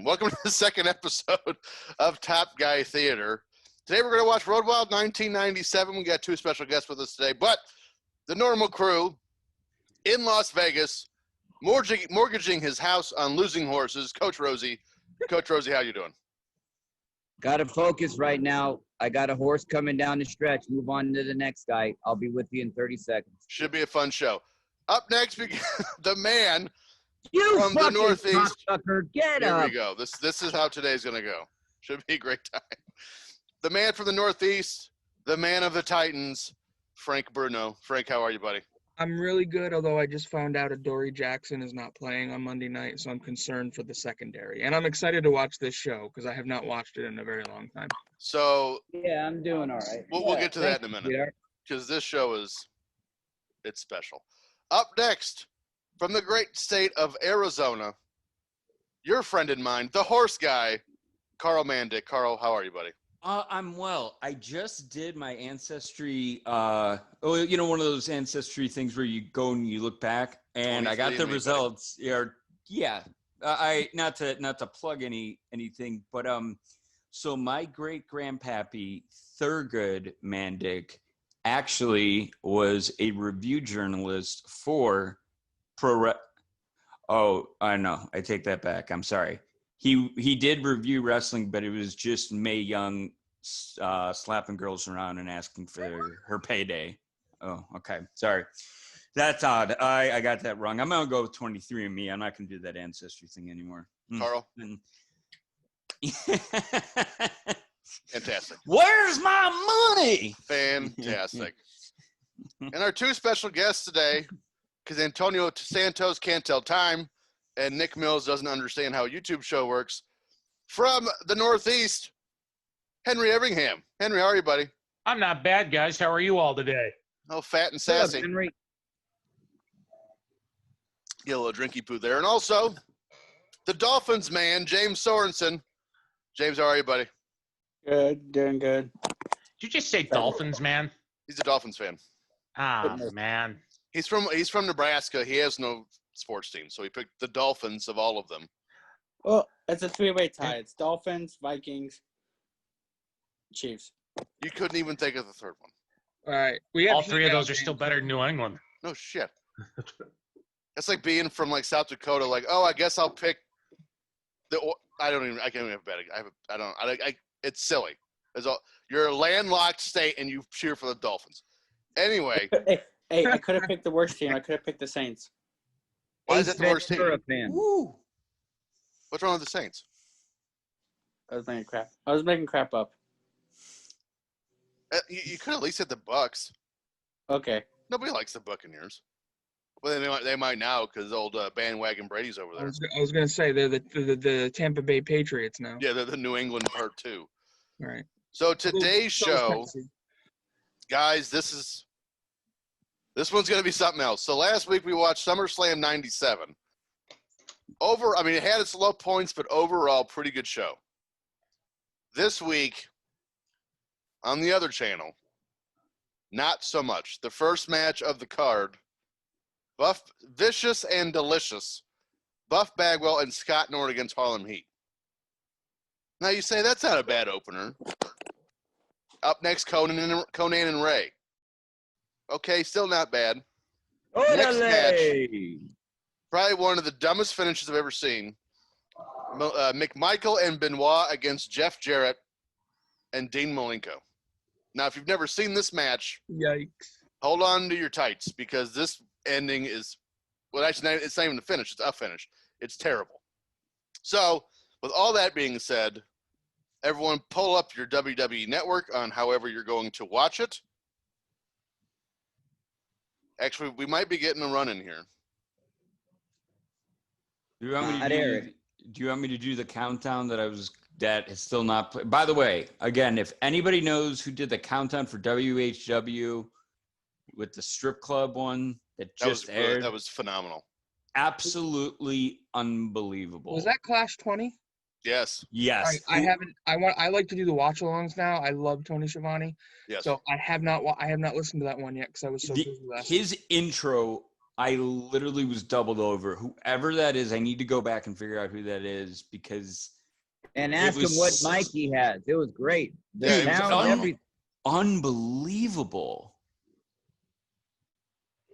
Welcome to the second episode of Top Guy Theater. Today we're going to watch Road Wild 1997. We got two special guests with us today, but the normal crew in Las Vegas, mortgaging his house on losing horses, Coach Rosie. Coach Rosie, how you doing? Got to focus right now. I got a horse coming down the stretch. Move on to the next guy. I'll be with you in 30 seconds. Should be a fun show. Up next, the man you from the Northeast. Get Here up. we go. This is how today's going to go. Should be a great time. The man from the Northeast, the man of the Titans, Frank Bruno. Frank, how are you, buddy? I'm really good, although I just found out Adoree Jackson is not playing on Monday night, so I'm concerned for the secondary. And I'm excited to watch this show because I have not watched it in a very long time. So yeah, I'm doing all right. We'll get to that in a minute because this show it's special. Up next, from the great state of Arizona, your friend and mine, the horse guy, Karl Mandik. Karl, how are you, buddy? I'm well. I just did my ancestry, one of those ancestry things where you go and you look back, and I got the results. I not to plug anything, but so my great grandpappy Thurgood Mandik actually was a review journalist for Oh, I know. I take that back. I'm sorry. He did review wrestling, but it was just Mae Young slapping girls around and asking for her payday. Oh, okay. Sorry. That's odd. I got that wrong. I'm going to go with 23andMe. I'm not going to do that ancestry thing anymore. Karl? Fantastic. Where's my money? Fantastic. And our two special guests today, because Antonio Santos can't tell time, and Nick Mills doesn't understand how a YouTube show works. From the Northeast, Henry Evingham. Henry, how are you, buddy? I'm not bad, guys. How are you all today? Oh, fat and sassy. What's up, Henry? Get a little drinky poo there. And also, the Dolphins man, James Sorensen. James, how are you, buddy? Good, doing good. Did you just say Dolphins, man? He's a Dolphins fan. Ah, man. He's from Nebraska. He has no sports team, so he picked the Dolphins of all of them. Well, it's a three-way tie. It's Dolphins, Vikings, Chiefs. You couldn't even think of the third one. All right. We have All three of those are still better than New England. No shit. That's like being from like South Dakota. Like, oh, I guess I'll pick the. I can't even have a bet. It's silly. You're a landlocked state and you cheer for the Dolphins. Anyway. Hey, I could have picked the worst team. I could have picked the Saints. Why is that the worst team? Woo. What's wrong with the Saints? I was making crap up. You could at least hit the Bucks. Okay. Nobody likes the Buccaneers. Well, they might now because old bandwagon Brady's over there. I was going to say they're the Tampa Bay Patriots now. Yeah, they're the New England part 2. All right. So today's show, Sexy. guys, this one's going to be something else. So last week we watched SummerSlam 97. It had its low points, but overall, pretty good show. This week, on the other channel, not so much. The first match of the card, Vicious and Delicious, Buff Bagwell and Scott Norton against Harlem Heat. Now you say that's not a bad opener. Up next, Conan and Ray. Okay, still not bad. Next match, probably one of the dumbest finishes I've ever seen. McMichael and Benoit against Jeff Jarrett and Dean Malenko. Now, if you've never seen this match, Yikes. hold on to your tights because this ending is, well, actually, it's not even a finish. It's a finish. It's terrible. So, with all that being said, everyone pull up your WWE Network on however you're going to watch it. Actually, we might be getting a run in here. Do you want me to do the countdown that is still not play? By the way, again, if anybody knows who did the countdown for WHW with the strip club one that just aired, that was phenomenal. Absolutely unbelievable. Was that Clash 20? Yes. Yes. I like to do the watch-alongs now. I love Tony Schiavone. Yes. So I have not listened to that one yet because I was so busy last His intro I literally was doubled over. Whoever that is, I need to go back and figure out who that is because. And ask him what mic he has. It was great. The Yeah, sound, everything. Unbelievable.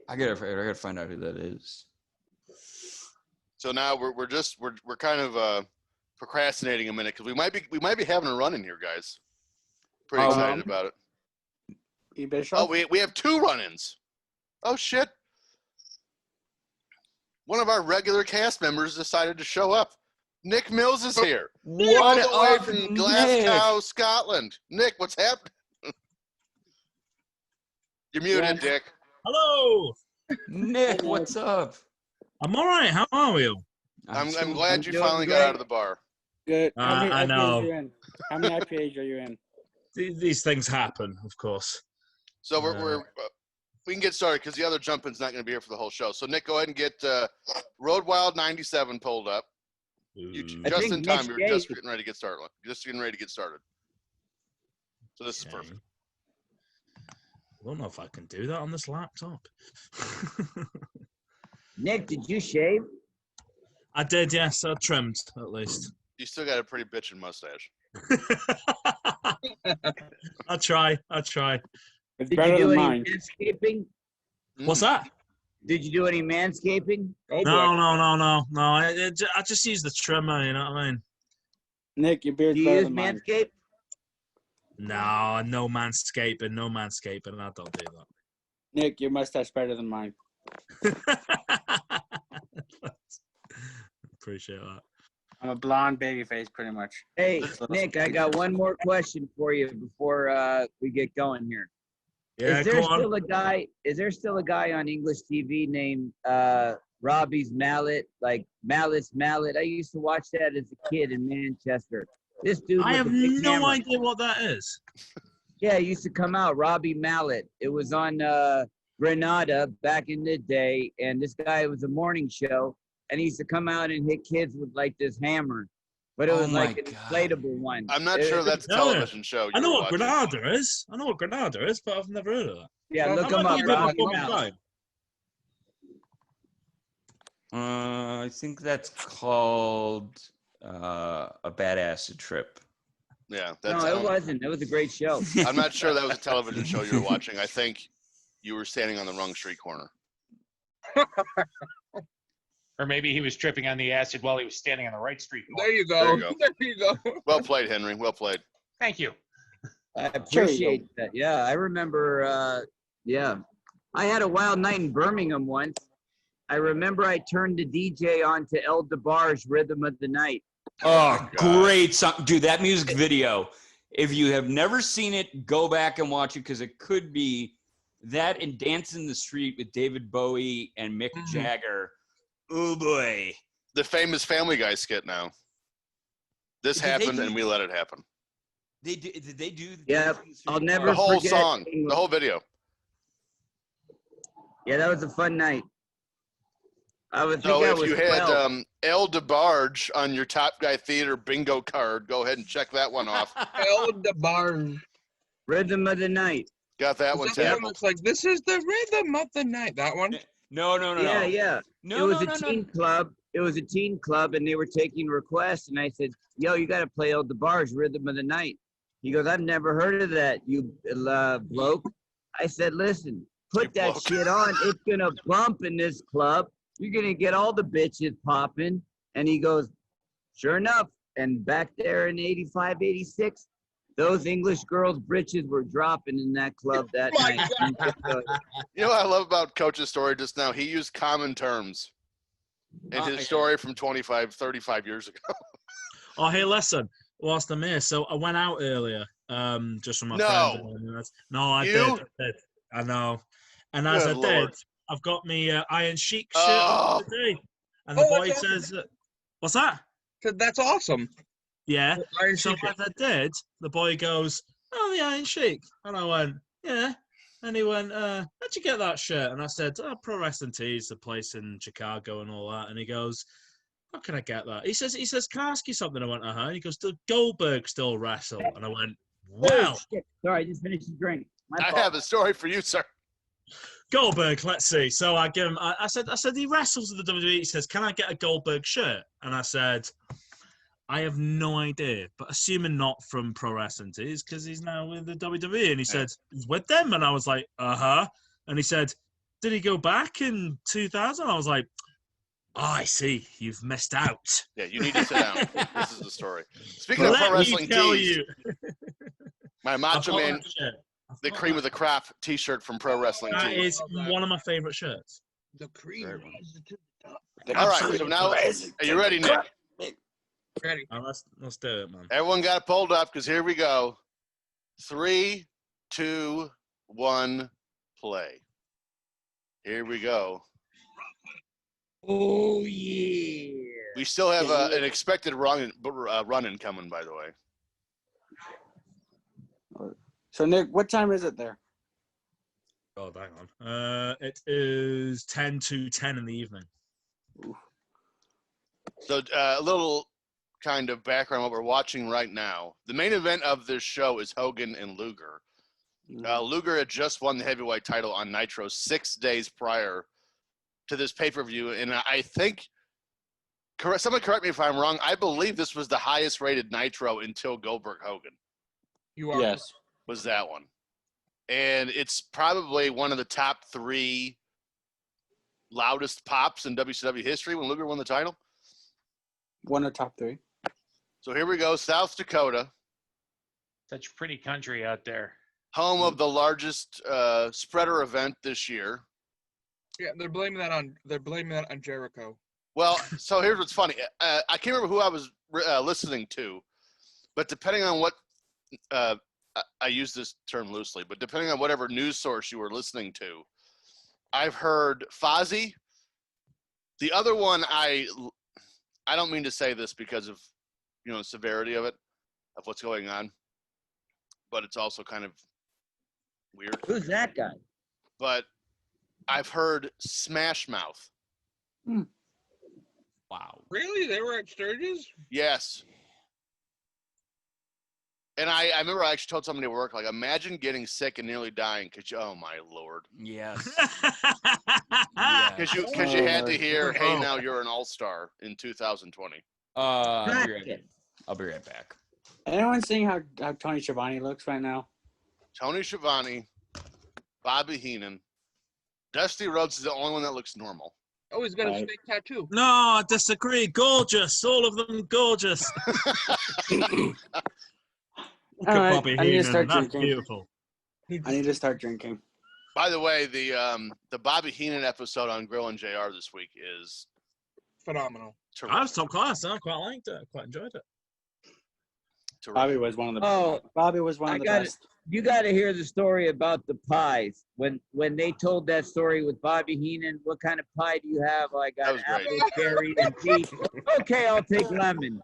I gotta find out who that is. So now we're kind of procrastinating a minute because we might be having a run in here, guys. Pretty excited about it. E-Bishop? Oh, we have 2 run-ins. Oh shit! One of our regular cast members decided to show up. Nick Mills is here. All the way from Glasgow, Scotland. Nick, what's happening? You're muted, Dick. Hello. Nick, what's up? I'm all right. How are you? I'm glad you finally got out of the bar. Good. How many I IPAs know. are you in? How many IPAs are you in? These things happen, of course. So we can get started because the other jump-in's not going to be here for the whole show. So Nick, go ahead and get Road Wild 97 pulled up. Just in time. We were just getting ready to get started. So this is perfect. I don't know if I can do that on this laptop. Nick, did you shave? I did, yes. I trimmed, at least. You still got a pretty bitchin' mustache. I try. It's Did better you do than any mine. manscaping? What's that? Did you do any manscaping? Oh, No. I just use the trimmer, you know what I mean? Nick, your beard's Do you better use than mine. Manscaped? No manscaping. I don't do Nick, your mustache better than mine. that. Appreciate that. I'm a blonde baby face, pretty much. Hey, Nick, I got one more question for you before we get going here. Yeah, Is there go on. still a guy? Is there still a guy on English TV named Robbie's Mallet, like Malice Mallet? I used to watch that as a kid in Manchester. This dude. I with have the big no hammer. idea what that is. Yeah, it used to come out, Robbie Mallet. It was on Granada back in the day, and this guy was a morning show, and he used to come out and hit kids with like this hammer, but it was like an inflatable one. I'm not sure that's a television show. I know what watching. Granada is. But I've never heard of that. Yeah, Well, look how him about up, you Robbie look him Mallet. I think that's called a bad acid trip. Yeah, No, it wasn't. It was a great show. I'm not sure that was a television show you were watching. I think you were standing on the wrong street corner. Or maybe he was tripping on the acid while he was standing on the right street. There you There go. you go. There you go. Well played, Henry. Well played. Thank you. I appreciate that. Yeah, I remember. Yeah, I had a wild night in Birmingham once. I remember I turned the DJ on to El DeBar's Rhythm of the Night. Oh, great song. Dude, that music video, if you have never seen it, go back and watch it because it could be that and Dance in the Street with David Bowie and Mick Jagger. Oh, boy. The famous Family Guy skit now. This happened and we let it happen. Did they do? Yeah, I'll never The whole forget song, the whole video. Yeah, that was a fun night. So if you had El DeBarge on your Top Guy Theater bingo card, go ahead and check that one off. El DeBarge. Rhythm of the Night. Got that one tackled. It's like, this is the rhythm of the night. That one? No. Yeah. No, it was a teen club. It was a teen club, and they were taking requests. And I said, "Yo, you got to play El DeBarge, Rhythm of the Night." He goes, "I've never heard of that, you bloke." I said, "Listen, put that shit on. It's gonna bump in this club. You're gonna get all the bitches popping." And he goes, "Sure enough." And back there in 85, 86, those English girls' britches were dropping in that club that night. You know what I love about Coach's story just now? He used common terms in his story from 25, 35 years ago. Oh, hey, listen. Whilst I'm here, so I went out earlier, just from my friend. No, I did. I know. And as I did, I've got me Iron Sheik shirt on today. And the boy says, "What's that?" That's awesome. Yeah. Iron So Sheik. as I did, the boy goes, "Oh, the Iron Sheik." And I went, "Yeah." And he went, "How'd you get that shirt?" And I said, "Pro Wrestling Tees, the place in Chicago and all that." And he goes, "How can I get that?" He says, "Can I ask you something?" I went, "Uh-huh." And he goes, "Does Goldberg still wrestle?" And I went, "Well." Sorry, I just finished the drink. I have a story for you, sir. Goldberg, let's see. So I give him. I said he wrestles at the WWE. He says, "Can I get a Goldberg shirt?" And I said, "I have no idea, but assuming not from Pro Wrestling Tees because he's now with the WWE." And he said, "He's with them," and I was like, "Uh-huh." And he said, "Did he go back in 2000?" I was like, "Oh, I see. You've missed out." Yeah, you need to sit down. This is the story. Speaking of Pro Wrestling Tees, my Macho Man, the cream of the crop T-shirt from Pro Wrestling Tees. That is one of my favorite shirts. The cream rises to the top. All right, so now, are you ready, Nick? Ready. Let's do it, man. Everyone got it pulled up because here we go. 3, 2, 1, play. Here we go. Oh yeah. We still have an expected run-in coming, by the way. So, Nick, what time is it there? Oh, hang on. It is 10 to 10 in the evening. So a little kind of background on what we're watching right now. The main event of this show is Hogan and Luger. Luger had just won the heavyweight title on Nitro 6 days prior to this pay-per-view, and I think, someone correct me if I'm wrong, I believe this was the highest rated Nitro until Goldberg-Hogan. You are. Yes. Was that one. And it's probably one of the top 3 loudest pops in WCW history when Luger won the title. One of the top 3. So here we go, South Dakota. Such pretty country out there. Home of the largest spreader event this year. Yeah, they're blaming that on Jericho. Well, so here's what's funny. I can't remember who I was listening to, but depending on what I use this term loosely, but depending on whatever news source you were listening to, I've heard Fozzy. The other one, I don't mean to say this because of the severity of what's going on, but it's also kind of weird. Who's that guy? But I've heard Smash Mouth. Wow. Really? They were at Sturgis? Yes. And I remember I actually told somebody at work, like, imagine getting sick and nearly dying because oh my Lord. Yes. Because you had to hear, hey, now you're an all-star in 2020. I'll be right back. Anyone seeing how Tony Schiavone looks right now? Tony Schiavone, Bobby Heenan, Dusty Rhodes is the only one that looks normal. Oh, he's got a snake tattoo. No, I disagree. Gorgeous. All of them gorgeous. All right, Bobby I need to Heenan. start That's drinking. beautiful. I need to start drinking. By the way, the Bobby Heenan episode on Grill and JR this week is Phenomenal. terrific. That was top class. I quite liked it. I quite enjoyed it. Terrific. Bobby was one of the I got best. You got to hear the story about the pies. When they told that story with Bobby Heenan, what kind of pie do you have? I That got was apple, great. cherry, and peach. Okay, I'll take lemon.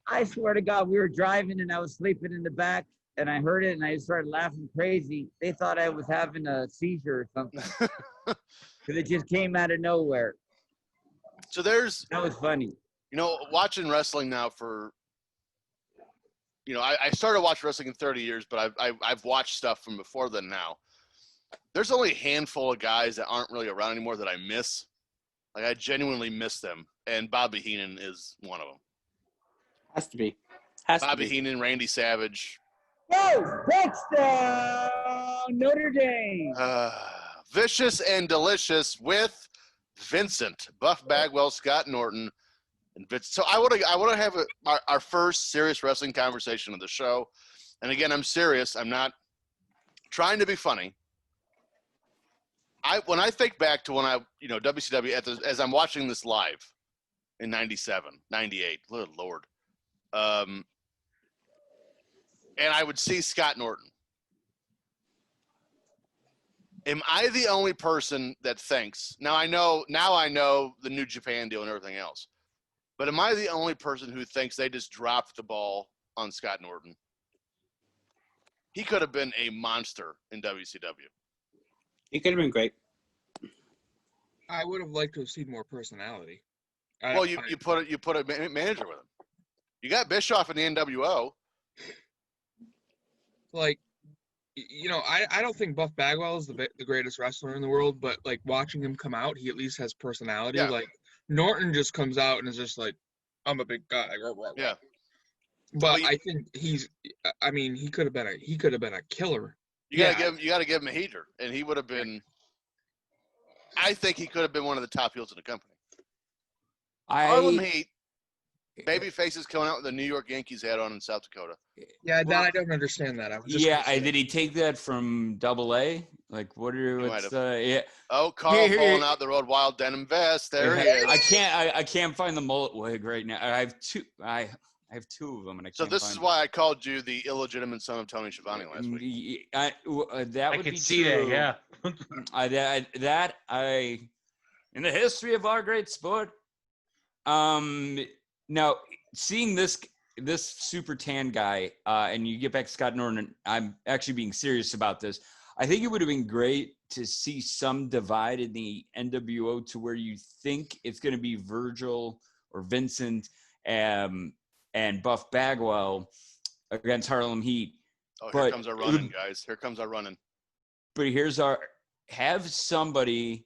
I swear to God, we were driving and I was sleeping in the back and I heard it and I started laughing crazy. They thought I was having a seizure or something because it just came out of nowhere. So there's, That was funny. watching wrestling now for, I started watching wrestling in 30 years, but I've watched stuff from before then now. There's only a handful of guys that aren't really around anymore that I miss. Like, I genuinely miss them, and Bobby Heenan is one of them. Has to be. Bobby Heenan, Randy Savage. Whoa, touchdown, Notre Dame. Vicious and Delicious with Vincent, Buff Bagwell, Scott Norton, and Vince. So I want to have our first serious wrestling conversation of the show. And again, I'm serious. I'm not trying to be funny. When I think back to when WCW as I'm watching this live in 97, 98, good Lord. And I would see Scott Norton. Am I the only person that thinks, now I know the New Japan deal and everything else, but am I the only person who thinks they just dropped the ball on Scott Norton? He could have been a monster in WCW. He could have been great. I would have liked to have seen more personality. Well, you put a manager with him. You got Bischoff in the NWO. Like, I don't think Buff Bagwell is the greatest wrestler in the world, but like watching him come out, he at least has personality. Yeah. Like Norton just comes out and is just like, I'm a big guy. Yeah. But I think he could have been a killer. You gotta give him a heater, and he would have been. I think he could have been one of the top heels in the company. Harlem Heat, baby faces coming out with the New York Yankees hat on in South Dakota. Yeah, I don't understand that. Did he take that from AA? Like, yeah. Oh, Karl pulling out the Road Wild denim vest. There he is. I can't find the mullet wig right now. I have two of them, and I can't. So this is why I called you the illegitimate son of Tony Schiavone last week. That would be see true. that, yeah. In the history of our great sport. Now seeing this super tan guy, and you get back to Scott Norton, I'm actually being serious about this. I think it would have been great to see some divide in the NWO to where you think it's going to be Virgil or Vincent and Buff Bagwell against Harlem Heat. Oh, here comes our running, guys. Here comes our running. But have somebody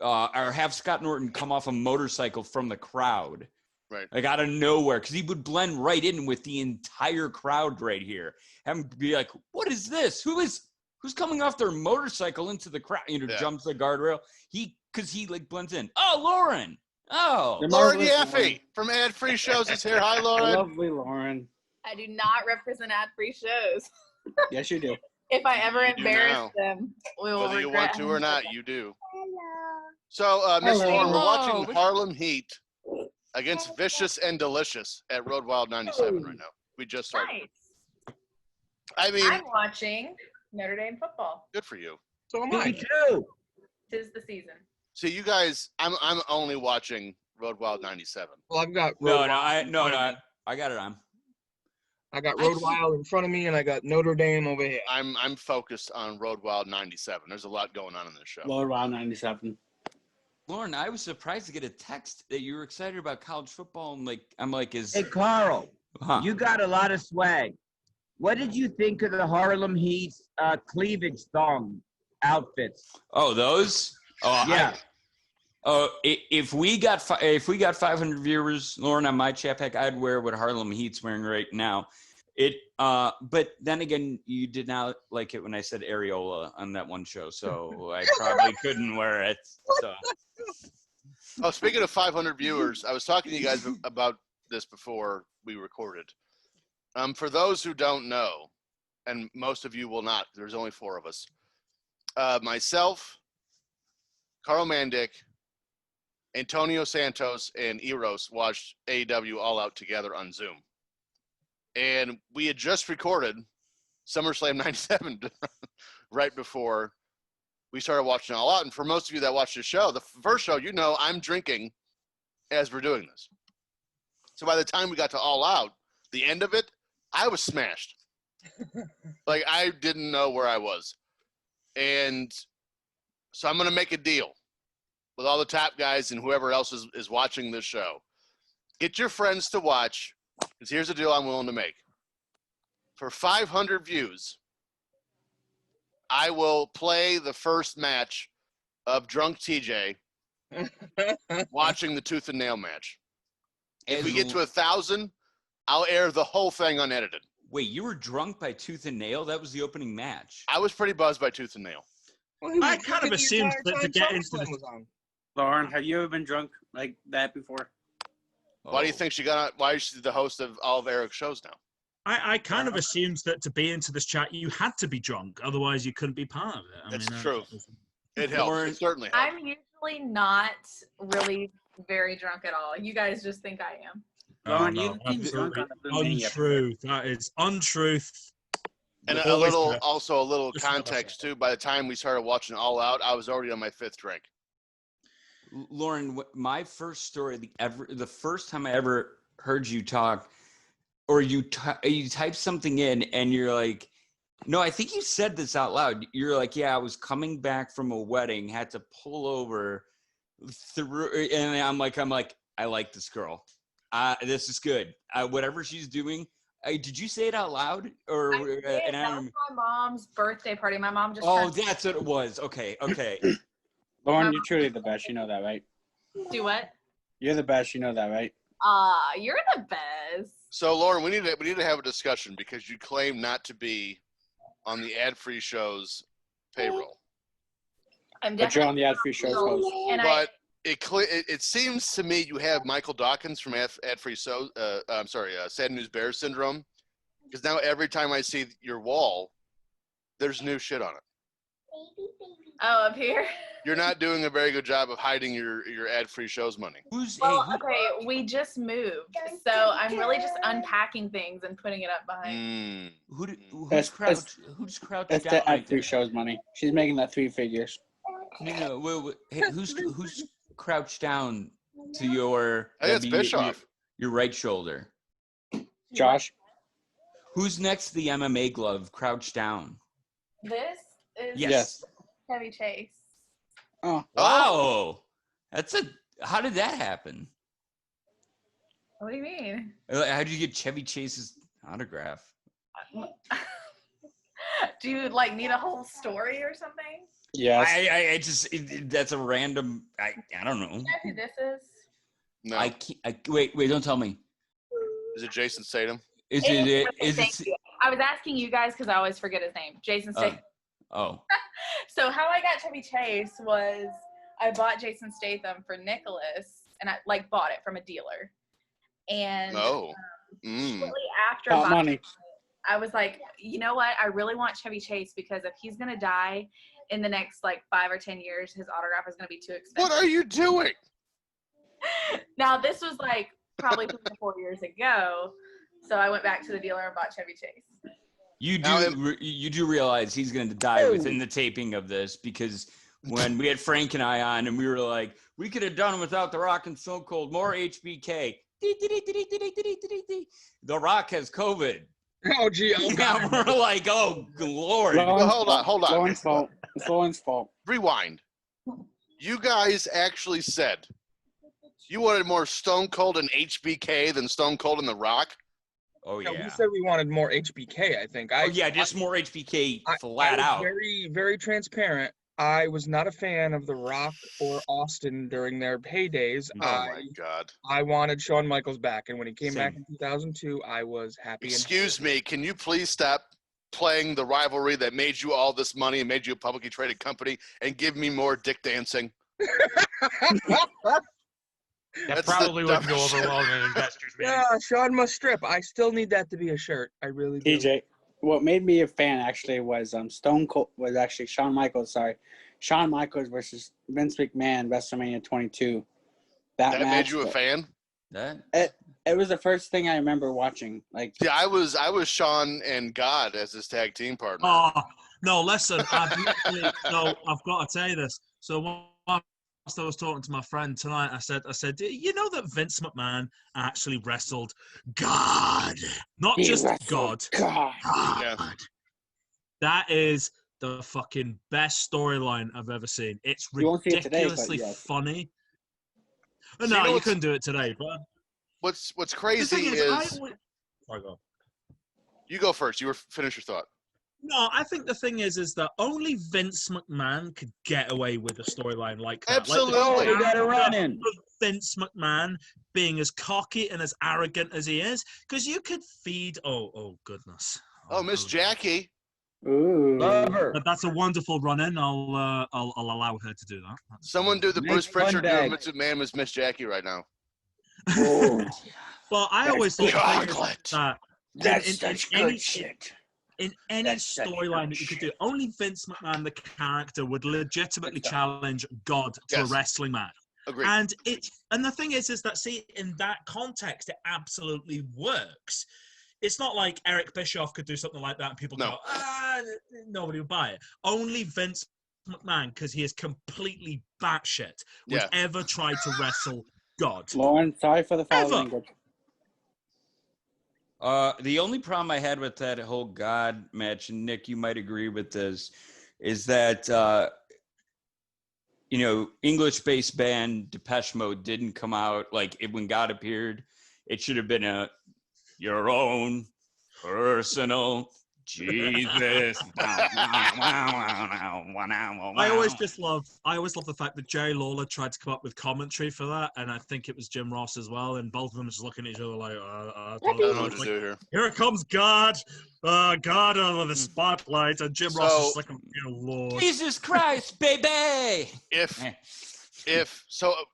or have Scott Norton come off a motorcycle from the crowd. Right. Like out of nowhere, because he would blend right in with the entire crowd right here. Have him be like, what is this? Who's coming off their motorcycle into the crowd? Jumps the guardrail. Because he like blends in. Oh, Lauren. Oh. Lauren Yaffe from Ad Free Shows is here. Hi, Lauren. Lovely Lauren. I do not represent Ad Free Shows. Yes, you do. If I ever embarrass them, we will whether you want to or not, you do. So, Hello. Miss Lauren, we're watching Harlem Heat against Vicious and Delicious at Road Wild 97 right now. We just started. Nice. I mean, I'm watching Notre Dame football. good for you. So am I. Me too. 'Tis the season. See, you guys, I'm only watching Road Wild 97. Well, I've got I got it on. I got Road Wild in front of me, and I got Notre Dame over here. I'm focused on Road Wild 97. There's a lot going on in this show. Road Wild 97. Lauren, I was surprised to get a text that you were excited about college football. And Hey, Carl, you got a lot of swag. What did you think of the Harlem Heat's cleavage thong outfits? Oh, those? Oh, yeah. If we got 500 viewers, Lauren, on my chat pack, I'd wear what Harlem Heat's wearing right now. But then again, you did not like it when I said areola on that one show, so I probably couldn't wear it. So. Oh, speaking of 500 viewers, I was talking to you guys about this before we recorded. For those who don't know, and most of you will not, there's only 4 of us. Myself, Karl Mandik, Antonio Santos, and Eros watched AEW All Out together on Zoom. And we had just recorded SummerSlam 97 right before we started watching All Out. And for most of you that watched the show, the first show, I'm drinking as we're doing this. So by the time we got to All Out, the end of it, I was smashed. Like, I didn't know where I was. And so I'm going to make a deal with all the top guys and whoever else is watching this show. Get your friends to watch, because here's the deal I'm willing to make. For 500 views, I will play the first match of Drunk TJ watching the Tooth and Nail match. If we get to 1,000, I'll air the whole thing unedited. Wait, you were drunk by Tooth and Nail? That was the opening match. I was pretty buzzed by Tooth and Nail. I kind of assumed that to get into the... Lauren, have you ever been drunk like that before? Why do you think why is she the host of all of Eric's shows now? I kind of assumed that to be into this chat, you had to be drunk. Otherwise, you couldn't be part of it. That's true. It helps. It certainly helps. I'm usually not really very drunk at all. You guys just think I am. Lauren, no, you've been drunk on the untruth. That is untruth. And a little context, too. By the time we started watching All Out, I was already on my 5th drink. Lauren, my first story, the first time I ever heard you talk, or you type something in and you're like, no, I think you said this out loud. You're like, yeah, I was coming back from a wedding, had to pull over through, and I'm like, I like this girl. This is good. Whatever she's doing, Did you say it out loud or? I did. That was my mom's birthday party. My mom just. Oh, that's what it was. Okay. Lauren, you're truly the best. You know that, right? Do what? You're the best. You know that, right? You're the best. So, Lauren, we need to have a discussion because you claim not to be on the ad-free show's payroll. But you're on the ad-free show's host. But it seems to me you have Michael Dawkins from ad-free show. Sad News Bears syndrome. Because now every time I see your wall, there's new shit on it. Oh, up here? You're not doing a very good job of hiding your ad-free shows money. Okay, we just moved, so I'm really just unpacking things and putting it up behind. Who's crouched down? That's the ad-free show's money. She's making that 3 figures. No. Wait. Hey, who's crouched down to your? I think it's Bischoff. Your right shoulder. Josh. Who's next to the MMA glove crouched down? This is Yes. Chevy Chase. Oh. Wow. How did that happen? What do you mean? How did you get Chevy Chase's autograph? Do you need a whole story or something? Yes. I just that's a random. I don't know. You know who this is? No. I can't. Wait. Don't tell me. Is it Jason Statham? Is Thank it? you. I was asking you guys because I always forget his name. Jason Statham. Oh. So how I got Chevy Chase was I bought Jason Statham for Nicholas, and I bought it from a dealer. And shortly after buying it, I was like, you know what? I really want Chevy Chase because if he's gonna die in the next 5 or 10 years, his autograph is gonna be too expensive. What are you doing? Now this was probably 3 or 4 years ago, so I went back to the dealer and bought Chevy Chase. You do realize he's going to die within the taping of this because when we had Frank and I on and we were like, we could have done without The Rock and Stone Cold, more HBK. The Rock has COVID. Oh, gee. Yeah, we're like, oh, Lord. Hold on. Lauren's fault. It's Lauren's fault. Rewind. You guys actually said you wanted more Stone Cold and HBK than Stone Cold and The Rock? Oh, yeah. We said we wanted more HBK, I think. Just more HBK flat I was out. very, very transparent. I was not a fan of The Rock or Austin during their heydays. Oh, my God. I wanted Shawn Michaels back, and when he came back in 2002, I was happy. Excuse me, can you please stop playing the rivalry that made you all this money and made you a publicly traded company and give me more dick dancing? That probably wouldn't go over well in an investors meeting. Yeah, Shawn must strip. I still need that to be a shirt. I really do. TJ, what made me a fan actually was Stone Cold was actually Shawn Michaels. Sorry, Shawn Michaels versus Vince McMahon, WrestleMania 22. That match, made you a fan? It was the first thing I remember watching. Yeah, I was Shawn and God as his tag team partner. Oh no! Listen, I've got to tell you this. So whilst I was talking to my friend tonight, I said, you know that Vince McMahon actually wrestled God, not just God. God. Yeah. That is the fucking best storyline I've ever seen. It's ridiculously funny. So No, you couldn't do it today, but what's crazy is Sorry, go. You go first. Finish your thought. No, I think the thing is that only Vince McMahon could get away with a storyline like that. Absolutely. We got a run-in. Vince McMahon being as cocky and as arrogant as he is, because you could feed. Oh goodness. Oh, Miss Jackie. Ooh. Love her. But that's a wonderful run-in. I'll allow her to do that. Someone do the Bruce Nice Pritchard fun bag. Vince McMahon as Miss Jackie right now. Well, I always thought chocolate. that That's such good shit. in any storyline that you could do, only Vince McMahon, the character, would legitimately challenge God to a Yes. wrestling match. Agreed. And the thing is that, see, in that context, it absolutely works. It's not like Eric Bischoff could do something like that and people go, nobody would buy it. Only Vince McMahon, because he is completely batshit, would ever try to wrestle God. Lauren, sorry for the foul language. The only problem I had with that whole God match, and Nick, you might agree with this, is that, English-based band Depeche Mode didn't come out, when God appeared. It should have been your own personal Jesus. I always love the fact that Jerry Lawler tried to come up with commentary for that, and I think it was Jim Ross as well, and both of them just looking at each other like, I don't know what to do here. Here comes God, God over the spotlight, and Jim Ross is like, oh, Lord. Jesus Christ, baby! I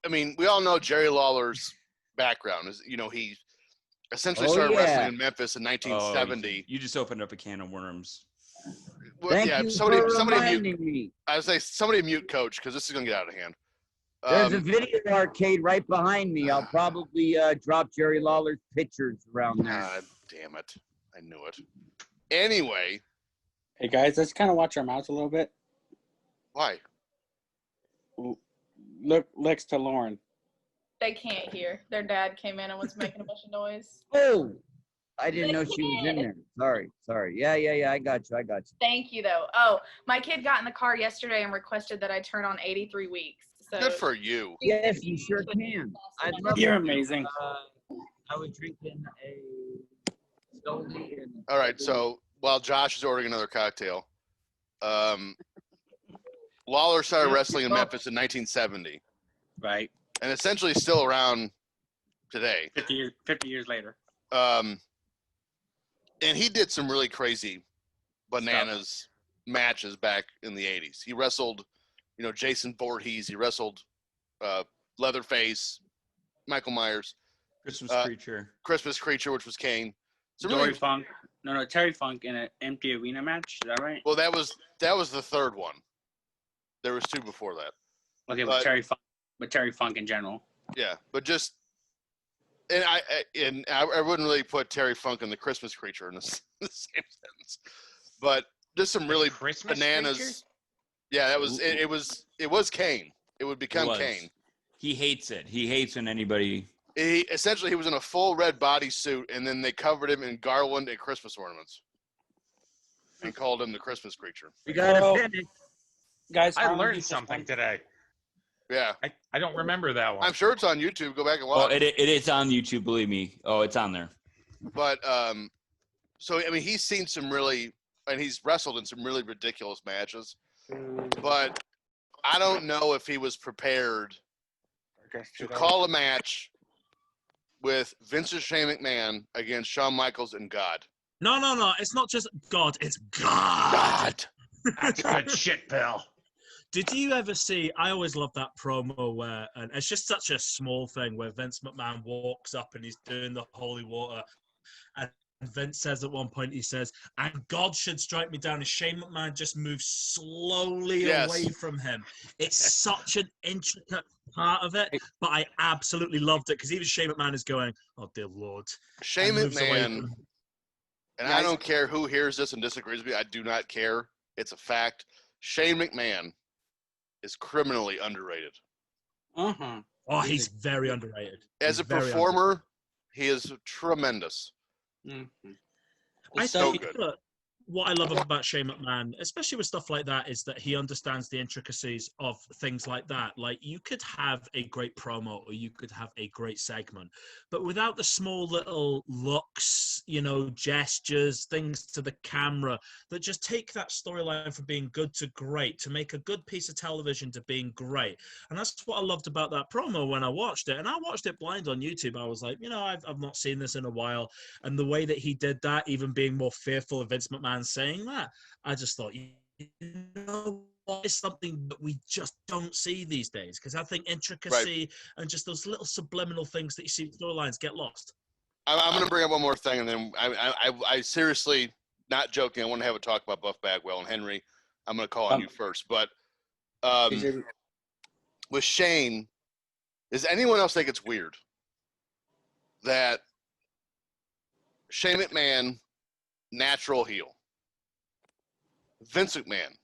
mean, we all know Jerry Lawler's background is, he essentially started wrestling in Memphis in 1970. You just opened up a can of worms. Well, Thank you for reminding me. I would say somebody mute Coach because this is going to get out of hand. There's a video arcade right behind me. I'll probably drop Jerry Lawler's pictures around there. God damn it. I knew it. Anyway. Hey, guys, let's kind of watch our mouths a little bit. Why? Look next to Lauren. They can't hear. Their dad came in and was making a bunch of noise. Oh, I didn't know she was in there. Sorry. Yeah. I got you. Thank you, though. Oh, my kid got in the car yesterday and requested that I turn on 83 weeks. So good for you. Yes, you sure can. You're amazing. I was drinking a Stoli. All right, so while Josh is ordering another cocktail, Lawler started wrestling in Memphis in 1970. Right. And essentially still around today. 50 years later. And he did some really crazy bananas matches back in the 80s. He wrestled, Jason Voorhees. He wrestled Leatherface, Michael Myers. Christmas Creature, which was Kane. So Dory Funk. No, Terry Funk in an empty arena match. Is that right? Well, that was the third one. There was two before that. Okay, but Terry Funk in general. Yeah, but just and I wouldn't really put Terry Funk and the Christmas Creature in the same sentence, but just some really Christmas bananas. Creature? Yeah, that was it. It was Kane. It would become Kane. He hates it. He hates when anybody. He was in a full red bodysuit, and then they covered him in garland and Christmas ornaments, and called him the Christmas Creature. We gotta finish, guys. I learned something today. Yeah, I don't remember that one. I'm sure it's on YouTube. Go back and watch. Oh, it is on YouTube. Believe me. Oh, it's on there. But so I mean, he's seen some really, and he's wrestled in some really ridiculous matches. But I don't know if he was prepared to call a match with Vince and Shane McMahon against Shawn Michaels and God. No. It's not just God. It's God. That's good shit, pal. Did you ever see, I always love that promo where, and it's just such a small thing where Vince McMahon walks up and he's doing the holy water. And Vince says at one point, he says, and God should strike me down. And Shane McMahon just moves slowly away from him. It's such an intricate part of it, but I absolutely loved it because even Shane McMahon is going, oh, dear Lord. Shane McMahon, and I don't care who hears this and disagrees with me. I do not care. It's a fact. Shane McMahon is criminally underrated. Uh-huh. Oh, he's very underrated. As a performer, he is tremendous. Mm-hmm. I think what I love about Shane McMahon, especially with stuff like that, is that he understands the intricacies of things like that. Like, you could have a great promo or you could have a great segment, but without the small little looks, gestures, things to the camera that just take that storyline from being good to great, to make a good piece of television to being great. And that's what I loved about that promo when I watched it. And I watched it blind on YouTube. I was like, I've not seen this in a while. And the way that he did that, even being more fearful of Vince McMahon saying that, I just thought, what is something that we just don't see these days? Because I think intricacy and just those little subliminal things that you see with storylines get lost. I'm going to bring up one more thing, and then I seriously, not joking, I want to have a talk about Buff Bagwell. And Henry, I'm going to call on you first. But with Shane, does anyone else think it's weird that Shane McMahon, natural heel, Vince McMahon,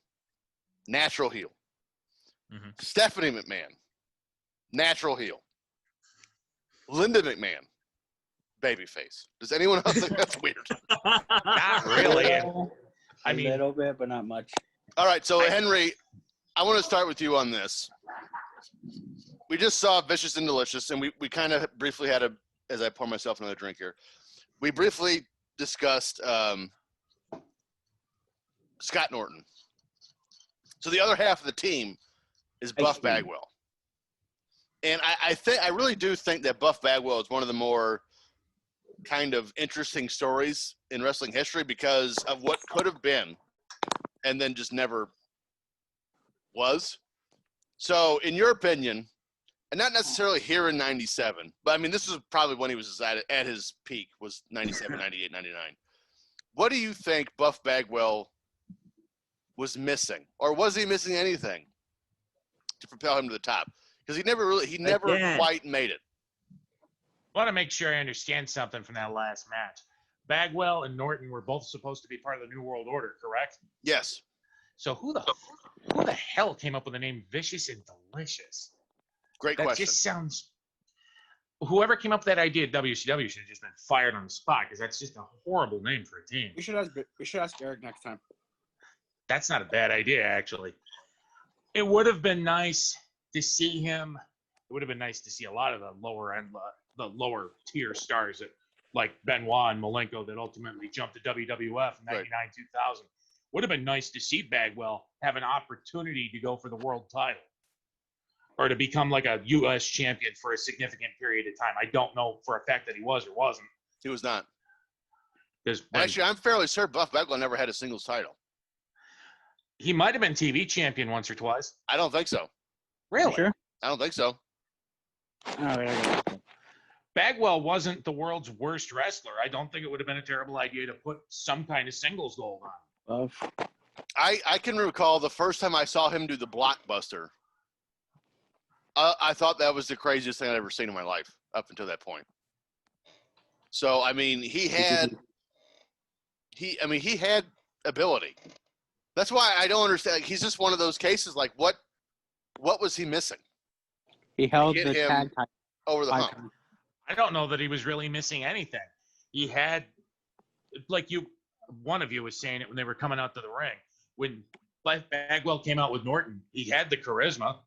natural heel, Stephanie McMahon, natural heel, Linda McMahon, babyface? Does anyone else think that's weird? Not really. A little bit, but not much. All right, so Henry, I want to start with you on this. We just saw Vicious and Delicious, and we kind of briefly had as I pour myself another drink here, we briefly discussed Scott Norton. So the other half of the team is Buff Bagwell. And I really do think that Buff Bagwell is one of the more kind of interesting stories in wrestling history because of what could have been and then just never was. So in your opinion, and not necessarily here in 97, but I mean, this is probably when he was at his peak, was 97, 98, 99. What do you think Buff Bagwell was missing? Or was he missing anything to propel him to the top? Because he never quite made it. I want to make sure I understand something from that last match. Bagwell and Norton were both supposed to be part of the New World Order, correct? Yes. So who the hell came up with the name Vicious and Delicious? Great question. That just sounds. Whoever came up with that idea at WCW should have just been fired on the spot because that's just a horrible name for a team. We should ask Eric next time. That's not a bad idea, actually. It would have been nice to see him. It would have been nice to see a lot of the lower tier stars like Benoit and Malenko that ultimately jumped to WWF in 99, 2000. Would have been nice to see Bagwell have an opportunity to go for the world title or to become like a U.S. champion for a significant period of time. I don't know for a fact that he was or wasn't. He was not. Actually, I'm fairly certain Buff Bagwell never had a singles title. He might have been TV champion once or twice. I don't think so. Really? Sure? I don't think so. Oh, yeah. Bagwell wasn't the world's worst wrestler. I don't think it would have been a terrible idea to put some kind of singles gold on. I can recall the first time I saw him do the blockbuster. I thought that was the craziest thing I'd ever seen in my life up until that point. So, I mean, he had ability. That's why I don't understand. Like, he's just one of those cases. Like, what was he missing? He held the tag title over the hump. I don't know that he was really missing anything. He had, like one of you was saying it when they were coming out to the ring. When Bagwell came out with Norton, he had the charisma.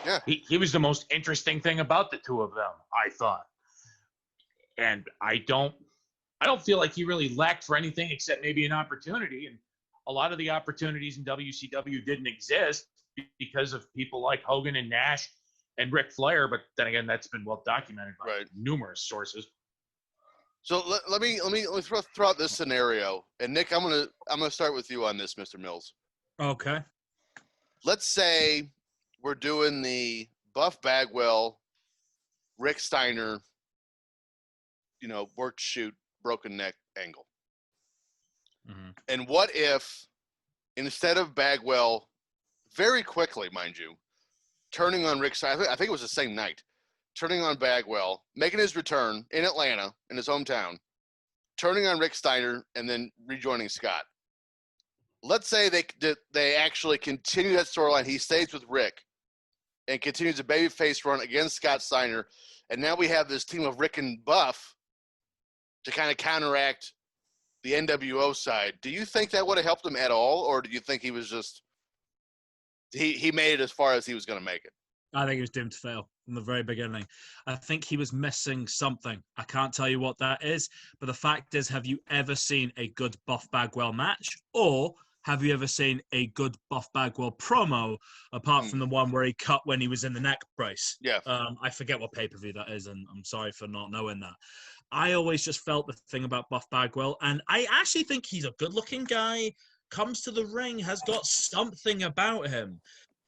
Yeah. He was the most interesting thing about the two of them, I thought. And I don't feel like he really lacked for anything except maybe an opportunity. And a lot of the opportunities in WCW didn't exist because of people like Hogan and Nash and Ric Flair. But then again, that's been well documented by numerous sources. So let me throw out this scenario. And Nick, I'm gonna start with you on this, Mr. Mills. Okay. Let's say we're doing the Buff Bagwell, Rick Steiner, work shoot, broken neck angle. Mm-hmm. And what if, instead of Bagwell, very quickly, mind you, turning on Rick Steiner, I think it was the same night, turning on Bagwell, making his return in Atlanta, in his hometown, turning on Rick Steiner, and then rejoining Scott. Let's say they actually continue that storyline. He stays with Rick and continues a babyface run against Scott Steiner. And now we have this team of Rick and Buff to kind of counteract the NWO side. Do you think that would have helped him at all? Or do you think he was just he made it as far as he was going to make it? I think he was doomed to fail from the very beginning. I think he was missing something. I can't tell you what that is. But the fact is, have you ever seen a good Buff Bagwell match? Or have you ever seen a good Buff Bagwell promo, apart from the one where he cut when he was in the neck brace? Yeah. I forget what pay-per-view that is, and I'm sorry for not knowing that. I always just felt the thing about Buff Bagwell, and I actually think he's a good-looking guy, comes to the ring, has got something about him.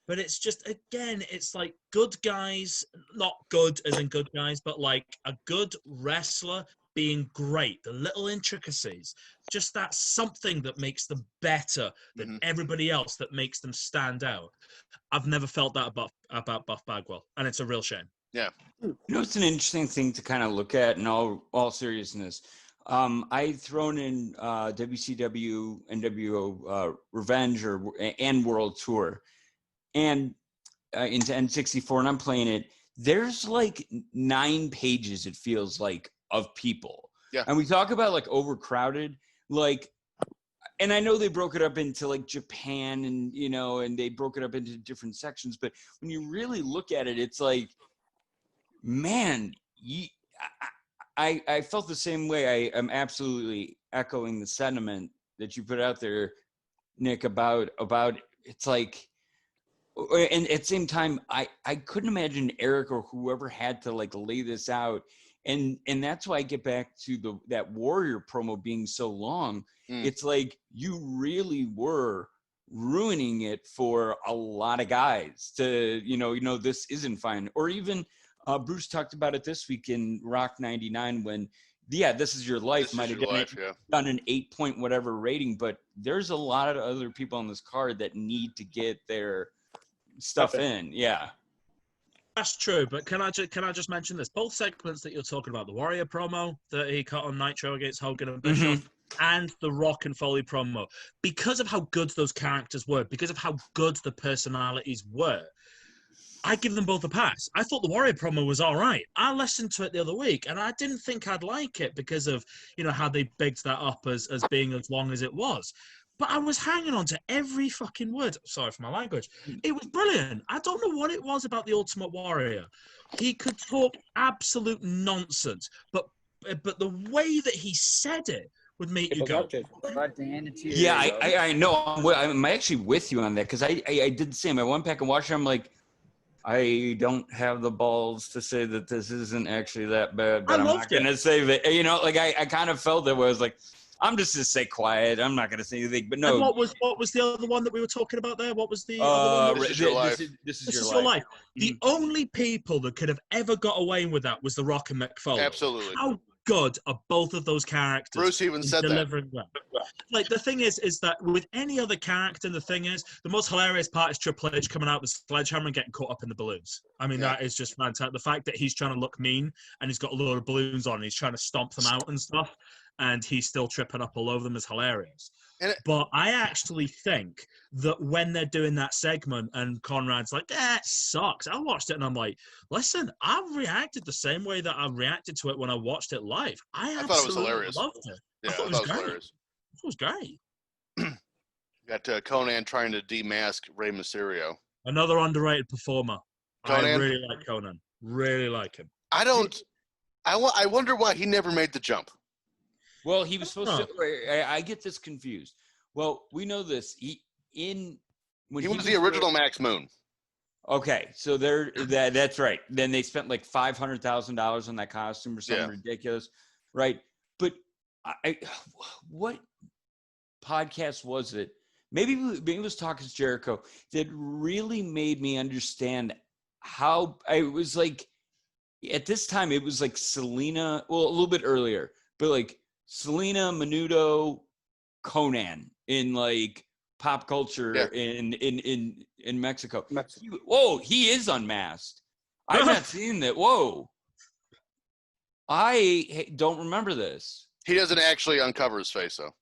But it's just, again, it's like good guys, not good as in good guys, but like a good wrestler being great, the little intricacies, just that something that makes them better than everybody else, that makes them stand out. I've never felt that about Buff Bagwell, and it's a real shame. Yeah. It's an interesting thing to kind of look at in all seriousness. I'd thrown in WCW, NWO Revenge and World Tour, and into N64, and I'm playing it. There's like 9 pages, it feels like, of people. Yeah. And we talk about like overcrowded, like, and I know they broke it up into like Japan and, and they broke it up into different sections. But when you really look at it, it's like, man, I felt the same way. I'm absolutely echoing the sentiment that you put out there, Nick, about it's like, and at the same time, I couldn't imagine Eric or whoever had to like lay this out. And that's why I get back to that Warrior promo being so long. It's like you really were ruining it for a lot of guys to, this isn't fine. Or even Bruce talked about it this week in Rock 99 when, This Is Your Life might have done an 8-point whatever rating, but there's a lot of other people on this card that need to get their stuff in. Yeah. That's true, but can I just mention this? Both segments that you're talking about, the Warrior promo that he cut on Nitro against Hogan and Bischoff, and the Rock and Foley promo, because of how good those characters were, because of how good the personalities were, I give them both a pass. I thought the Warrior promo was all right. I listened to it the other week, and I didn't think I'd like it because of, how they bigged that up as being as long as it was. But I was hanging on to every fucking word. Sorry for my language. It was brilliant. I don't know what it was about the Ultimate Warrior. He could talk absolute nonsense, but the way that he said it would make you go. Yeah, I know. I'm actually with you on that because I did the same. I went back and watched it. I'm like, I don't have the balls to say that this isn't actually that bad, but I'm not going to say that. I kind of felt that where I was like, I'm just to stay quiet. I'm not going to say anything. But no. And what was the other one that we were talking about there? What was the other one? This Is Your Life. This is your life. The only people that could have ever got away with that was The Rock and Mick Foley. Absolutely. How good are both of those characters? Bruce even said delivering that. Like the thing is that with any other character, the thing is, the most hilarious part is Triple H coming out with the sledgehammer and getting caught up in the balloons. I mean, that is just fantastic. The fact that he's trying to look mean and he's got a load of balloons on and he's trying to stomp them out and stuff, and he's still tripping up all over them is hilarious. But I actually think that when they're doing that segment and Conrad's like, that sucks. I watched it and I'm like, listen, I reacted the same way that I reacted to it when I watched it live. I thought it was hilarious. Loved it. Yeah, I thought it was hilarious. It was great. Got Conan trying to demask Rey Mysterio. Another underrated performer. Conan? I really like Conan. Really like him. I wonder why he never made the jump. Well, he was supposed to. I get this confused. Well, we know this. He was the original Max Moon. Okay, so that's right. Then they spent like $500,000 on that costume or something ridiculous, right? But what podcast was it? Maybe it was Talkers Jericho that really made me understand how I was like. At this time, it was like Selena. Well, a little bit earlier, but like Selena, Menudo, Conan in like pop culture in Mexico. Whoa, he is unmasked. I've not seen that. Whoa. I don't remember this. He doesn't actually uncover his face, though.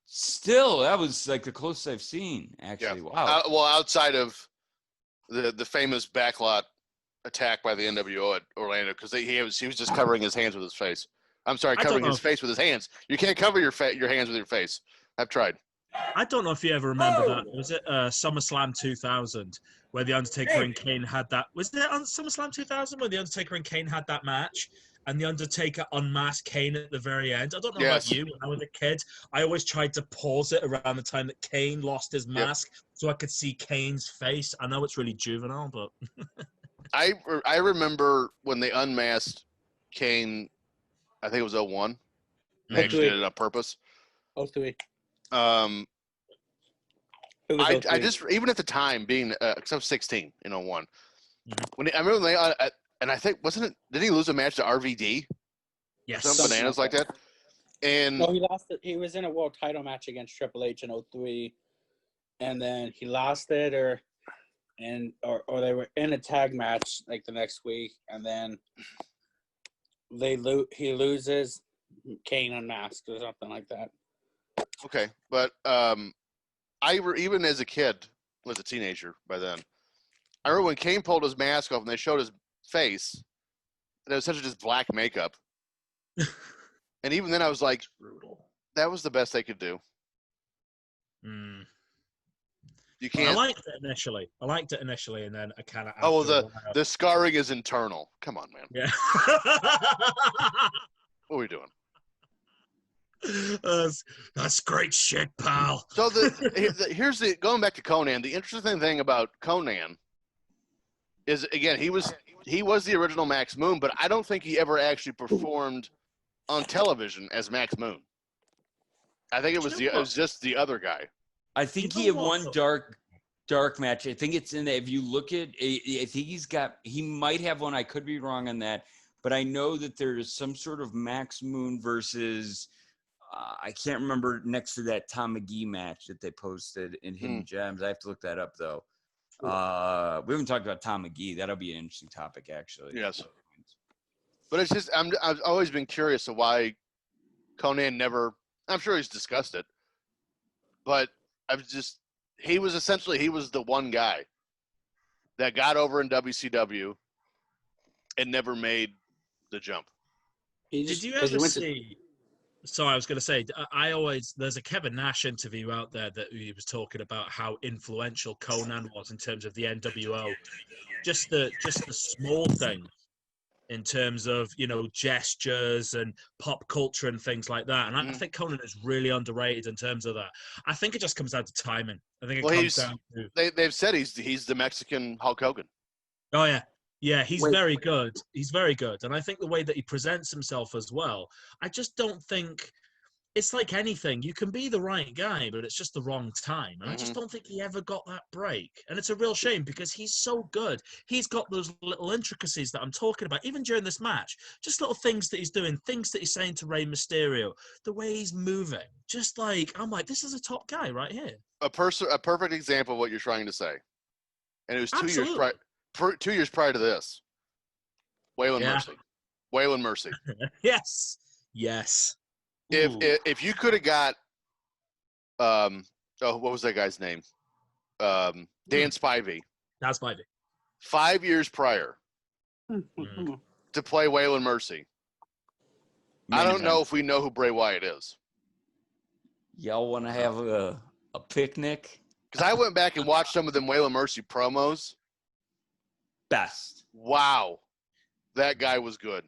Still, that was like the closest I've seen, actually. Yeah. Wow. Outside of the famous backlot attack by the NWO at Orlando, because he was just covering his hands with his face. I'm sorry, covering his face with his hands. You can't cover your hands with your face. I've tried. I don't know if you ever remember that. Was it SummerSlam 2000 where The Undertaker and Kane had that? Was it on SummerSlam 2000 where The Undertaker and Kane had that match? And The Undertaker unmasked Kane at the very end. I don't know about you. When I was a kid, I always tried to pause it around the time that Kane lost his mask so I could see Kane's face. I know it's really juvenile, but... I remember when they unmasked Kane, I think it was 01. They actually did it on purpose. 03. I just, even at the time being, because I was 16 in 01. I remember when they, and I think, did he lose a match to RVD? Yes. Some bananas like that? And no, he lost it. He was in a world title match against Triple H in 03. And then he lost it or they were in a tag match like the next week, and then he loses, Kane unmasked or something like that. Okay, but even as a kid, was a teenager by then, I remember when Kane pulled his mask off and they showed his face, and it was such just black makeup. And even then I was like, that was the best they could do. You can't. I liked it initially, and then I kind of. Oh, well, the scarring is internal. Come on, man. Yeah. What are we doing? That's great shit, pal. So here's the going back to Conan. The interesting thing about Conan is, again, he was the original Max Moon, but I don't think he ever actually performed on television as Max Moon. I think it was just the other guy. I think he had one dark match. I think it's in there. If you look at, I think he might have one. I could be wrong on that, but I know that there's some sort of Max Moon versus. I can't remember next to that Tom McGee match that they posted in Hidden Gems. I have to look that up though. We haven't talked about Tom McGee. That'll be an interesting topic, actually. Yes. But it's just I've always been curious of why Conan never. I'm sure he's discussed it, but he was the one guy that got over in WCW and never made the jump. Did you ever see? So I was going to say, there's a Kevin Nash interview out there that he was talking about how influential Conan was in terms of the NWO, just the small things in terms of, gestures and pop culture and things like that. And I think Conan is really underrated in terms of that. I think it just comes down to timing. I think it comes down to. They've said he's the Mexican Hulk Hogan. Oh yeah. Yeah, he's very good. He's very good. And I think the way that he presents himself as well, I just don't think it's like anything. You can be the right guy, but it's just the wrong time. And I just don't think he ever got that break. And it's a real shame because he's so good. He's got those little intricacies that I'm talking about, even during this match. Just little things that he's doing, things that he's saying to Rey Mysterio, the way he's moving. Just like, I'm like, this is a top guy right here. A perfect example of what you're trying to say. And it was 2 years prior. 2 years prior to this, Mercy. Waylon Mercy. Yes. If you could have got, what was that guy's name? Dan Spivey. Dan Spivey. 5 years prior to play Waylon Mercy. I don't know if we know who Bray Wyatt is. Y'all want to have a picnic? Because I went back and watched some of them Waylon Mercy promos. Best. Wow. That guy was good.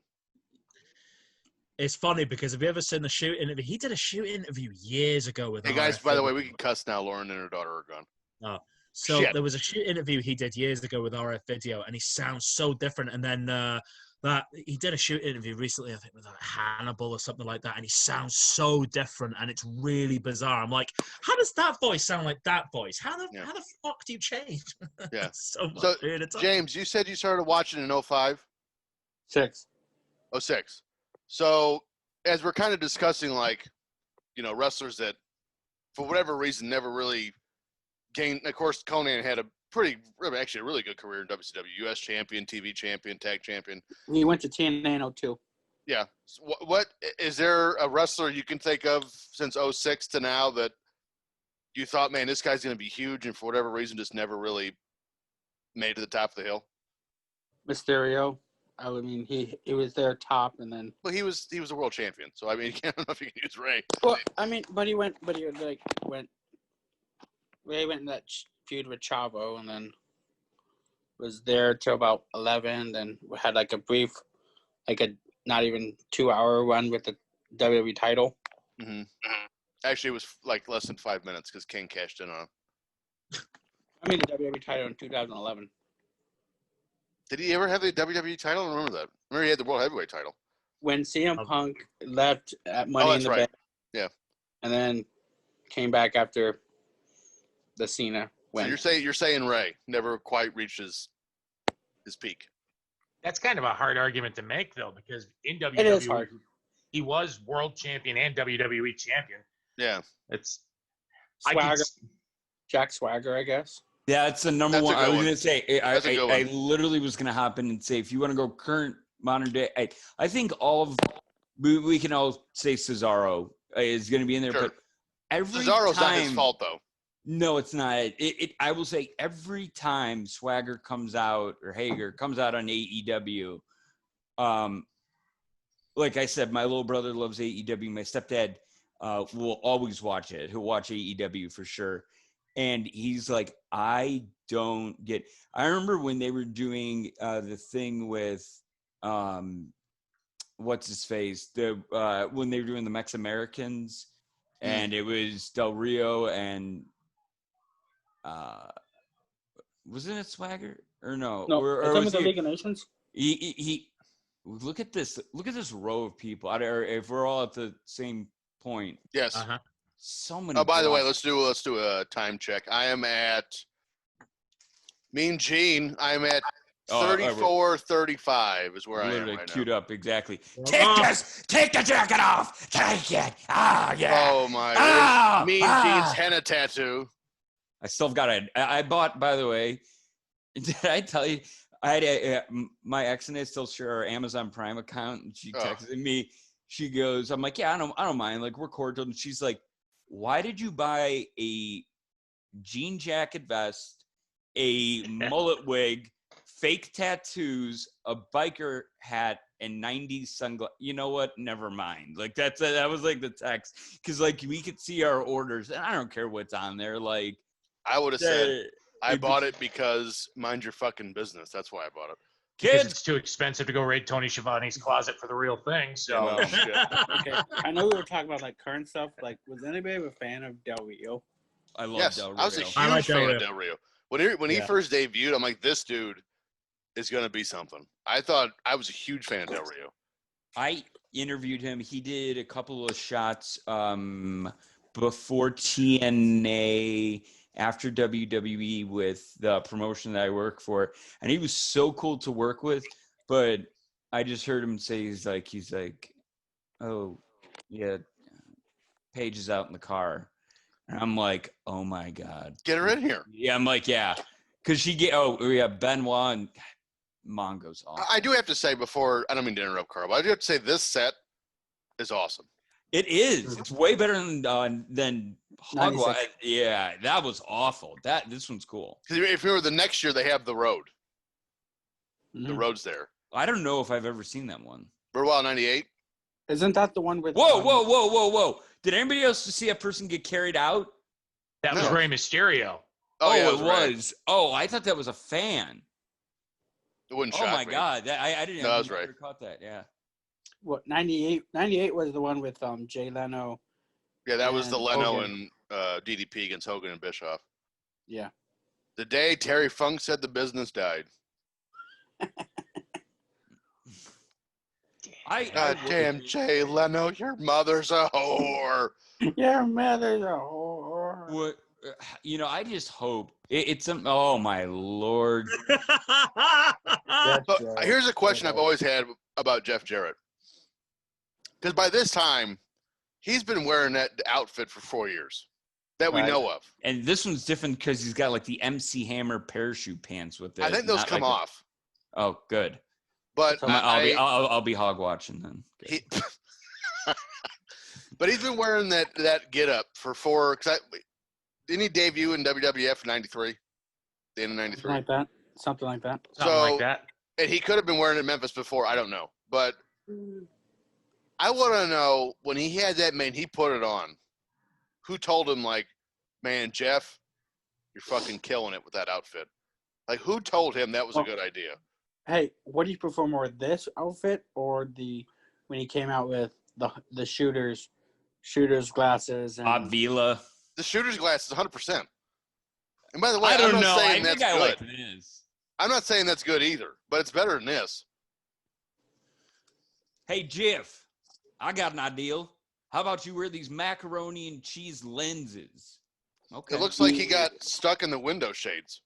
It's funny because have you ever seen the shoot interview? He did a shoot interview years ago with. Hey guys, by the way, we can cuss now. Lauren and her daughter are gone. Oh, so there was a shoot interview he did years ago with RF Video, and he sounds so different. And then that he did a shoot interview recently, I think with Hannibal or something like that, and he sounds so different, and it's really bizarre. I'm like, how does that voice sound like that voice? How the fuck do you change? Yeah, so much. So dude, James, you said you started watching in 05? 6. 06. So as we're kind of discussing, wrestlers that for whatever reason never really gained. Of course, Conan had a really good career in WCW, US champion, TV champion, tag champion. He went to TNA in 02. Yeah. So what is there a wrestler you can think of since 06 to now that you thought, man, this guy's going to be huge, and for whatever reason just never really made it to the top of the hill? Mysterio. I mean, he was their top, and then. Well, he was a world champion, so I mean, I don't know if you can use Ray. Well, I mean, Ray went in that feud with Chavo, and then was there till about 11. Then had a brief, a not even 2-hour run with the WWE title. Mm-hmm. Actually, it was less than 5 minutes because King cashed in on him. I mean, the WWE title in 2011. Did he ever have the WWE title? I don't remember that. I remember he had the World Heavyweight title. When CM Punk left at Money in the Bank. Yeah. And then came back after the Cena win. So you're saying Ray never quite reached his peak. That's kind of a hard argument to make, though, because in WWE, it is hard. He was world champion and WWE champion. Yeah. It's Swagger. Jack Swagger, I guess. Yeah, it's the number one. I was going to say, I literally was going to hop in and say, if you want to go current modern day, I think we can all say Cesaro is going to be in there, sure. But every Cesaro's time, not his fault, though. No, it's not. I will say every time Swagger comes out or Hager comes out on AEW, like I said, my little brother loves AEW. My stepdad will always watch it. He'll watch AEW for sure. And he's like, I don't get. I remember when they were doing the thing with what's his face, when they were doing the Mex Americans, and it was Del Rio and wasn't it Swagger or no? No, or talking was about the he, League of Nations. he look at this row of people. If we're all at the same point. Yes. Uh-huh. So many. Oh, by the way, let's do a time check. I am at Mean Gene. I'm at 34:35 is where I am right queued now. up exactly. Take the jacket off. Take it. Yeah. Oh my! Mean Gene's henna tattoo. I still got it. I bought. By the way, did I tell you? I had my ex and I still share our Amazon Prime account, and she texted me. She goes, "I'm like, yeah, I don't mind. Like, we're cordial." And she's like, "Why did you buy a jean jacket vest, a mullet wig, fake tattoos, a biker hat, and 90s sunglasses?" You know what? Never mind. Like that was like the text, because like we could see our orders, and I don't care what's on there. Like I would have said I bought it because mind your fucking business. That's why I bought it. Because it's too expensive to go raid Tony Schiavone's closet for the real thing. So Okay, I know we were talking about like current stuff. Like, was anybody a fan of Del Rio? I love Del Rio. I was a huge fan of Del Rio. When he first debuted, I'm like, this dude is gonna be something. I was a huge fan of Del Rio. I interviewed him. He did a couple of shots before TNA, after WWE with the promotion that I work for, and he was so cool to work with. But I just heard him say he's like, oh yeah, Paige is out in the car, and I'm like, oh my god, get her in here. Yeah, I'm like, yeah, because Benoit and Mongo's awesome. I do have to say before, I don't mean to interrupt, Carl, but I do have to say this set is awesome. It is. It's way better than Hogwild. Yeah, that was awful. This one's cool. Because if you remember, the next year they have the road. The road's there. I don't know if I've ever seen that one. Road Wild '98. Isn't that the one with? Whoa! Did anybody else see a person get carried out? That was Rey Mysterio. Oh, yeah, it was. Oh, I thought that was a fan. It wouldn't shock me. Oh my god, I didn't. No, that was right. Caught that. Yeah. What 98? 98 was the one with Jay Leno. Yeah, that was the Leno Hogan. and DDP against Hogan and Bischoff. Yeah. The day Terry Funk said the business died. God damn, Jay Leno, your mother's a whore. Your mother's a whore. What? I just hope it's oh my lord. But here's a question I've always had about Jeff Jarrett. Because by this time, he's been wearing that outfit for 4 years that we know of. And this one's different because he's got like the MC Hammer parachute pants with it. I think those come off. Oh, good. But I'll be hog watching then. But he's been wearing that get up for 4. Didn't he debut in WWF in '93? The end of '93. Something like that. And he could have been wearing it in Memphis before. I don't know. But I want to know, when he had that man, he put it on. Who told him, like, man, Jeff, you're fucking killing it with that outfit? Like, who told him that was a good idea? Hey, what do you prefer more, this outfit or when he came out with the shooter's glasses? And Vila. The shooter's glasses, 100%. And by the way, I don't know. Saying that's good. Like this. I'm not saying that's good either, but it's better than this. Hey, Jeff, I got an idea. How about you wear these macaroni and cheese lenses? Okay. It looks like he got stuck in the window shades.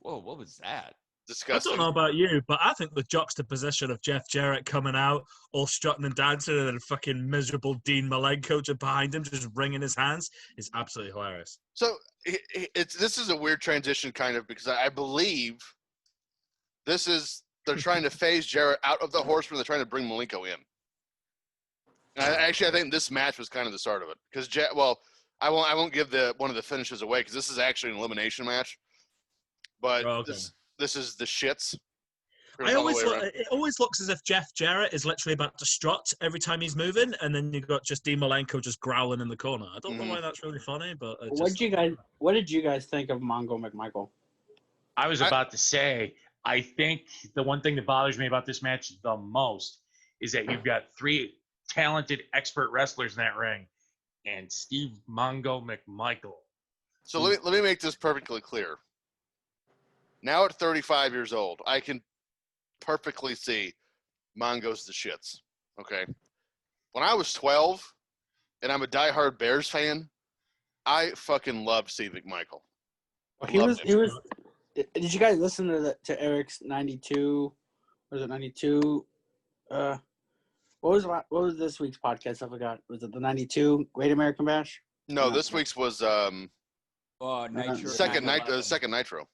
Whoa, what was that? Disgusting. I don't know about you, but I think the juxtaposition of Jeff Jarrett coming out, all strutting and dancing, and then fucking miserable Dean Malenko behind him, just wringing his hands, is absolutely hilarious. So this is a weird transition, kind of, because I believe they're trying to phase Jarrett out of the Horseman. They're trying to bring Malenko in. And I think this match was kind of the start of it, because I won't give one of the finishes away because this is actually an elimination match, but this is the shits. It always looks as if Jeff Jarrett is literally about to strut every time he's moving, and then you've got just Dean Malenko just growling in the corner. I don't know why that's really funny, but what did you guys think of Mongo McMichael? I was about to say, I think the one thing that bothers me about this match the most is that you've got 3 talented expert wrestlers in that ring, and Steve Mongo McMichael. So let me make this perfectly clear. Now at 35 years old, I can perfectly see Mongo's the shits. Okay. When I was 12 and I'm a diehard Bears fan, I fucking loved Steve McMichael. He was. Did you guys listen to Eric's 92? Was it 92? What was this week's podcast? I forgot. Was it the 92 Great American Bash? No, this week's was Nitro. Second Nitro. Second Nitro.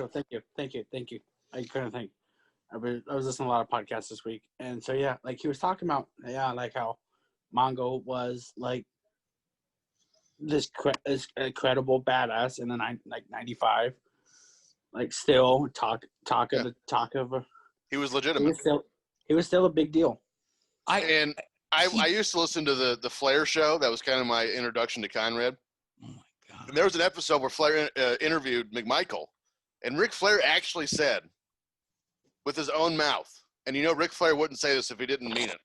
Thank you. I couldn't think. I was listening to a lot of podcasts this week, and so yeah, like he was talking about, like how Mongo was like this incredible badass, and then like 95, like still talk of. He was legitimate. He was still a big deal. I used to listen to the Flair show. That was kind of my introduction to Conrad. Oh my God. And there was an episode where Flair interviewed McMichael, and Ric Flair actually said, with his own mouth, and Ric Flair wouldn't say this if he didn't mean it,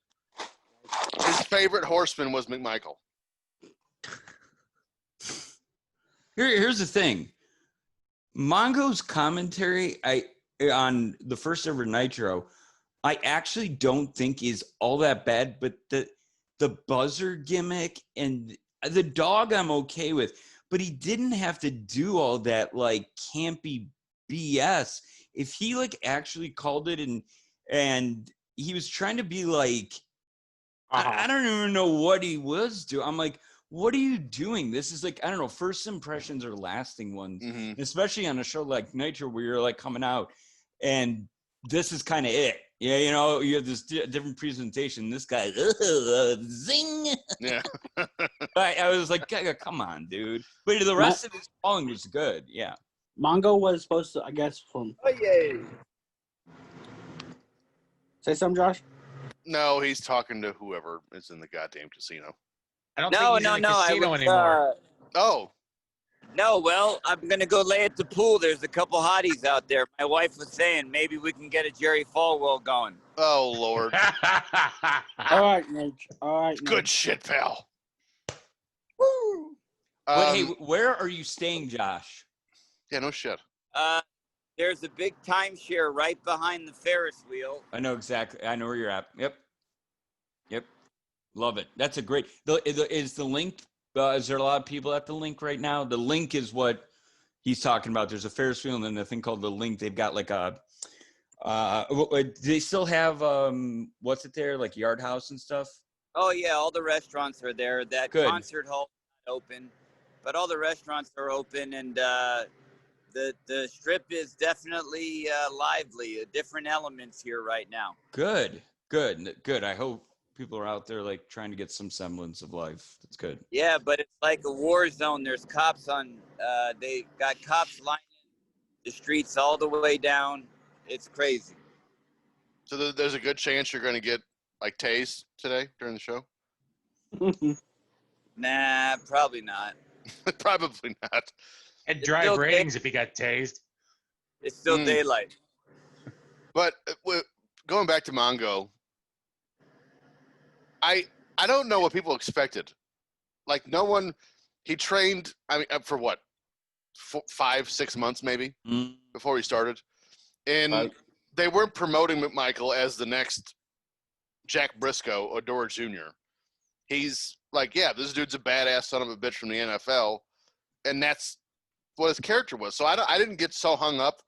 his favorite horseman was McMichael. Here's the thing. Mongo's commentary on the first ever Nitro, I actually don't think is all that bad, but the buzzer gimmick and the dog I'm okay with, but he didn't have to do all that like campy BS. If he like actually called it and he was trying to be like, I don't even know what he was doing. I'm like, what are you doing? This is like, I don't know, first impressions are lasting ones, especially on a show like Nitro where you're like coming out and this is kind of it. Yeah, you have this different presentation. This guy, zing. Yeah. I was like, come on, dude. But the rest of his calling was good. Yeah. Mongo was supposed to, I guess, from. Oh, yay. Say something, Josh? No, he's talking to whoever is in the goddamn casino. I don't think he's in the casino anymore. Oh. No, well, I'm going to go lay at the pool. There's a couple hotties out there. My wife was saying maybe we can get a Jerry Falwell going. Oh, Lord. All right, Mitch. All right. Good shit, pal. Woo. Hey, where are you staying, Josh? Yeah, no shit. There's a big timeshare right behind the Ferris wheel. I know exactly. I know where you're at. Yep. Love it. That's a great. Is the link? Is there a lot of people at the link right now? The link is what he's talking about. There's a Ferris wheel and then the thing called the link. They've got like a. They still have what's it there, like Yard House and stuff? Oh yeah, all the restaurants are there. That Good. Concert hall is not open, but all the restaurants are open, and the strip is definitely lively. Different elements here right now. Good. I hope people are out there like trying to get some semblance of life. That's good. Yeah, but it's like a war zone. There's cops on. They got cops lining the streets all the way down. It's crazy. So there's a good chance you're going to get like tased today during the show? Nah, probably not. Probably not. And drive ratings if he got tased. It's still daylight. But going back to Mongo, I don't know what people expected. Like no one, he trained. I mean, for what, 5-6 months maybe before he started, and they weren't promoting McMichael as the next Jack Briscoe or Dora Jr. He's like, yeah, this dude's a badass son of a bitch from the NFL, and that's what his character was. So I didn't get so hung up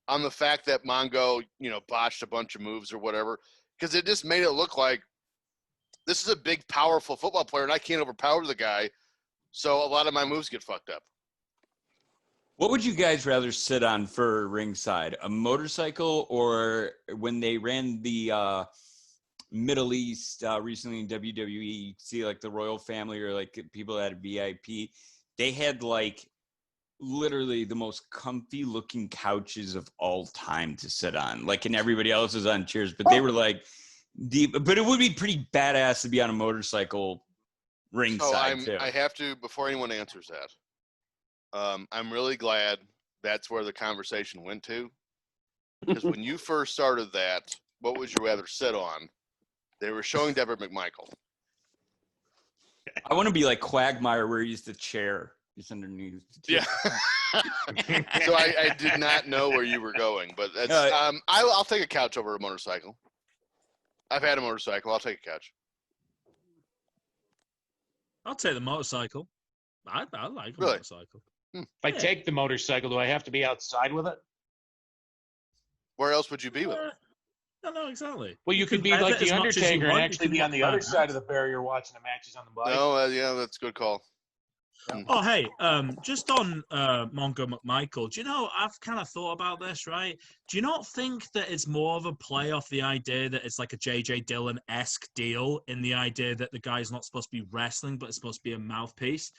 on the fact that Mongo, botched a bunch of moves or whatever, because it just made it look like this is a big, powerful football player, and I can't overpower the guy, so a lot of my moves get fucked up. What would you guys rather sit on for ringside, a motorcycle, or when they ran the Middle East recently in WWE, see like the royal family or like people at a VIP, they had like literally the most comfy looking couches of all time to sit on. Like, and everybody else is on chairs, but they were like deep. But it would be pretty badass to be on a motorcycle ringside too. I have to, before anyone answers that, I'm really glad that's where the conversation went to. Because when you first started that, what would you rather sit on? They were showing Deborah McMichael. I want to be like Quagmire, where he's the chair. He's underneath. Yeah. So I did not know where you were going, but that's I'll take a couch over a motorcycle. I've had a motorcycle. I'll take a couch. I'll take the motorcycle. I like a motorcycle. If I take the motorcycle, do I have to be outside with it? Where else would you be with it? No, exactly. Well, you could be like the Undertaker and actually be on the other side of the barrier watching the matches on the bike. No, yeah, that's a good call. Oh, hey, just on Mongo McMichael, do you know, I've kind of thought about this, right? Do you not think that it's more of a play off the idea that it's like a J.J. Dillon-esque deal in the idea that the guy's not supposed to be wrestling, but it's supposed to be a mouthpiece?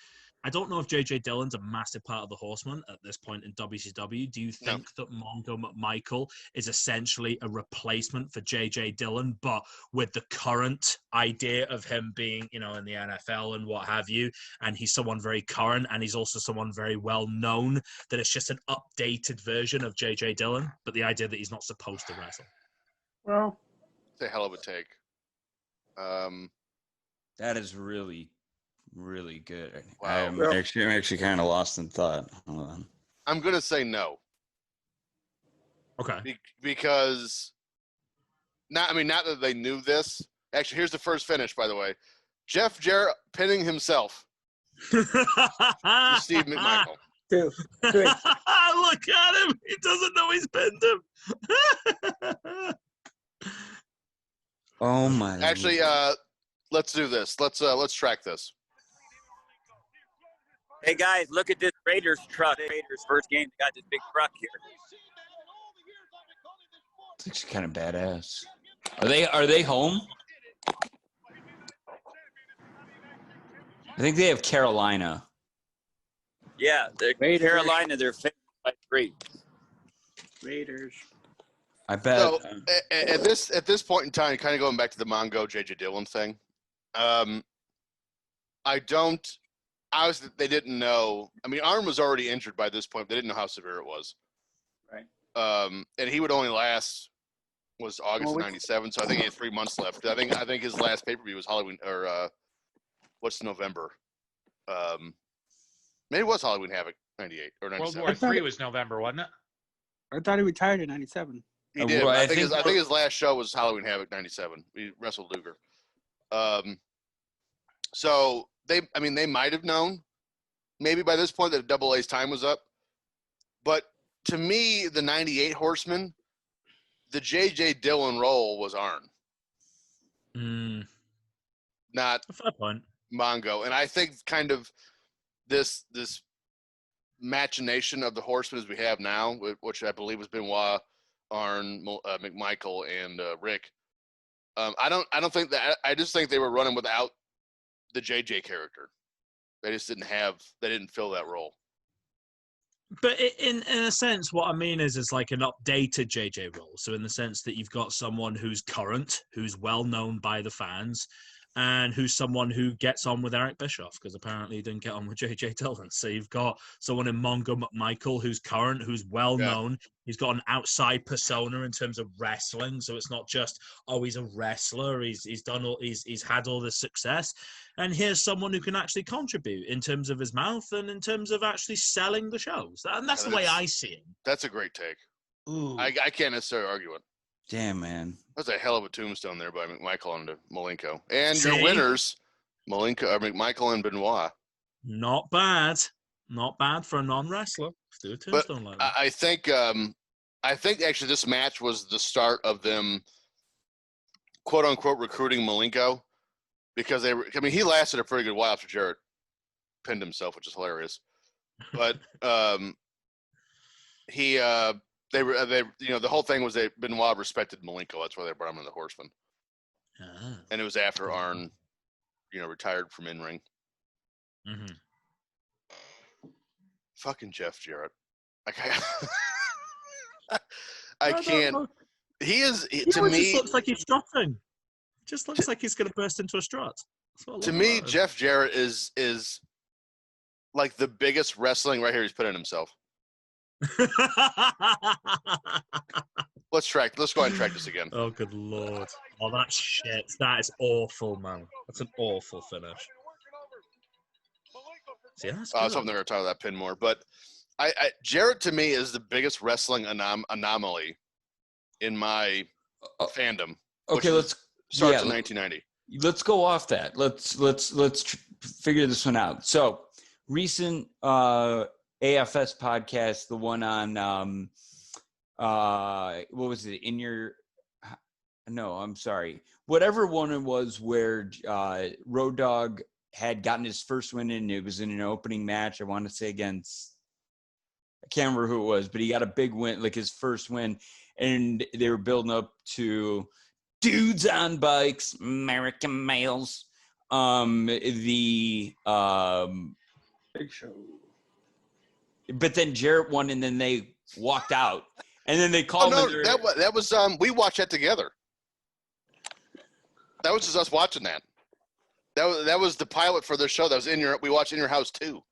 I don't know if J.J. Dillon's a massive part of the Horsemen at this point in WCW. Do you think that Mongo McMichael is essentially a replacement for J.J. Dillon, but with the current idea of him being, you know, in the NFL and what have you, and he's someone very current, and he's also someone very well known, that it's just an updated version of J.J. Dillon, but the idea that he's not supposed to wrestle? Well, it's a hell of a take. That is really good. Wow. I'm actually kind of lost in thought. Hold on. I'm gonna say no. Okay. Because not that they knew this. Actually, here's the first finish, by the way. Jeff Jarrett pinning himself. Steve McMichael. 2, 3. Look at him. He doesn't know he's pinned him. Oh my. Actually, let's do this. Let's track this. Hey guys, look at this Raiders truck. Raiders first game. They got this big truck here. It's actually kind of badass. Are they home? I think they have Carolina. Yeah, they're Carolina. They're favored by 3. Raiders. I bet. So at this point in time, kind of going back to the Mongo J.J. Dillon thing, they didn't know. I mean, Arn was already injured by this point. They didn't know how severe it was. Right. And he would only last August of '97, so I think he had 3 months left. I think his last pay-per-view was Halloween what's November? Maybe it was Halloween Havoc '98 or '97. World War III was November, wasn't it? I thought he retired in '97. He did. I think his last show was Halloween Havoc '97. He wrestled Luger. So they might have known maybe by this point that Double A's time was up. But to me, the 98 Horsemen, the J.J. Dillon role was Arn. Not a fair point. Mongo. And I think kind of this machination of the Horsemen as we have now, which I believe was Benoit, Arn, McMichael, and Rick. I don't think that. I just think they were running without the JJ character. They just didn't fill that role. But in a sense, what I mean is like an updated JJ role. So in the sense that you've got someone who's current, who's well known by the fans, and who's someone who gets on with Eric Bischoff, because apparently he didn't get on with J.J. Dillon. So you've got someone in Mongo McMichael who's current, who's well known. He's got an outside persona in terms of wrestling. So it's not just, he's a wrestler. He's had all this success. And here's someone who can actually contribute in terms of his mouth and in terms of actually selling the shows. And that's the way I see it. That's a great take. Ooh. I can't necessarily argue it. Damn, man. That's a hell of a tombstone there by McMichael and Malenko. And your winners, McMichael and Benoit. Not bad. Not bad for a non-wrestler. Do a tombstone like that. I think actually this match was the start of them, quote unquote, recruiting Malenko, because he lasted a pretty good while after Jarrett pinned himself, which is hilarious. But the whole thing was Benoit respected Malenko. That's why they brought him in the Horsemen. And it was after Arn, retired from in-ring. Mm-hmm. Fucking Jeff Jarrett. I can't. He is to me. Just looks like he's strutting. Just looks like he's going to burst into a strut. To me, Jeff Jarrett is like the biggest wrestling right here he's put in himself. Let's go ahead and track this again. Oh, good Lord. Oh, that's shit. That is awful, man. That's an awful finish. See, that's I was hoping they were talking about that pin more, but Jarrett to me is the biggest wrestling anomaly in my fandom. Okay, let's start in 1990. Let's go off that. Let's figure this one out. So, recent AFS podcast, the one on what was it? Whatever one it was where Road Dogg had gotten his first win, and it was in an opening match. I want to say against, I can't remember who it was, but he got a big win, like his first win, and they were building up to dudes on bikes, American males. Big Show. But then Jarrett won, and then they walked out, and then they called. That was we watched that together. That was just us watching that. That was the pilot for the show. That was we watched in your house too.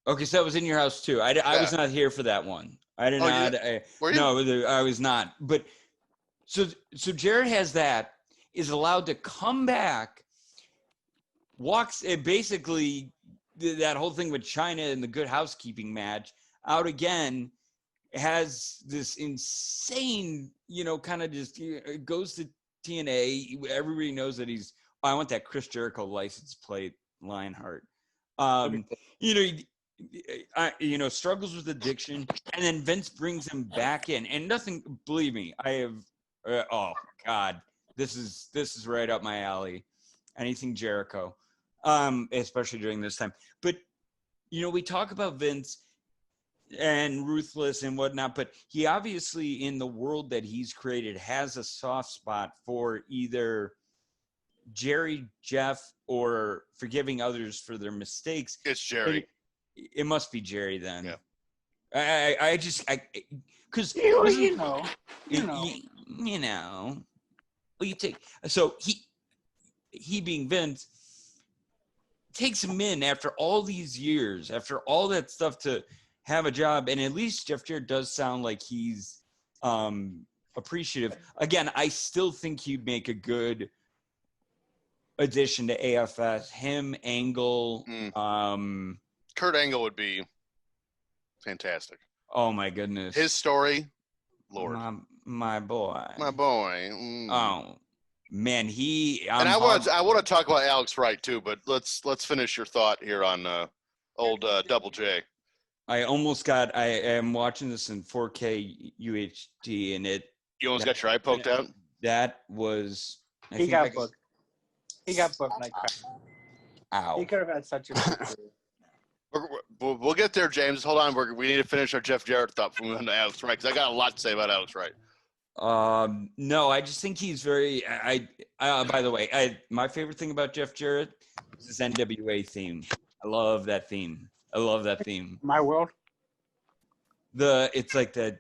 Okay, so that was in your house too. I was not here for that one. I did not. Were you? No, I was not. But so Jarrett has that, is allowed to come back, walks basically that whole thing with China and the Good Housekeeping match out again, has this insane, kind of just goes to TNA. Everybody knows that he's. I want that Chris Jericho license plate, Lionheart. Struggles with addiction, and then Vince brings him back in, and nothing. Believe me, I have. Oh God, this is right up my alley. Anything Jericho, especially during this time. But we talk about Vince and Ruthless and whatnot, but he obviously, in the world that he's created, has a soft spot for either Jerry, Jeff, or forgiving others for their mistakes. It's Jerry. It must be Jerry then. Yeah. Because you know. Well, you take so he being Vince takes him in after all these years, after all that stuff, to have a job, and at least Jeff Jarrett does sound like he's appreciative. Again, I still think he'd make a good addition to AFS. Him, Angle, Kurt Angle would be fantastic. Oh my goodness, his story, Lord, my boy. Oh man, I want to talk about Alex Wright too, but let's finish your thought here on old Double J. I am watching this in 4K UHD, and you almost got your eye poked out. That was. He got booked like crap. Ow. He could have had such a good career. We'll get there, James. Hold on. We need to finish our Jeff Jarrett thought from moving to Alex Wright, because I got a lot to say about Alex Wright. No, I just think he's very. By the way, my favorite thing about Jeff Jarrett is his NWA theme. I love that theme. My World. It's like that.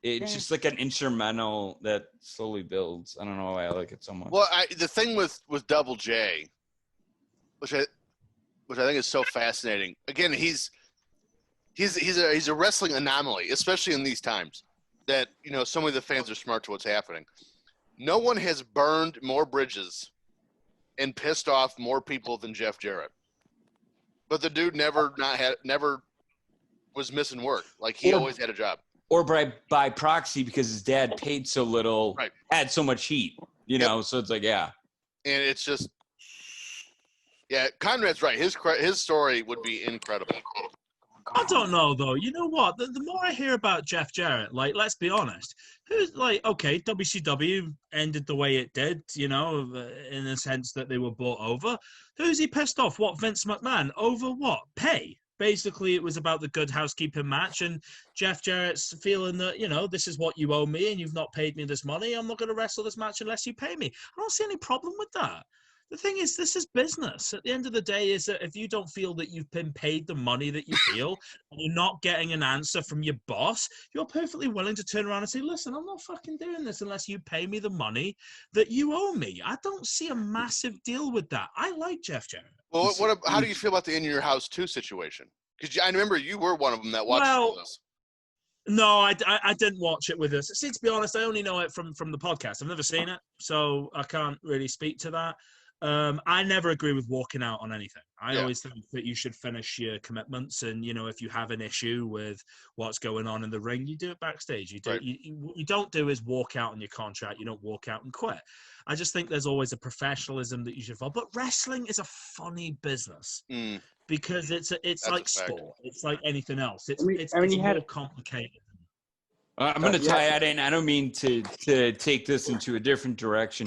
It's just like an instrumental that slowly builds. I don't know why I like it so much. Well, the thing with Double J, which I think is so fascinating. Again, he's a wrestling anomaly, especially in these times. That so many of the fans are smart to what's happening. No one has burned more bridges and pissed off more people than Jeff Jarrett. But the dude never was missing work. Like he always had a job. Or by proxy, because his dad paid so little, right. Had so much heat, so it's like, yeah. And it's just, yeah, Conrad's right. His story would be incredible. I don't know, though. You know what? The more I hear about Jeff Jarrett, like, let's be honest. Who's like, okay, WCW ended the way it did, in the sense that they were bought over. Who's he pissed off? What, Vince McMahon? Over what? Pay. Basically, it was about the Good Housekeeping match, and Jeff Jarrett's feeling that, this is what you owe me, and you've not paid me this money. I'm not going to wrestle this match unless you pay me. I don't see any problem with that. The thing is, this is business. At the end of the day, is that if you don't feel that you've been paid the money that you feel, and you're not getting an answer from your boss, you're perfectly willing to turn around and say, listen, I'm not fucking doing this unless you pay me the money that you owe me. I don't see a massive deal with that. I like Jeff Jarrett. Well, how do you feel about the In Your House 2 situation? Because I remember you were one of them that watched this. No, I didn't watch it with us. See, to be honest, I only know it from the podcast. I've never seen it, so I can't really speak to that. I never agree with walking out on anything. I always think that you should finish your commitments, and if you have an issue with what's going on in the ring, you do it backstage. What you don't do is walk out on your contract. You don't walk out and quit. I just think there's always a professionalism that you should follow. But wrestling is a funny business because it's like sport. It's like anything else. It's more complicated. I'm going to tie that in. I don't mean to take this into a different direction.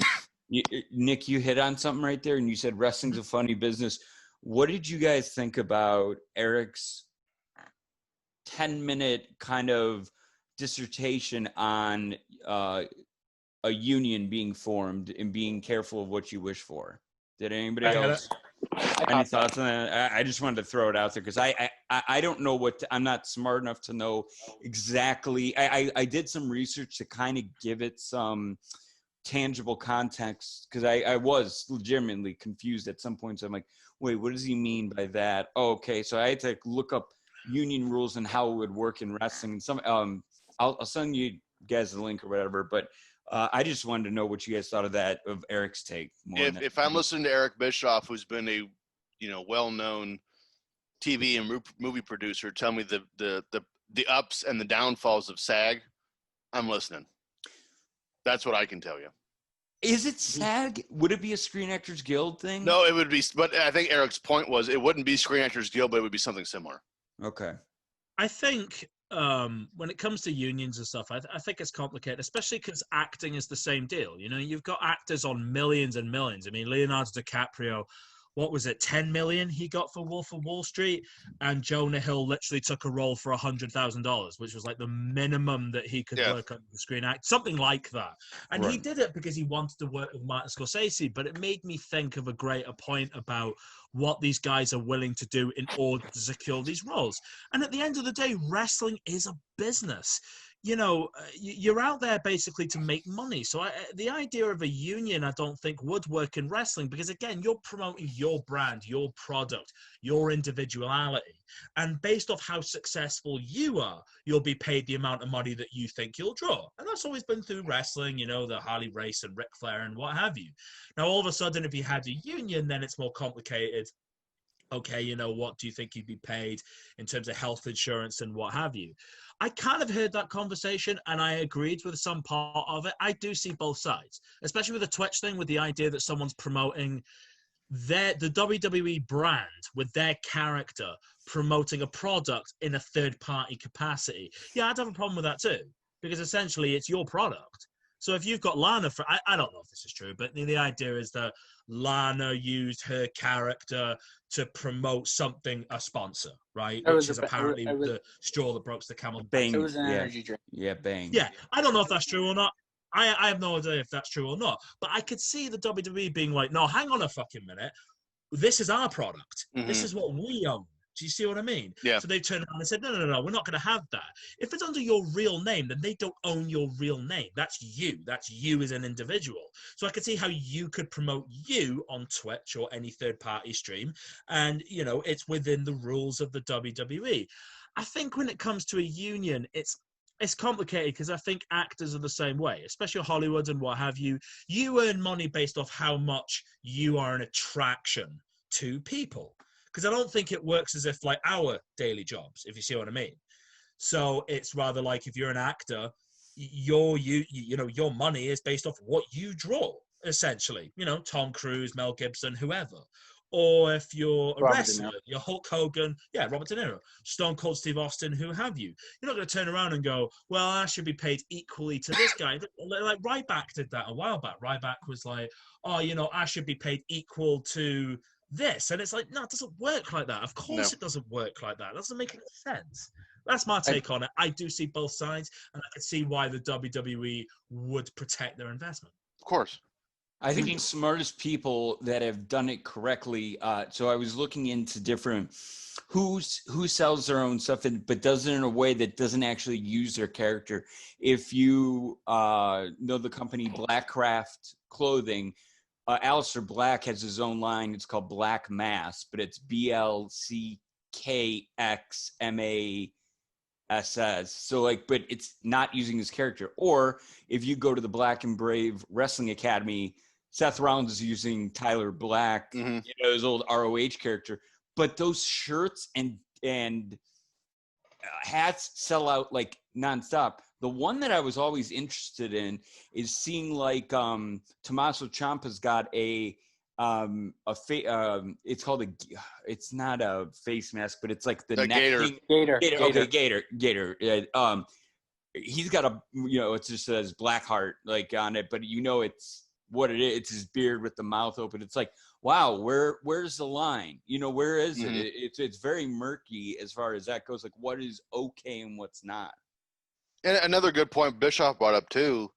Nick, you hit on something right there, and you said wrestling's a funny business. What did you guys think about Eric's 10-minute kind of dissertation on a union being formed and being careful of what you wish for? Did anybody else any thoughts on that? I just wanted to throw it out there because I don't know I'm not smart enough to know exactly. I did some research to kind of give it some tangible context because I was legitimately confused at some points. I'm like, wait, what does he mean by that? Oh, okay, so I had to look up union rules and how it would work in wrestling. And some I'll send you guys the link or whatever, but I just wanted to know what you guys thought of that, of Eric's take. If I'm listening to Eric Bischoff, who's been a well-known TV and movie producer, tell me the ups and the downfalls of SAG, I'm listening. That's what I can tell you. Is it SAG? Would it be a Screen Actors Guild thing? No, it would be. But I think Eric's point was it wouldn't be Screen Actors Guild, but it would be something similar. Okay. I think when it comes to unions and stuff, I think it's complicated, especially because acting is the same deal. You've got actors on millions and millions. I mean, Leonardo DiCaprio, what was it, 10 million he got for Wolf of Wall Street, and Jonah Hill literally took a role for $100,000, which was like the minimum that he could work on the screen act, something like that. And he did it because he wanted to work with Martin Scorsese. But it made me think of a greater point about what these guys are willing to do in order to secure these roles. And at the end of the day, wrestling is a business. You're out there basically to make money. So the idea of a union, I don't think would work in wrestling because, again, you're promoting your brand, your product, your individuality. And based off how successful you are, you'll be paid the amount of money that you think you'll draw. And that's always been through wrestling, the Harley Race and Ric Flair and what have you. Now, all of a sudden, if you had a union, then it's more complicated. Okay, what do you think you'd be paid in terms of health insurance and what have you? I kind of heard that conversation and I agreed with some part of it. I do see both sides, especially with the Twitch thing, with the idea that someone's promoting the WWE brand with their character, promoting a product in a third-party capacity. Yeah, I'd have a problem with that too, because essentially it's your product. So if you've got Lana, I don't know if this is true, but the idea is that Lana used her character to promote something, a sponsor, right? Which is apparently the straw that broke the camel's back. Bang. It was an energy drink. Yeah, Bang. Yeah, I don't know if that's true or not. I have no idea if that's true or not. But I could see the WWE being like, no, hang on a fucking minute. This is our product. Mm-hmm. This is what we own. Do you see what I mean? Yeah. So they turned around and said, no, we're not going to have that. If it's under your real name, then they don't own your real name. That's you. That's you as an individual. So I could see how you could promote you on Twitch or any third-party stream. And, it's within the rules of the WWE. I think when it comes to a union, it's complicated because I think actors are the same way, especially Hollywood and what have you. You earn money based off how much you are an attraction to people. Because I don't think it works as if like our daily jobs, if you see what I mean. So it's rather like if you're an actor, your money is based off what you draw, essentially. Tom Cruise, Mel Gibson, whoever. Or if you're a wrestler, you're Hulk Hogan, Robert De Niro, Stone Cold Steve Austin, who have you. You're not going to turn around and go, well, I should be paid equally to this guy. Like Ryback did that a while back. Ryback was like, I should be paid equal to this. And it's like, no, it doesn't work like that. Of course it doesn't work like that. It doesn't make any sense. That's my take on it. I do see both sides, and I can see why the WWE would protect their investment. Of course. I think the smartest people that have done it correctly. So I was looking into different who sells their own stuff, but does it in a way that doesn't actually use their character. If you know the company Blackcraft Clothing, Aleister Black has his own line. It's called Black Mass, but it's BLCKXMASS. So like, but it's not using his character. Or if you go to the Black and Brave Wrestling Academy, Seth Rollins is using Tyler Black, his old ROH character. But those shirts and hats sell out like nonstop. The one that I was always interested in is seeing like Tommaso Ciampa's got it's called it's not a face mask, but it's like the neck gator. thing. Gator. He's got it just says Blackheart like on it, but it's what it is. It's his beard with the mouth open. It's like, wow, where's the line? Where is it? It's very murky as far as that goes. Like, what is okay and what's not? And another good point Bischoff brought up too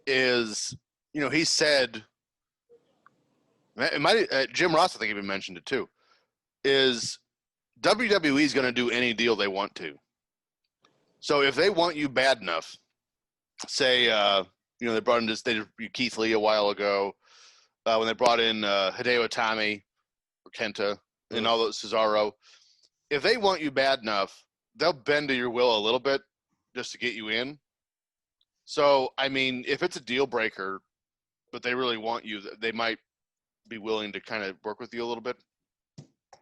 is, he said, Jim Ross, I think even mentioned it too, is WWE is going to do any deal they want to. So if they want you bad enough, say, they brought in Keith Lee a while ago, when they brought in Hideo Itami or Kenta and all those Cesaro, if they want you bad enough, they'll bend to your will a little bit just to get you in. So, I mean, if it's a deal breaker, but they really want you, they might be willing to kind of work with you a little bit.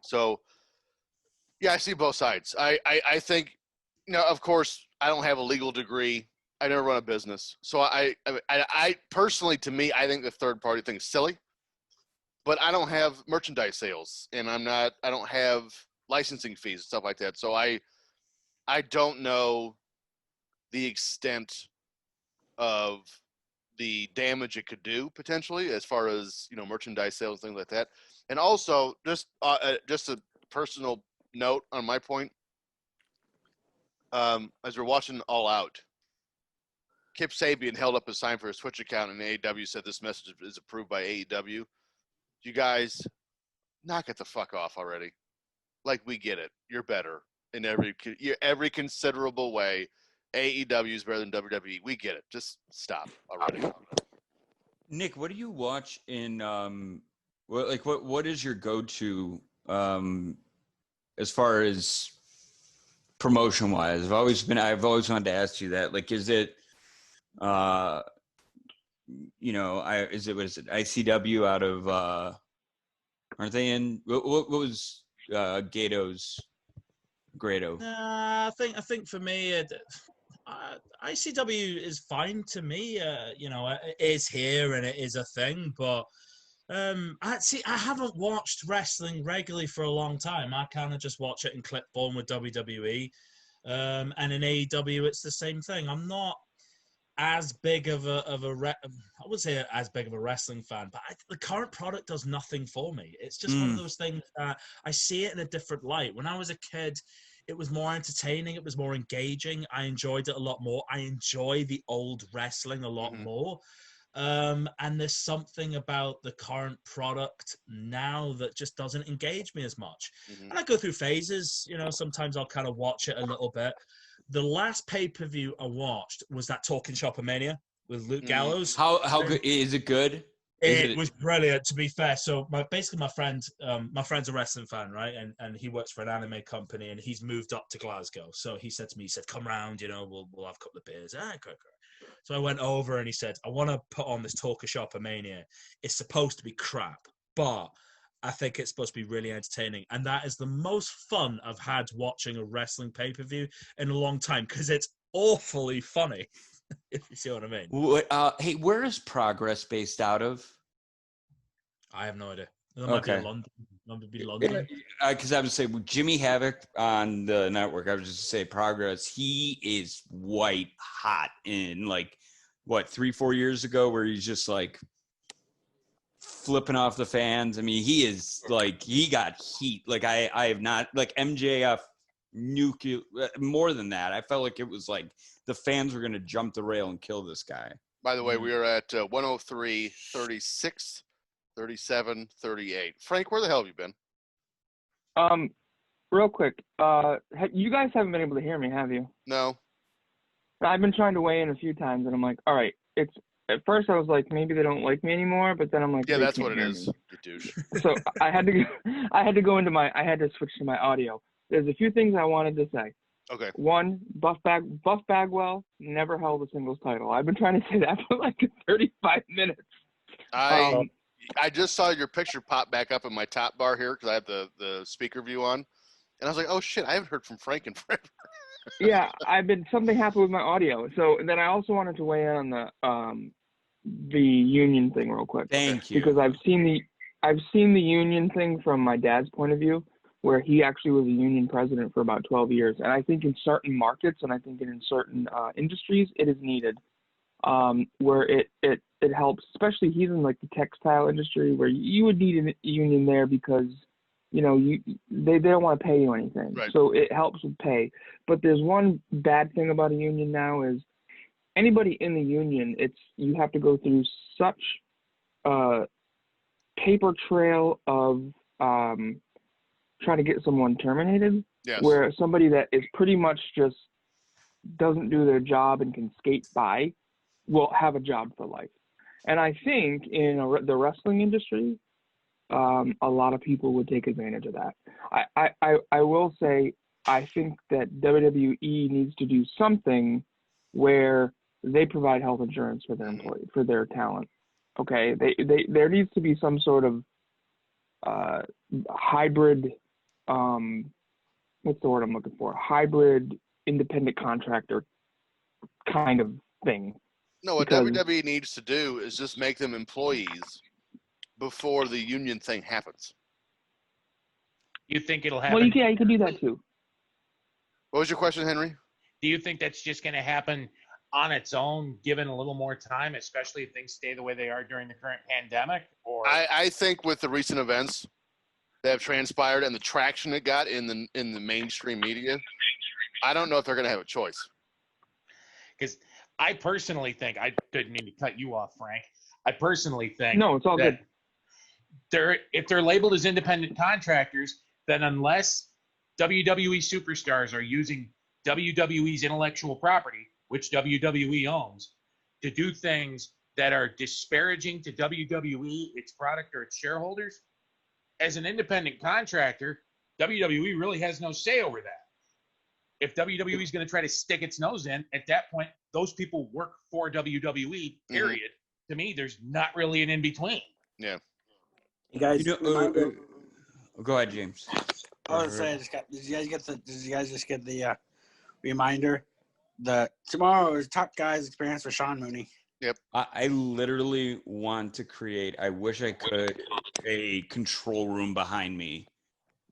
So, yeah, I see both sides. I think, of course, I don't have a legal degree. I never run a business. So I personally, to me, I think the third party thing is silly, but I don't have merchandise sales and I don't have licensing fees and stuff like that. So I don't know the extent of the damage it could do potentially as far as, merchandise sales, things like that. And also just a personal note on my point, as we're watching All Out, Kip Sabian held up a sign for his Twitch account, and AEW said this message is approved by AEW. You guys, knock it the fuck off already. Like, we get it. You're better in every considerable way. AEW is better than WWE. We get it. Just stop already. Nick, what do you watch in what is your go-to as far as promotion wise? I've always wanted to ask you that. Like, is it what is it ICW out of aren't they in what was Grado? I think for me ICW is fine to me. It is here and it is a thing, but I haven't watched wrestling regularly for a long time. I kind of just watch it in clipboard with WWE, and in AEW it's the same thing. I'm not as big of I would say as big of a wrestling fan, but the current product does nothing for me. It's just one of those things that I see it in a different light. When I was a kid, it was more entertaining. It was more engaging. I enjoyed it a lot more. I enjoy the old wrestling a lot more. And there's something about the current product now that just doesn't engage me as much. And I go through phases. Sometimes I'll kind of watch it a little bit. The last pay-per-view I watched was that Talking Shop Mania with Luke Gallows. How good is it? Good. It was brilliant, to be fair. So my friend's a wrestling fan, right? And he works for an anime company, and he's moved up to Glasgow. So he said to me, come round, we'll have a couple of beers. Great. So I went over, and he said, I want to put on this Talker Shopper Mania. It's supposed to be crap, but I think it's supposed to be really entertaining. And that is the most fun I've had watching a wrestling pay-per-view in a long time, because it's awfully funny. If you see what I mean. Hey, where is Progress based out of? I have no idea. It might be London. Because I would say with Jimmy Havoc on the network, I would just say Progress. He is white hot in 3-4 years ago, where he's just like flipping off the fans. I mean, he is he got heat. I have not MJF nuclear more than that. I felt like it was the fans were going to jump the rail and kill this guy. By the way, we are at 103, 36, 37, 38. Frank, where the hell have you been? Real quick, you guys haven't been able to hear me, have you? No. I've been trying to weigh in a few times, and I'm like, all right. At first I was like, maybe they don't like me anymore, but then I'm like, yeah, that's what it is. Me. You douche. So I had to switch to my audio. There's a few things I wanted to say. Okay. One, Buff Bagwell never held a singles title. I've been trying to say that for like 35 minutes. I just saw your picture pop back up in my top bar here because I have the speaker view on, and I was like, oh shit, I haven't heard from Frank in forever. Yeah, something happened with my audio. So then I also wanted to weigh in on the union thing real quick. Thank you. Because I've seen the union thing from my dad's point of view, where he actually was a union president for about 12 years. And I think in certain markets and I think in certain industries, it is needed, where it helps, especially he's in like the textile industry where you would need a union there because, you know, they don't want to pay you anything. Right. So it helps with pay. But there's one bad thing about a union now is anybody in the union, you have to go through such a paper trail of trying to get someone terminated. Yes. Where somebody that is pretty much just doesn't do their job and can skate by will have a job for life. And I think in the wrestling industry, a lot of people would take advantage of that. I will say, I think that WWE needs to do something where they provide health insurance for their employees, for their talent. Okay, there needs to be some sort of hybrid. What's the word I'm looking for? Hybrid independent contractor kind of thing. No, what WWE needs to do is just make them employees before the union thing happens. You think it'll happen? Well, you could do that too. What was your question, Henry? Do you think that's just going to happen on its own, given a little more time, especially if things stay the way they are during the current pandemic? Or I think with the recent events that have transpired and the traction it got in the mainstream media, I don't know if they're going to have a choice. Because I personally think, I didn't mean to cut you off, Frank. I personally think no, it's all good. If they're labeled as independent contractors, then unless WWE superstars are using WWE's intellectual property, which WWE owns, to do things that are disparaging to WWE, its product, or its shareholders, as an independent contractor, WWE really has no say over that. If WWE is going to try to stick its nose in, at that point, those people work for WWE, period. Mm-hmm. To me, there's not really an in-between. Yeah. You guys, go ahead, James. I was going to say, did you guys just get the reminder that tomorrow is Top Guys Experience for Sean Mooney? Yep. I literally want to create, I wish I could, a control room behind me.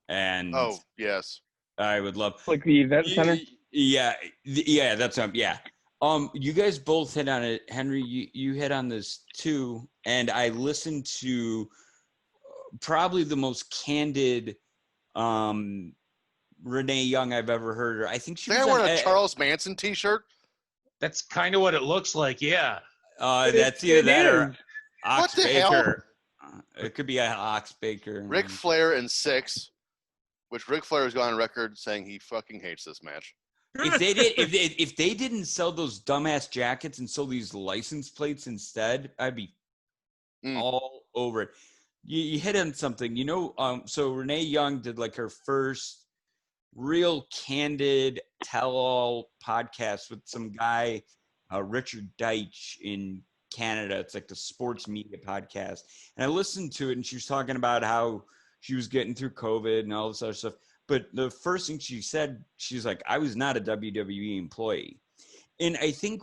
And oh, yes. I would love. Like the event center? Yeah, that's yeah. You guys both hit on it. Henry, you hit on this too. And I listened to probably the most candid Renee Young I've ever heard her. I think she was wearing a Charles Manson t-shirt. That's kind of what it looks like, yeah. That's either that or Ox what the Baker. Hell? It could be an Ox Baker. Ric Flair in 6, which Ric Flair has gone on record saying he fucking hates this match. If they didn't sell those dumbass jackets and sold these license plates instead, I'd be all over it. You hit on something, so Renee Young did like her first real candid tell-all podcast with some guy, Richard Deitch in Canada. It's like the sports media podcast. And I listened to it, and she was talking about how she was getting through COVID and all this other stuff. But the first thing she said, she's like, I was not a WWE employee. And I think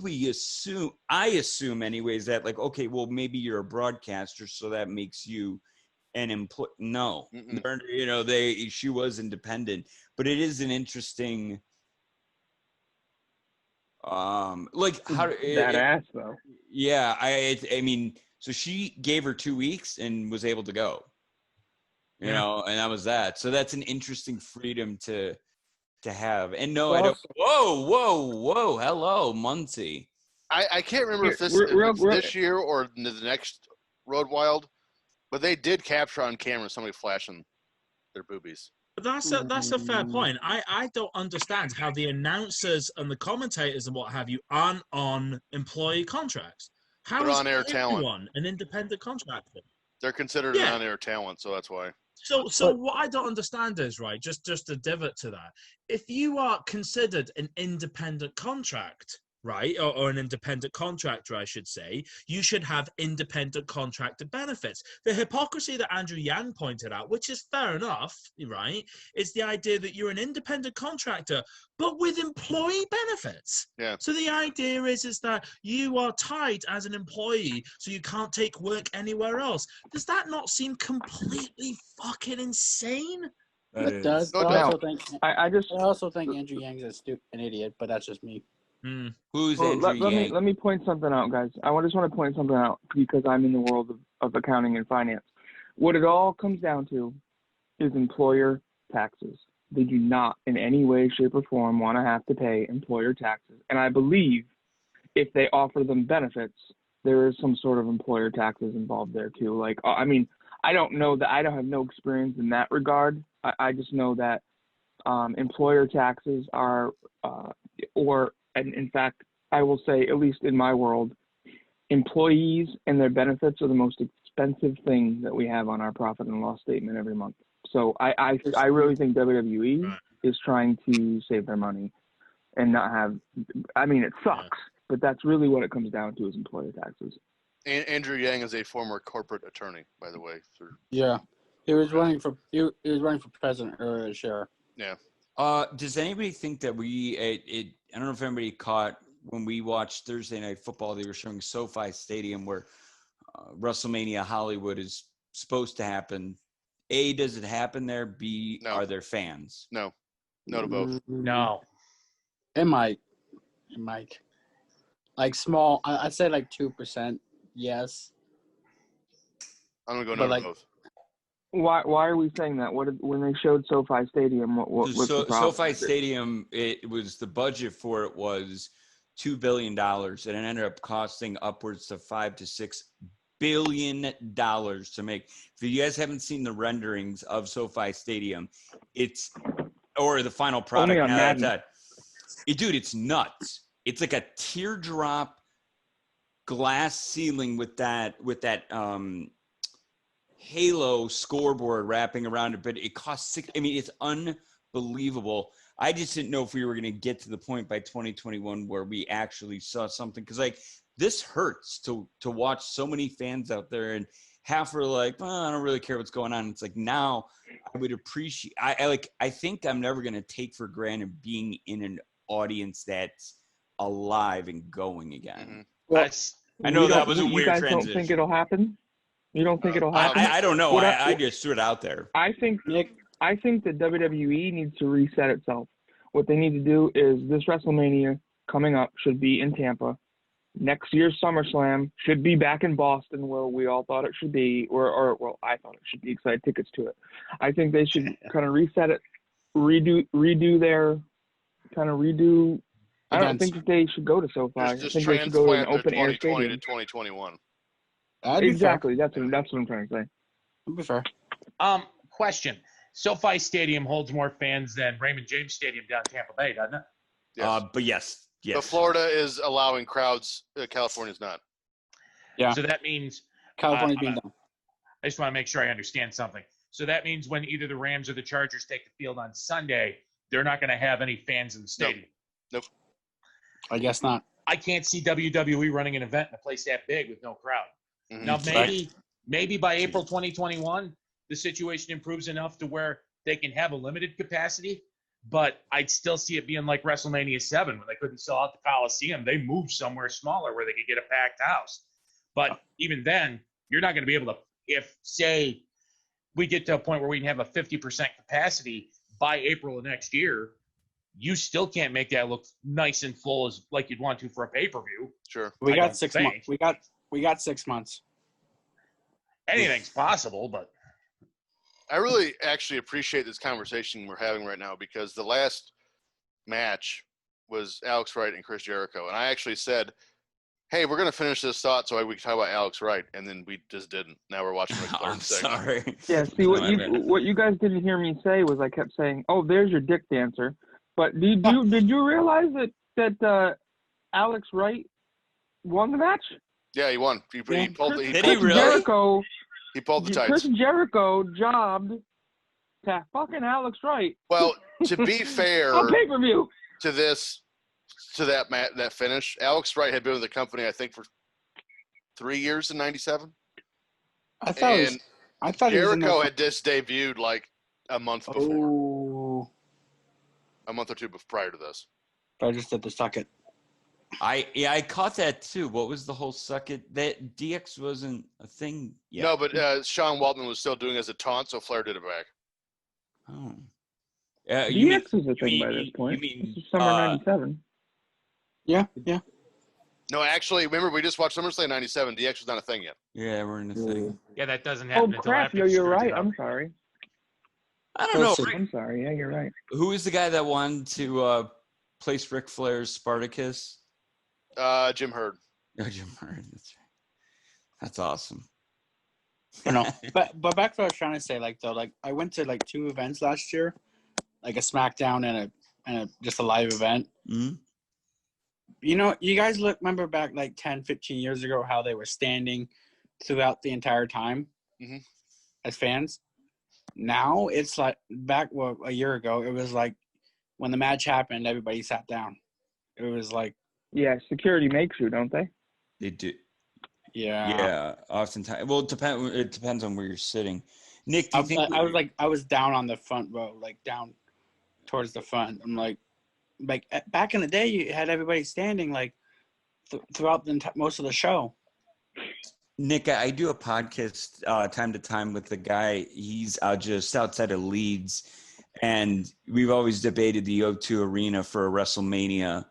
I assume anyways that like, okay, well, maybe you're a broadcaster, so that makes you an employee. No, she was independent, but it is an interesting, badass though. Yeah. I mean, so she gave her 2 weeks and was able to go, and that was that. So that's an interesting freedom to have. And no, I don't. Whoa. Hello, Muncie. I can't remember if this this year or the next Road Wild, but they did capture on camera somebody flashing their boobies. But that's a fair point. I don't understand how the announcers and the commentators and what have you aren't on employee contracts. How is on-air talent an independent contractor? They're considered an on-air talent, so that's why. So what I don't understand is, right, just a divot to that. If you are considered an independent contract, right, or an independent contractor, I should say, you should have independent contractor benefits. The hypocrisy that Andrew Yang pointed out, which is fair enough, right, is the idea that you're an independent contractor, but with employee benefits. Yeah. So the idea is that you are tied as an employee, so you can't take work anywhere else. Does that not seem completely fucking insane? It does. No I doubt. also think Andrew Yang's an idiot, but that's just me. Who's Andrew Yang? Let me point something out, guys. I just want to point something out because I'm in the world of accounting and finance. What it all comes down to is employer taxes. They do not in any way, shape, or form want to have to pay employer taxes. And I believe if they offer them benefits, there is some sort of employer taxes involved there too. Like, I mean, I don't know that. I don't have no experience in that regard. I just know that employer taxes are, and in fact, I will say, at least in my world, employees and their benefits are the most expensive thing that we have on our profit and loss statement every month. So I really think WWE is trying to save their money and not have. I mean, it sucks, but that's really what it comes down to is employer taxes. Andrew Yang is a former corporate attorney, by the way. Yeah, he was running for president earlier this year. Yeah. Does anybody think that I don't know if anybody caught when we watched Thursday Night Football, they were showing SoFi Stadium where WrestleMania Hollywood is supposed to happen. A, does it happen there? B, are there fans? No. No to both. No. It might. Like small, I'd say like 2%. Yes. I'm going to go no to both. Why are we saying that? When they showed SoFi Stadium, what's the problem? SoFi Stadium, it was the budget for it was $2 billion, and it ended up costing upwards to $5 to $6 billion to make. If you guys haven't seen the renderings of SoFi Stadium, or the final product. Dude, it's nuts. It's like a teardrop glass ceiling with that halo scoreboard wrapping around it, but it costs it's unbelievable. I just didn't know if we were going to get to the point by 2021 where we actually saw something, because this hurts to watch so many fans out there, and half are like, I don't really care what's going on. It's like, now I would appreciate. I think I'm never going to take for granted being in an audience that's alive and going again. Well, I know that was a weird transition. You guys don't think it'll happen? You don't think it'll happen? I don't know. I just threw it out there. I think that WWE needs to reset itself. What they need to do is this WrestleMania coming up should be in Tampa. Next year's SummerSlam should be back in Boston, where we all thought it should be, or I thought it should be, because I had tickets to it. I think they should kind of reset it, redo their kind of redo. I don't think that they should go to SoFi. I think they should go to an open air stadium. To 2021. Exactly. That's what I'm trying to say. That'd be fair. Question. SoFi Stadium holds more fans than Raymond James Stadium down in Tampa Bay, doesn't it? Yes. But yes. But Florida is allowing crowds. California's not. Yeah. So that means California's being done. I just want to make sure I understand something. So that means when either the Rams or the Chargers take the field on Sunday, they're not going to have any fans in the stadium. Nope. I guess not. I can't see WWE running an event in a place that big with no crowd. Mm-hmm. Now, maybe by April 2021, the situation improves enough to where they can have a limited capacity, but I'd still see it being like WrestleMania 7 when they couldn't sell out the Coliseum. They moved somewhere smaller where they could get a packed house. But even then, you're not going to be able to, if, say, we get to a point where we can have a 50% capacity by April of next year, you still can't make that look nice and full as like you'd want to for a pay-per-view. Sure. We got 6 months. We got 6 months. Anything's possible, but I really actually appreciate this conversation we're having right now, because the last match was Alex Wright and Chris Jericho. And I actually said Hey, we're gonna finish this thought so we can talk about Alex Wright, and then we just didn't. Now we're watching Ric Flair's I'm segment. sorry. Yeah, see what you guys didn't hear me say was I kept saying, "Oh, there's your dick dancer," but did you realize that Alex Wright won the match? Yeah, he won. He pulled the Jericho. He pulled the tights. Chris Jericho jobbed to fucking Alex Wright. Well, to be fair, on pay-per-view to that finish, Alex Wright had been with the company, I think, for 3 years in '97. I thought Jericho had just debuted like a month before. Oh. A month or two prior to this. But I just did the suck it. I caught that too. What was the whole suck it? That DX wasn't a thing yet. No, but Sean Waltman was still doing it as a taunt, so Flair did it back. Oh. DX is a thing by this point. This is summer '97. Yeah. No, actually, remember we just watched SummerSlam '97. DX was not a thing yet. Yeah, we're in a thing. Yeah, that doesn't happen. Oh crap! Yo, you're right. I'm sorry. I don't know. I'm sorry. Yeah, you're right. Who is the guy that wanted to place Ric Flair's Spartacus? Jim Herd. Oh, Jim Herd. That's right. That's awesome. I know. But back to what I was trying to say, I went to 2 events last year, like a SmackDown and just a live event. Mm-hmm. You know, you guys remember back 10, 15 years ago how they were standing throughout the entire time as fans? Now it's like a year ago, it was like when the match happened, everybody sat down. It was like. Yeah, security makes you, don't they? They do. Yeah. Yeah, oftentimes. Well, it depends on where you're sitting. Nick, do you think I was down on the front row, down towards the front. I'm like back in the day, you had everybody standing throughout most of the show. Nick, I do a podcast time to time with the guy. He's just outside of Leeds, and we've always debated the O2 Arena for a WrestleMania.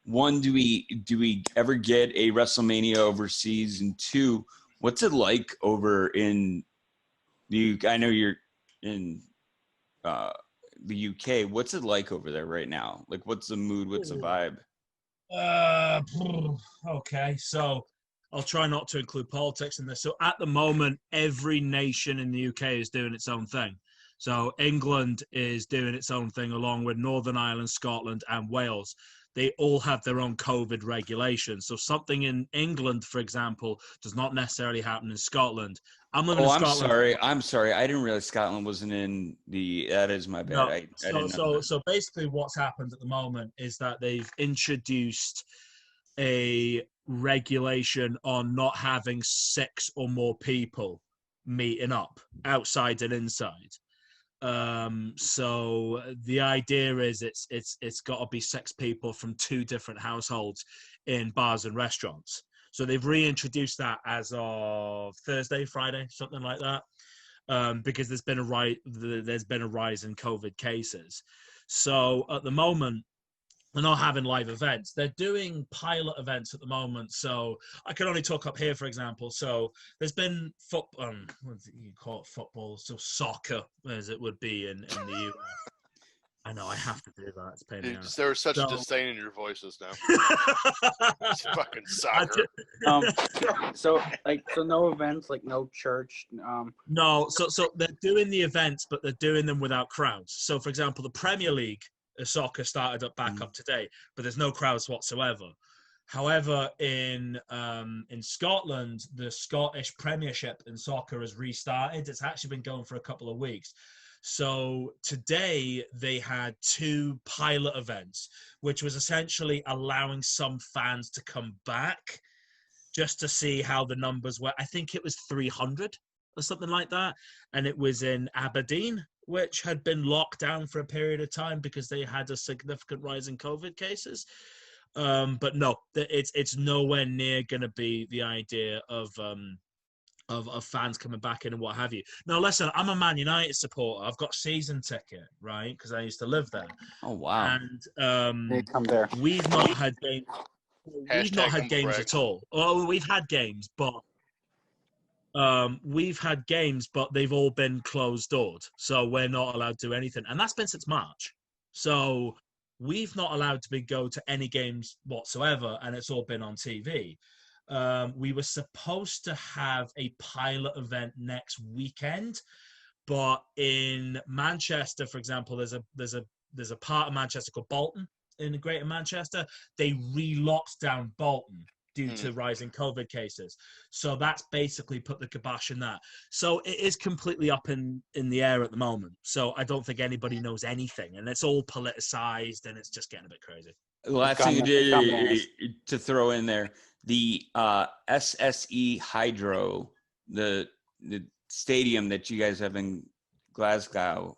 One, do we ever get a WrestleMania overseas? And 2, what's it like over in I know you're in the UK. What's it like over there right now? What's the mood? What's the vibe? Okay, so I'll try not to include politics in this. So at the moment, every nation in the UK is doing its own thing. So England is doing its own thing along with Northern Ireland, Scotland, and Wales. They all have their own COVID regulations. So something in England, for example, does not necessarily happen in Scotland. I'm sorry. I didn't realize Scotland wasn't in the. That is my bad. No, so basically, what's happened at the moment is that they've introduced a regulation on not having 6 or more people meeting up outside and inside. So the idea is it's got to be 6 people from 2 different households in bars and restaurants. So they've reintroduced that as of Thursday, Friday, something like that, because there's been a rise in COVID cases. So at the moment, they're not having live events. They're doing pilot events at the moment. So I can only talk up here, for example. So there's been football, what do you call it, football? So soccer, as it would be in the US. I know, I have to do that. It's pain in the ass. There's such a disdain in your voices now. It's fucking soccer. So no events, no church. No, so they're doing the events, but they're doing them without crowds. So, for example, the Premier League soccer started back up today, but there's no crowds whatsoever. However, in Scotland, the Scottish Premiership in soccer has restarted. It's actually been going for a couple of weeks. So today they had 2 pilot events, which was essentially allowing some fans to come back just to see how the numbers were. I think it was 300 or something like that. And it was in Aberdeen, which had been locked down for a period of time because they had a significant rise in COVID cases. But no, it's nowhere near going to be the idea of fans coming back in and what have you. Now, listen, I'm a Man United supporter. I've got a season ticket, right? Because I used to live there. Oh, wow. And they come there. We've not had games. We've not had games at all. Oh, we've had games, but they've all been closed-doored. So we're not allowed to do anything. And that's been since March. So we've not allowed to go to any games whatsoever, and it's all been on TV. We were supposed to have a pilot event next weekend, but in Manchester, for example, there's a part of Manchester called Bolton in Greater Manchester. They re-locked down Bolton due to rising COVID cases. So that's basically put the kibosh in that. So it is completely up in the air at the moment. So I don't think anybody knows anything, and it's all politicized, and it's just getting a bit crazy. Last thing to throw in there, the SSE Hydro, the stadium that you guys have in Glasgow,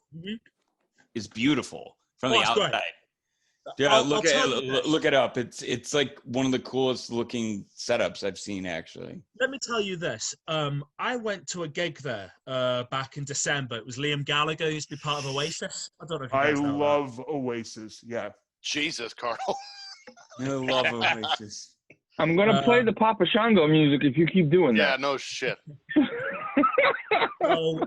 is beautiful from the outside. Great. Yeah, look it up. It's like one of the coolest looking setups I've seen, actually. Let me tell you this. I went to a gig there back in December. It was Liam Gallagher, who used to be part of Oasis. I don't know if you guys know love Oasis. Yeah. Jesus, Carl. I love Oasis. I'm gonna play the Papa Shango music if you keep doing that. Yeah, no shit. So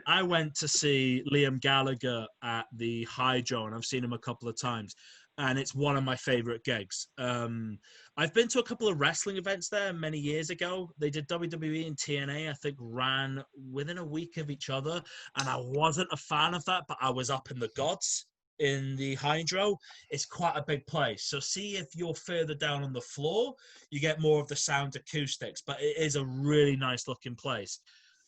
I went to see Liam Gallagher at the Hydro, and I've seen him a couple of times, and it's one of my favorite gigs. I've been to a couple of wrestling events there many years ago. They did WWE and TNA, I think, ran within a week of each other, and I wasn't a fan of that, but I was up in the gods in the Hydro. It's quite a big place, so see if you're further down on the floor, you get more of the sound acoustics, but it is a really nice looking place.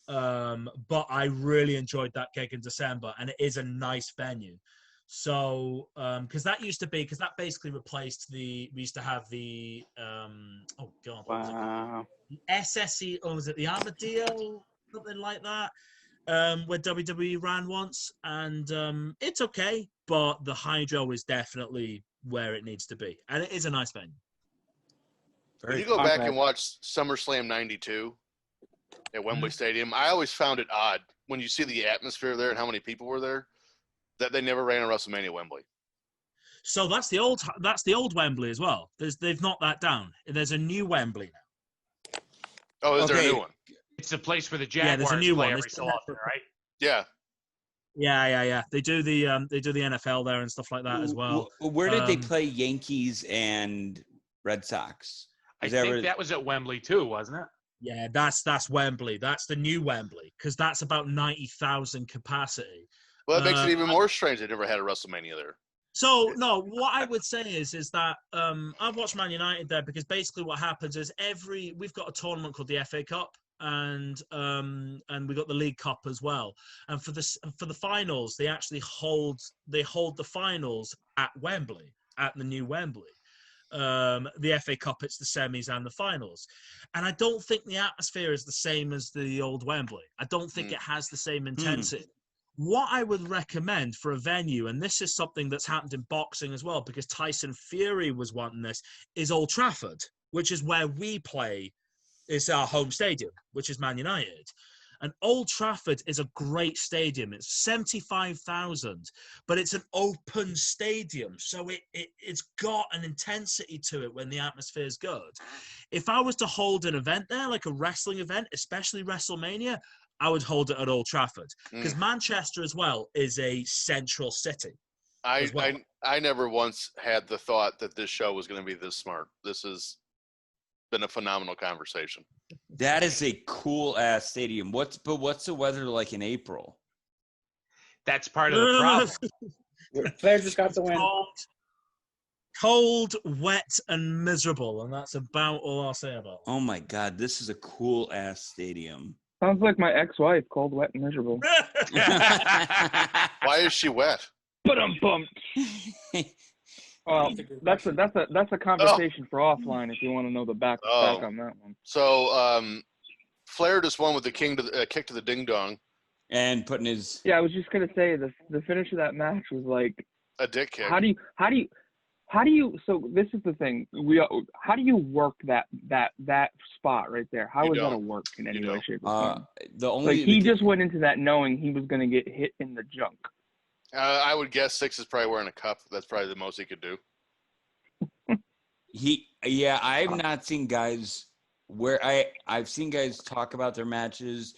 But I really enjoyed that gig in December, and it is a nice venue. So, because that basically replaced we used to have the, the SSE, or was it the Armadillo? Something like that, where WWE ran once, and it's okay, but the Hydro is definitely where it needs to be, and it is a nice venue. When you go back and watch SummerSlam 92 at Wembley Stadium, I always found it odd when you see the atmosphere there and how many people were there that they never ran a WrestleMania Wembley. So that's the old Wembley as well. They've knocked that down. There's a new Wembley now. Oh, is there a new one? It's the place where the Jaguars there's a new play one. every so often, right? Yeah. Yeah. They do the NFL there and stuff like that as well. Where did they play Yankees and Red Sox? I think that was at Wembley too, wasn't it? Yeah, that's Wembley. That's the new Wembley, because that's about 90,000 capacity. Well, that makes it even more strange they never had a WrestleMania there. So, no, what I would say is that I've watched Man United there, because basically what happens is we've got a tournament called the FA Cup, and we got the League Cup as well. And for the finals, they actually hold the finals at Wembley, at the new Wembley. The FA Cup, it's the semis and the finals, and I don't think the atmosphere is the same as the old Wembley. I don't think it has the same intensity. What I would recommend for a venue, and this is something that's happened in boxing as well, because Tyson Fury was wanting this, is Old Trafford, which is where we play. It's our home stadium, which is Man United. And Old Trafford is a great stadium. It's 75,000, but it's an open stadium. So it's got an intensity to it when the atmosphere is good. If I was to hold an event there, like a wrestling event, especially WrestleMania, I would hold it at Old Trafford, because Manchester as well is a central city. I never once had the thought that this show was going to be this smart. This has been a phenomenal conversation. That is a cool ass stadium. What's the weather like in April? That's part of the problem. Players just got to win. Cold, wet, and miserable, and that's about all I'll say about it. Oh my God, this is a cool ass stadium. Sounds like my ex-wife, cold, wet, and miserable. Why is she wet? But I'm bumped. Well, that's a conversation for offline if you want to know the back on that one. So, Flair just won with the kick to the ding dong, and putting his. Yeah, I was just gonna say the finish of that match was like a dick kick. How do you? So this is the thing. How do you work that spot right there? How is that a work in any way, shape, or form? He just went into that knowing he was gonna get hit in the junk. I would guess Six is probably wearing a cup. That's probably the most he could do. I've not seen guys where I've seen guys talk about their matches,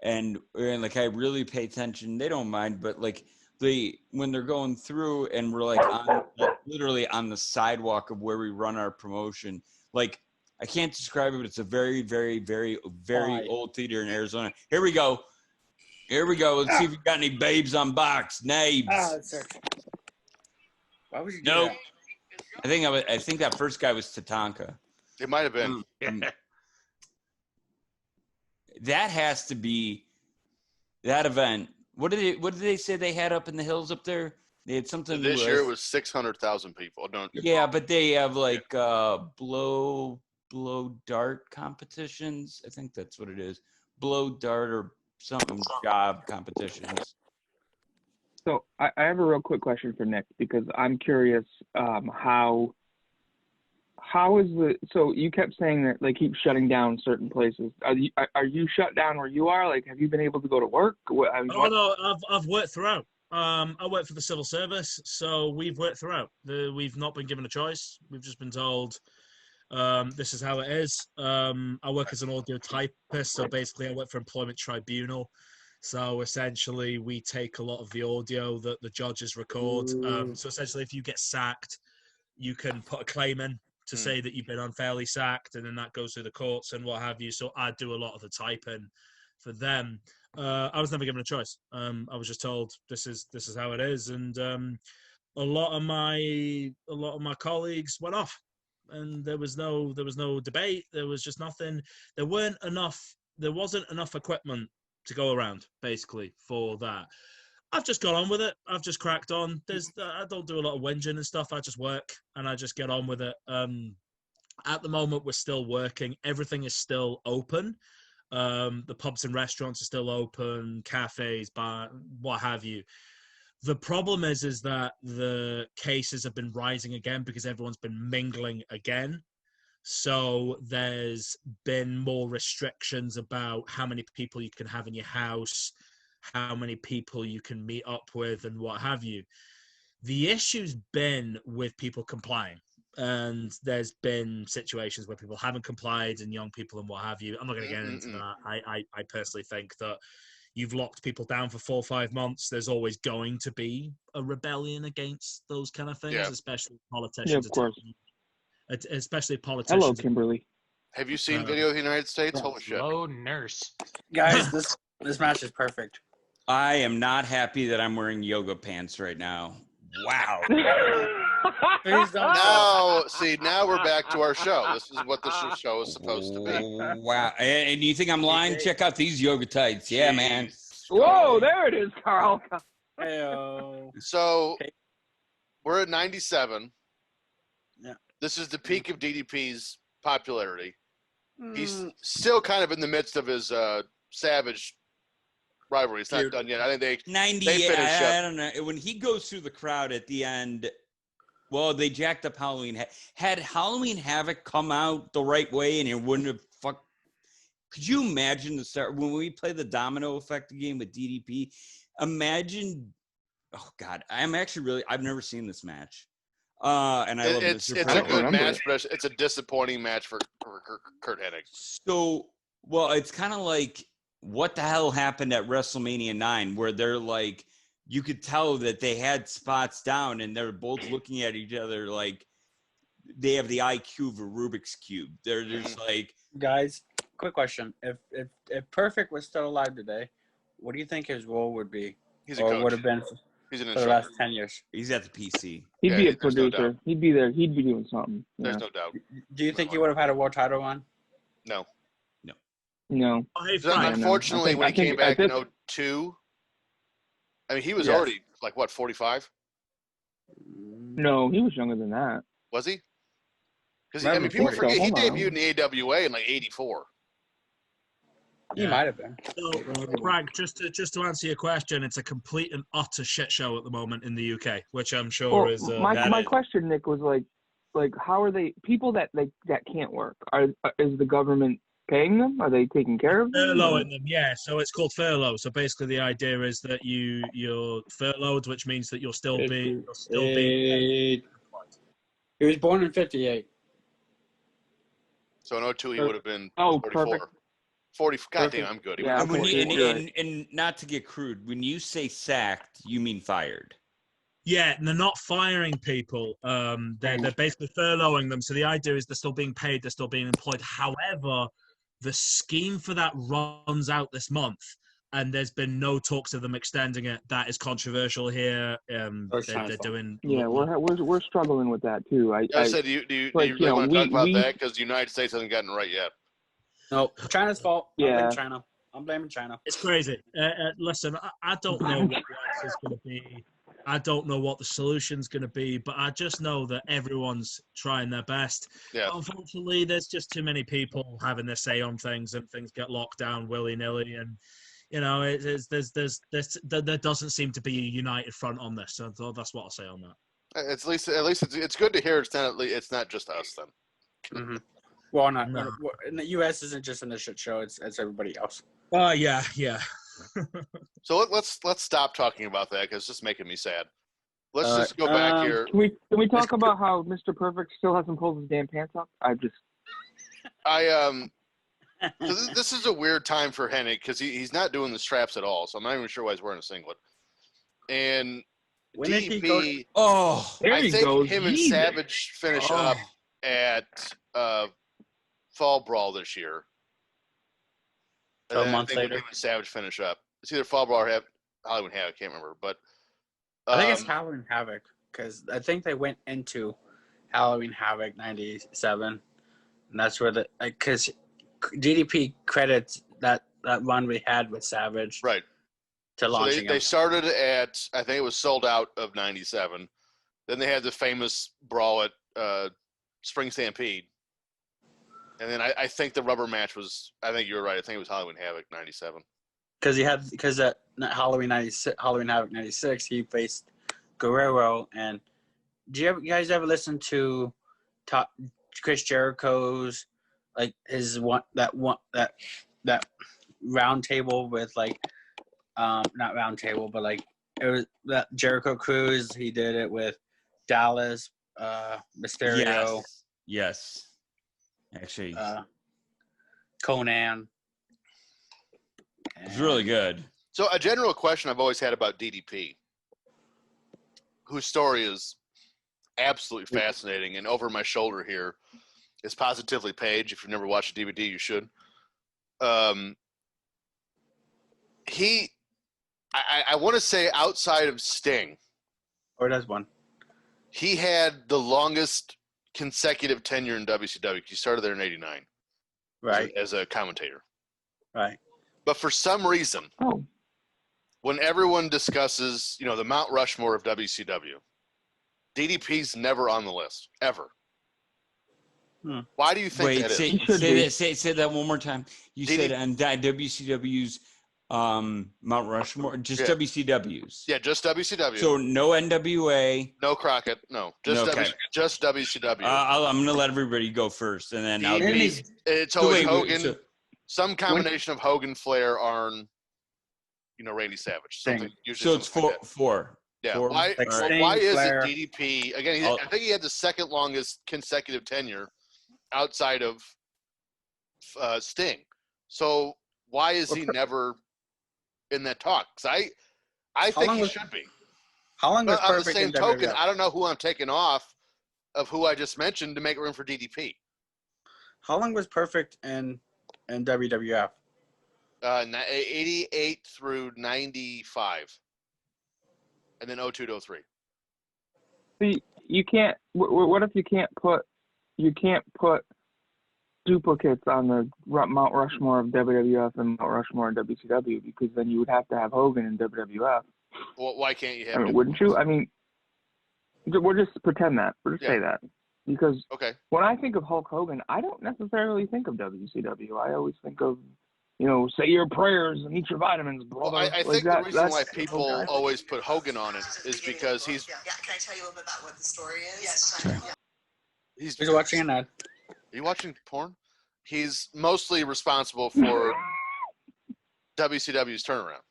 and like I really pay attention. They don't mind, but like when they're going through and we're like literally on the sidewalk of where we run our promotion. Like I can't describe it, but it's a very, very, very, very old theater in Arizona. Here we go. Let's see if we've got any babes on box. Nabes. Why would you do Nope. that? I think that first guy was Tatanka. It might have been. That has to be that event. What did they say they had up in the hills up there? They had something. This year it was 600,000 people. Yeah, but they have like blow dart competitions. I think that's what it is. Blow dart or something job competitions. So I have a real quick question for Nick, because I'm curious how is so you kept saying that they keep shutting down certain places. Are you shut down where you are? Like, have you been able to go to work? No, I've worked throughout. I work for the civil service, so we've worked throughout. We've not been given a choice. We've just been told this is how it is. I work as an audio typist, so basically I work for Employment Tribunal. So essentially, we take a lot of the audio that the judges record. So essentially, if you get sacked, you can put a claim in to say that you've been unfairly sacked, and then that goes through the courts and what have you. So I do a lot of the typing for them. I was never given a choice. I was just told this is how it is, and a lot of my colleagues went off, and there was no debate. There was just nothing. There wasn't enough equipment to go around, basically, for that. I've just got on with it. I've just cracked on. I don't do a lot of whinging and stuff. I just work and I just get on with it. At the moment, we're still working. Everything is still open. The pubs and restaurants are still open, cafes, bar, what have you. The problem is that the cases have been rising again because everyone's been mingling again. So there's been more restrictions about how many people you can have in your house, how many people you can meet up with, and what have you. The issue's been with people complying. And there's been situations where people haven't complied, and young people and what have you. I'm not going to get into that. I personally think that you've locked people down for 4 or 5 months. There's always going to be a rebellion against those kind of things, especially politicians. Yeah, of course. Especially politicians. Hello, Kimberly. Have you seen video of the United States? Holy shit. Hello, nurse. Guys, this match is perfect. I am not happy that I'm wearing yoga pants right now. Wow. Now we're back to our show. This is what the show is supposed to be. Wow. And you think I'm lying? Check out these yoga tights. Yeah, man. Whoa, there it is, Karl. Hey-o. So we're at 97. Yeah. This is the peak of DDP's popularity. He's still kind of in the midst of his Savage rivalry. It's not done yet. I think they 98. finish up. I don't know. When he goes through the crowd at the end, well, they jacked up Halloween. Had Halloween Havoc come out the right way, and it wouldn't have fucked. Could you imagine the start when we play the domino effect game with DDP? Imagine. Oh God, I've never seen this match. And I love it's a good match, but it's a disappointing match for Kurt Hennig. So, well, it's kind of like what the hell happened at WrestleMania 9, where they're like, you could tell that they had spots down and they're both looking at each other like they have the IQ of a Rubik's Cube. They're just like, guys, quick question. If Perfect was still alive today, what do you think his role would be? He's a coach. Would have been He's an for the last 10 years. He's at the PC. He'd be a producer. No, he'd be there. He'd be doing something. There's no doubt. Do you think he would have had a world title run? No. No. Unfortunately, when he came back in 2002, I mean, he was already, like, what, 45? No, he was younger than that. Was he? Because, I mean, people forget he debuted in the AWA in, like, 84. He might have been. So, Frank, just to answer your question, it's a complete and utter shit show at the moment in the UK, which I'm sure is. My question, Nick, was like, how are they people that can't work? Is the government paying them? Are they taking care of them? Furloughing them, yeah. So it's called furlough. So basically, the idea is that you're furloughed, which means that you'll still be. He was born in 58. So in 02, he would have been 44. Perfect. 40. Goddamn, I'm good. Yeah, and not to get crude, when you say sacked, you mean fired. Yeah, and they're not firing people. They're basically furloughing them. So the idea is they're still being paid, they're still being employed. However, the scheme for that runs out this month, and there's been no talks of them extending it. That is controversial here. They're doing. Yeah, we're struggling with that too. I said, do you really want to talk about that? Because the United States hasn't gotten it right yet. No, China's fault. Yeah. I'm blaming China. It's crazy. Listen, I don't know what the is going to be. I don't know what the solution's going to be, but I just know that everyone's trying their best. Yeah. Unfortunately, there's just too many people having their say on things, and things get locked down willy-nilly. And there doesn't seem to be a united front on this. So that's what I'll say on that. At least it's good to hear. It's not just us then. Mm-hmm. Well, no. In the U.S. isn't just in the shit show. It's everybody else. Yeah. So let's stop talking about that because it's just making me sad. Let's just go back here. Can we talk about how Mr. Perfect still hasn't pulled his damn pants up? So this is a weird time for Hennig because he's not doing the straps at all. So I'm not even sure why he's wearing a singlet. And when DP, there I he think goes. him and Savage finish up at Fall Brawl this year. A month later, him and Savage finish up. It's either Fall Brawl or Halloween Havoc. I can't remember, but I think it's Halloween Havoc because I think they went into Halloween Havoc '97, and that's where because DDP credits that run we had with Savage, right, to launching. They started at, I think it was Sold Out of '97. Then they had the famous brawl at Spring Stampede. And then I think the rubber match was, I think you were right. I think it was Halloween Havoc '97. Because at Halloween Havoc '96, he faced Guerrero. And you guys ever listen to Chris Jericho's that round table with not round table, but it was that Jericho Cruise. He did it with Dallas, Mysterio. Yes. Actually, Conan. It's really good. So a general question I've always had about DDP, whose story is absolutely fascinating, and over my shoulder here is Positively Page. If you've never watched a DVD, you should. I want to say outside of Sting. Or does one. He had the longest consecutive tenure in WCW. He started there in '89, right, as a commentator, right. But for some reason, when everyone discusses, the Mount Rushmore of WCW, DDP's never on the list ever. Why do you think that is? Say that one more time. You said on WCW's Mount Rushmore, just WCW's. Yeah, just WCW. So no NWA. No Crockett. No, just WCW. I'm going to let everybody go first, and then I'll do it. It's always Hogan. Some combination of Hogan, Flair, Arn, Randy Savage. Something. So it's four. Yeah. Four. Why is it DDP? Again, I think he had the second longest consecutive tenure outside of Sting. So why is he never in that talk? Because I think he should be. How long was on the perfect same in token, WWF? I don't know who I'm taking off of who I just mentioned to make room for DDP. How long was perfect in WWF? 88 through 95. And then 02 to 03. See, you can't. What if you can't put duplicates on the Mount Rushmore of WWF and Mount Rushmore in WCW, because then you would have to have Hogan in WWF. Well, why can't you have? Wouldn't you? I mean, we'll just pretend that. We'll just say that, because when I think of Hulk Hogan, I don't necessarily think of WCW. I always think of, say your prayers and eat your vitamins. Blah, well, I think the reason why people always put Hogan on it is because he's. Yeah, can I tell you a little bit about what the story is? Yes. Sure. He's watching an ad. Are you watching porn? He's mostly responsible for WCW's turnaround,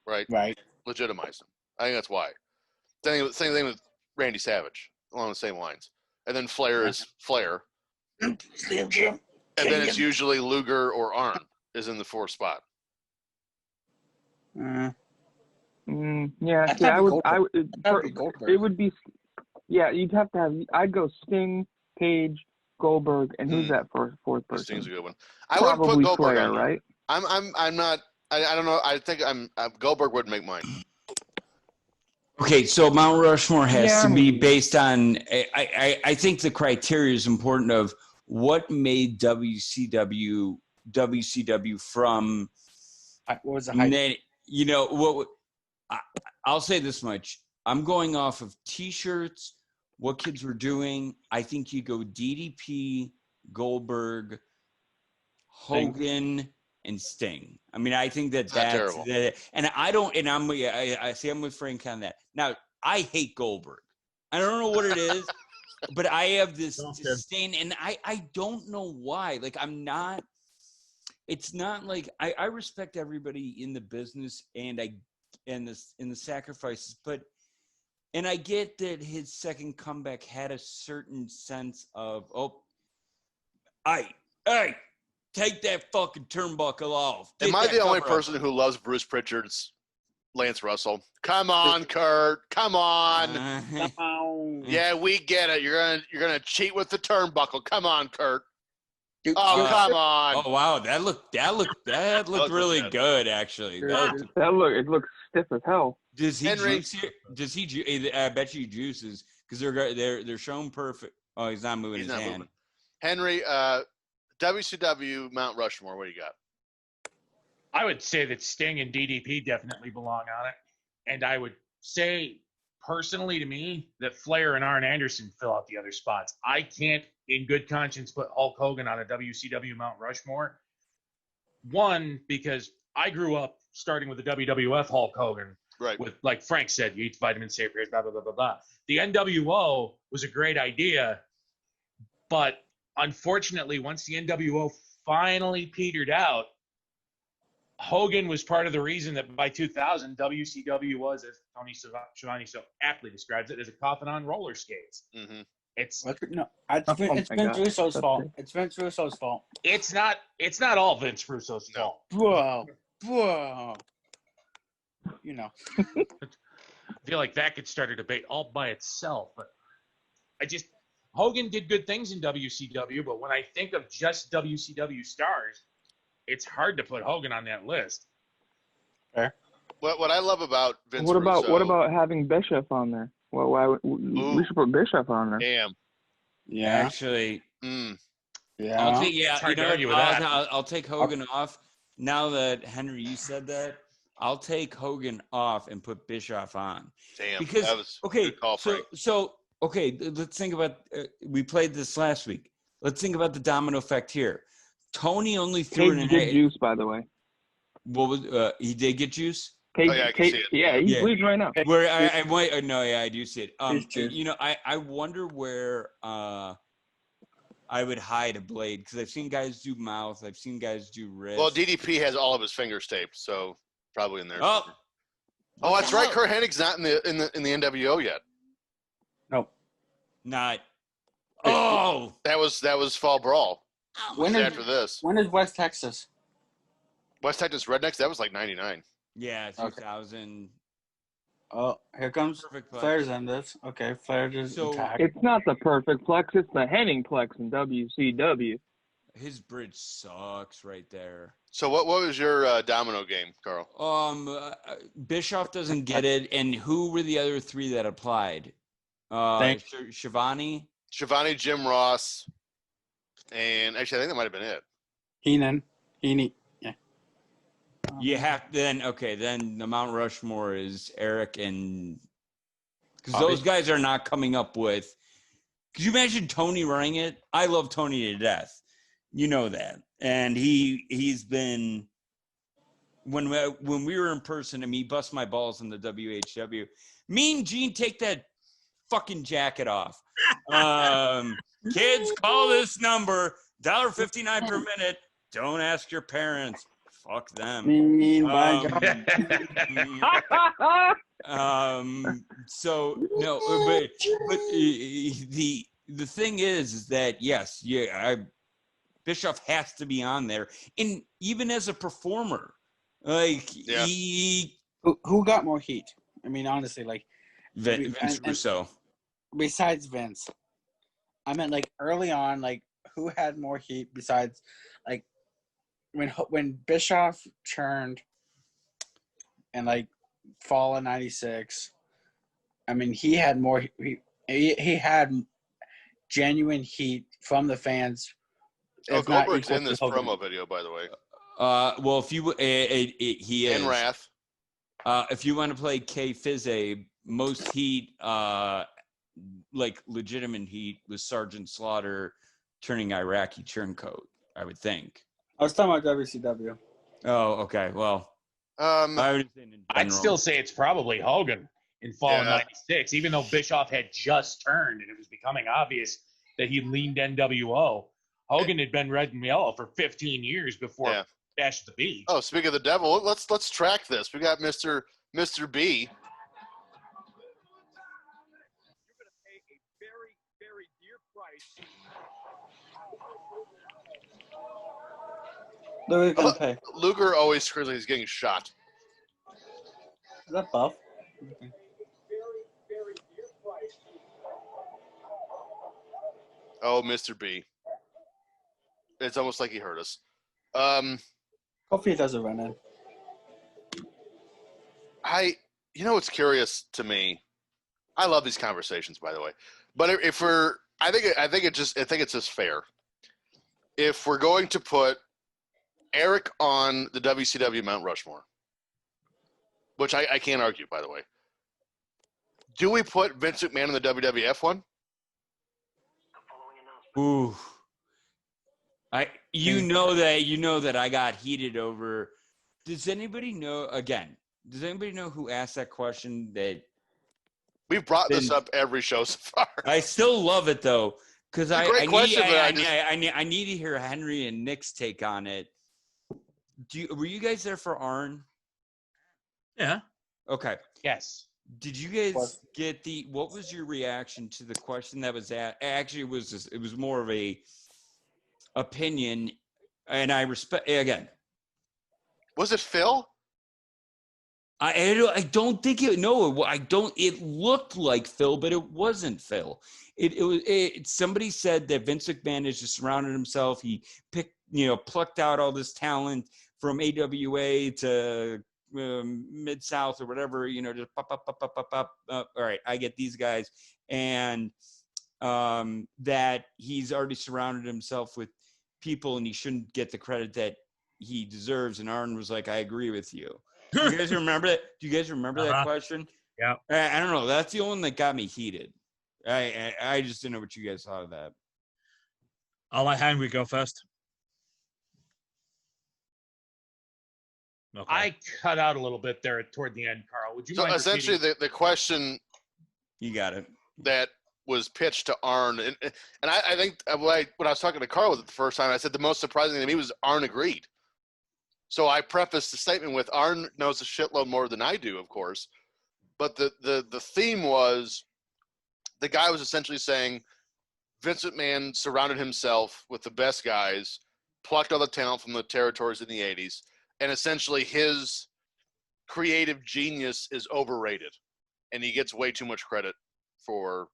right? Right. Legitimize him. I think that's why. Same thing with Randy Savage, along the same lines. And then Flair is Flair. And then it's usually Luger or Arn is in the fourth spot. Yeah, see, I would it would be, yeah, you'd have to have, I'd go Sting, Page, Goldberg, and who's that fourth person? Sting's a good one. I would put Goldberg Flair, on there. right? I'm not, I don't know, I think Goldberg would make mine. Okay, so Mount Rushmore has to be based on, I think the criteria is important of what made WCW from, what was the hype? You know, what I'll say this much. I'm going off of T-shirts, what kids were doing. I think you go DDP, Goldberg, Hogan, and Sting. I mean, I think that's terrible. And I see I'm with Frank on that. Now, I hate Goldberg. I don't know what it is, but I have this disdain, and I don't know why. Like, it's not like I respect everybody in the business and in the sacrifices, and I get that his second comeback had a certain sense of, hey, take that fucking turnbuckle off. Am I the only person who loves Bruce Pritchard's Lance Russell? Come on, Kurt. Come on. Yeah, we get it. You're gonna cheat with the turnbuckle. Come on, Kurt. Oh, come on. Oh wow, that looked really good actually. It looks stiff as hell. Does he juice here? Does he? I bet you juices because they're shown perfect. Oh, he's not moving his hand. Moving. Henry, WCW Mount Rushmore. What do you got? I would say that Sting and DDP definitely belong on it, and I would say personally to me that Flair and Arn Anderson fill out the other spots. I can't, in good conscience, put Hulk Hogan on a WCW Mount Rushmore. One, because I grew up starting with the WWF Hulk Hogan. Right. With, like Frank said, you eat vitamin C, blah, blah, blah, blah, blah. The NWO was a great idea, but unfortunately, once the NWO finally petered out, Hogan was part of the reason that by 2000, WCW was, as Tony Schiavone so aptly describes it, as a coffin on roller skates. Mm-hmm. It's Vince Russo's fault. It's Vince Russo's fault. It's not all Vince Russo's fault. Whoa. You know. I feel like that could start a debate all by itself, but Hogan did good things in WCW, but when I think of just WCW stars, it's hard to put Hogan on that list. Fair. What I love about Vince Russo, what about having Bischoff on there? Well, we should put Bischoff on there. Damn. Yeah. Actually. Yeah. I'll take Hogan off. Now that Henry, you said that, I'll take Hogan off and put Bischoff on. Damn. Because that was a good call, Frank. Okay, let's think about. We played this last week. Let's think about the domino effect here. Tony only threw Cage did juice, by the way. What was he did get juice? Cage, I can see it. Yeah, he's bleeding right now. Where I do see it. You know, I wonder where I would hide a blade because I've seen guys do mouth, I've seen guys do wrist. Well, DDP has all of his fingers taped, so probably in there. Oh, that's right. Kurt Hennig's not in the NWO yet. Nope. Not. Oh, that was Fall Brawl. After this? When is West Texas? West Texas Rednecks? That was like 99. Yeah, 2000. Oh, here comes Flair's in this. Okay, Flair is intact. It's not the perfect plex. It's the Henning plex in WCW. His bridge sucks right there. So what was your domino game, Carl? Bischoff doesn't get it, and who were the other three that applied? Schiavone, Jim Ross, and actually I think that might have been it. Heenan. Yeah. You have then the Mount Rushmore is Eric and because those guys are not coming up with. Could you imagine Tony running it? I love Tony to death. You know that, and he's been when we were in person. I mean, he bust my balls in the WHW. Mean Gene, take that fucking jacket off. Kids, call this number $1.59 per minute. Don't ask your parents. Fuck them. So no, but the thing is that yes, Bischoff has to be on there, and even as a performer, like he Who got more heat? I mean, honestly, like Vince Russo. Besides Vince, I meant like early on, like who had more heat besides like when Bischoff turned and like fall of '96. I mean, he had more. He had genuine heat from the fans. Goldberg's in this promo video, by the way. Well, if you he is and Wrath. If you want to play K Fizze, most heat, like legitimate heat, was Sergeant Slaughter turning Iraqi turncoat. I would think. I was talking about WCW. Oh, okay. Well, I'd still say it's probably Hogan in fall of '96, even though Bischoff had just turned and it was becoming obvious that he leaned NWO. Hogan had been red and yellow for 15 years before Bash at the Beach. Oh, speaking of the devil, let's track this. We got Mr. B. You're going to pay a very, very dear price. Luger's gonna pay. Luger always screams like he's getting shot. Is that Buff? Okay. Oh, Mr. B. It's almost like he heard us. Hopefully he doesn't run in. You know what's curious to me? I love these conversations, by the way. But if we're, I think it's just fair. If we're going to put Eric on the WCW Mount Rushmore, which I can't argue, by the way, do we put Vince McMahon in the WWF one? Ooh. You know that I got heated over. Does anybody know who asked that question? That we've brought this up every show so far. I still love it though, because I need to hear Henry and Nick's take on it. Were you guys there for Arn? Yeah. Okay. Yes. Did you guys get what was your reaction to the question that was asked? Actually, it was more of a opinion, and I respect again. Was it Phil? I don't think it. No, I don't. It looked like Phil, but it wasn't Phil. Somebody said that Vince McMahon has just surrounded himself. He plucked out all this talent from AWA to Mid-South or whatever, just pop. All right, I get these guys. And that he's already surrounded himself with people and he shouldn't get the credit that he deserves. And Arn was like, I agree with you. Do you guys remember that? Do you guys remember that question? Yeah. I don't know. That's the only one that got me heated. I just didn't know what you guys thought of that. I'll let Henry go first. Okay. I cut out a little bit there toward the end, Carl. Would you mind essentially repeating? the question you got it that was pitched to Arn, and I think when I was talking to Carl with it the first time, I said the most surprising thing to me was Arn agreed. So I prefaced the statement with Arn knows a shitload more than I do, of course, but the theme was the guy was essentially saying Vince McMahon surrounded himself with the best guys, plucked all the talent from the territories in the 80s, and essentially his creative genius is overrated, and he gets way too much credit for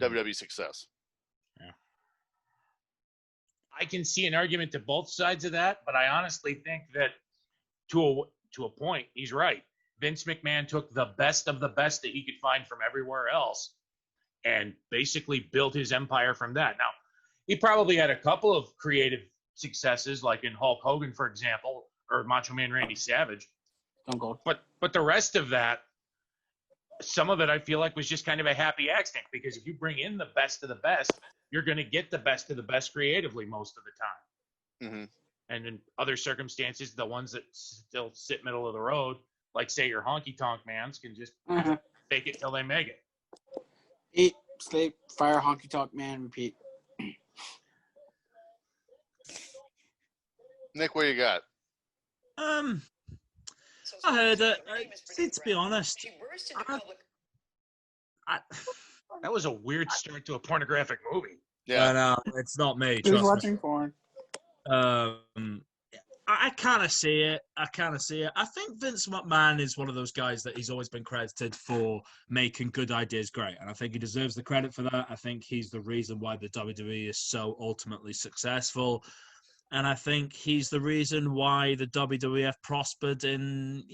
WWE success. Yeah. I can see an argument to both sides of that, but I honestly think that to a point, he's right. Vince McMahon took the best of the best that he could find from everywhere else and basically built his empire from that. Now, he probably had a couple of creative successes, like in Hulk Hogan, for example, or Macho Man Randy Savage. But the rest of that, some of it I feel like was just kind of a happy accident, because if you bring in the best of the best, you're going to get the best of the best creatively most of the time. Mm-hmm. And in other circumstances, the ones that still sit middle of the road, like say your honky tonk mans, can just fake it till they make it. Eat, sleep, fire, honky tonk man, repeat. Nick, what you got? I heard it. To be honest, that was a weird start to a pornographic movie. Yeah, no, it's not me. Who's watching porn? I kind of see it. I think Vince McMahon is one of those guys that he's always been credited for making good ideas great. And I think he deserves the credit for that. I think he's the reason why the WWE is so ultimately successful. And I think he's the reason why the WWF prospered and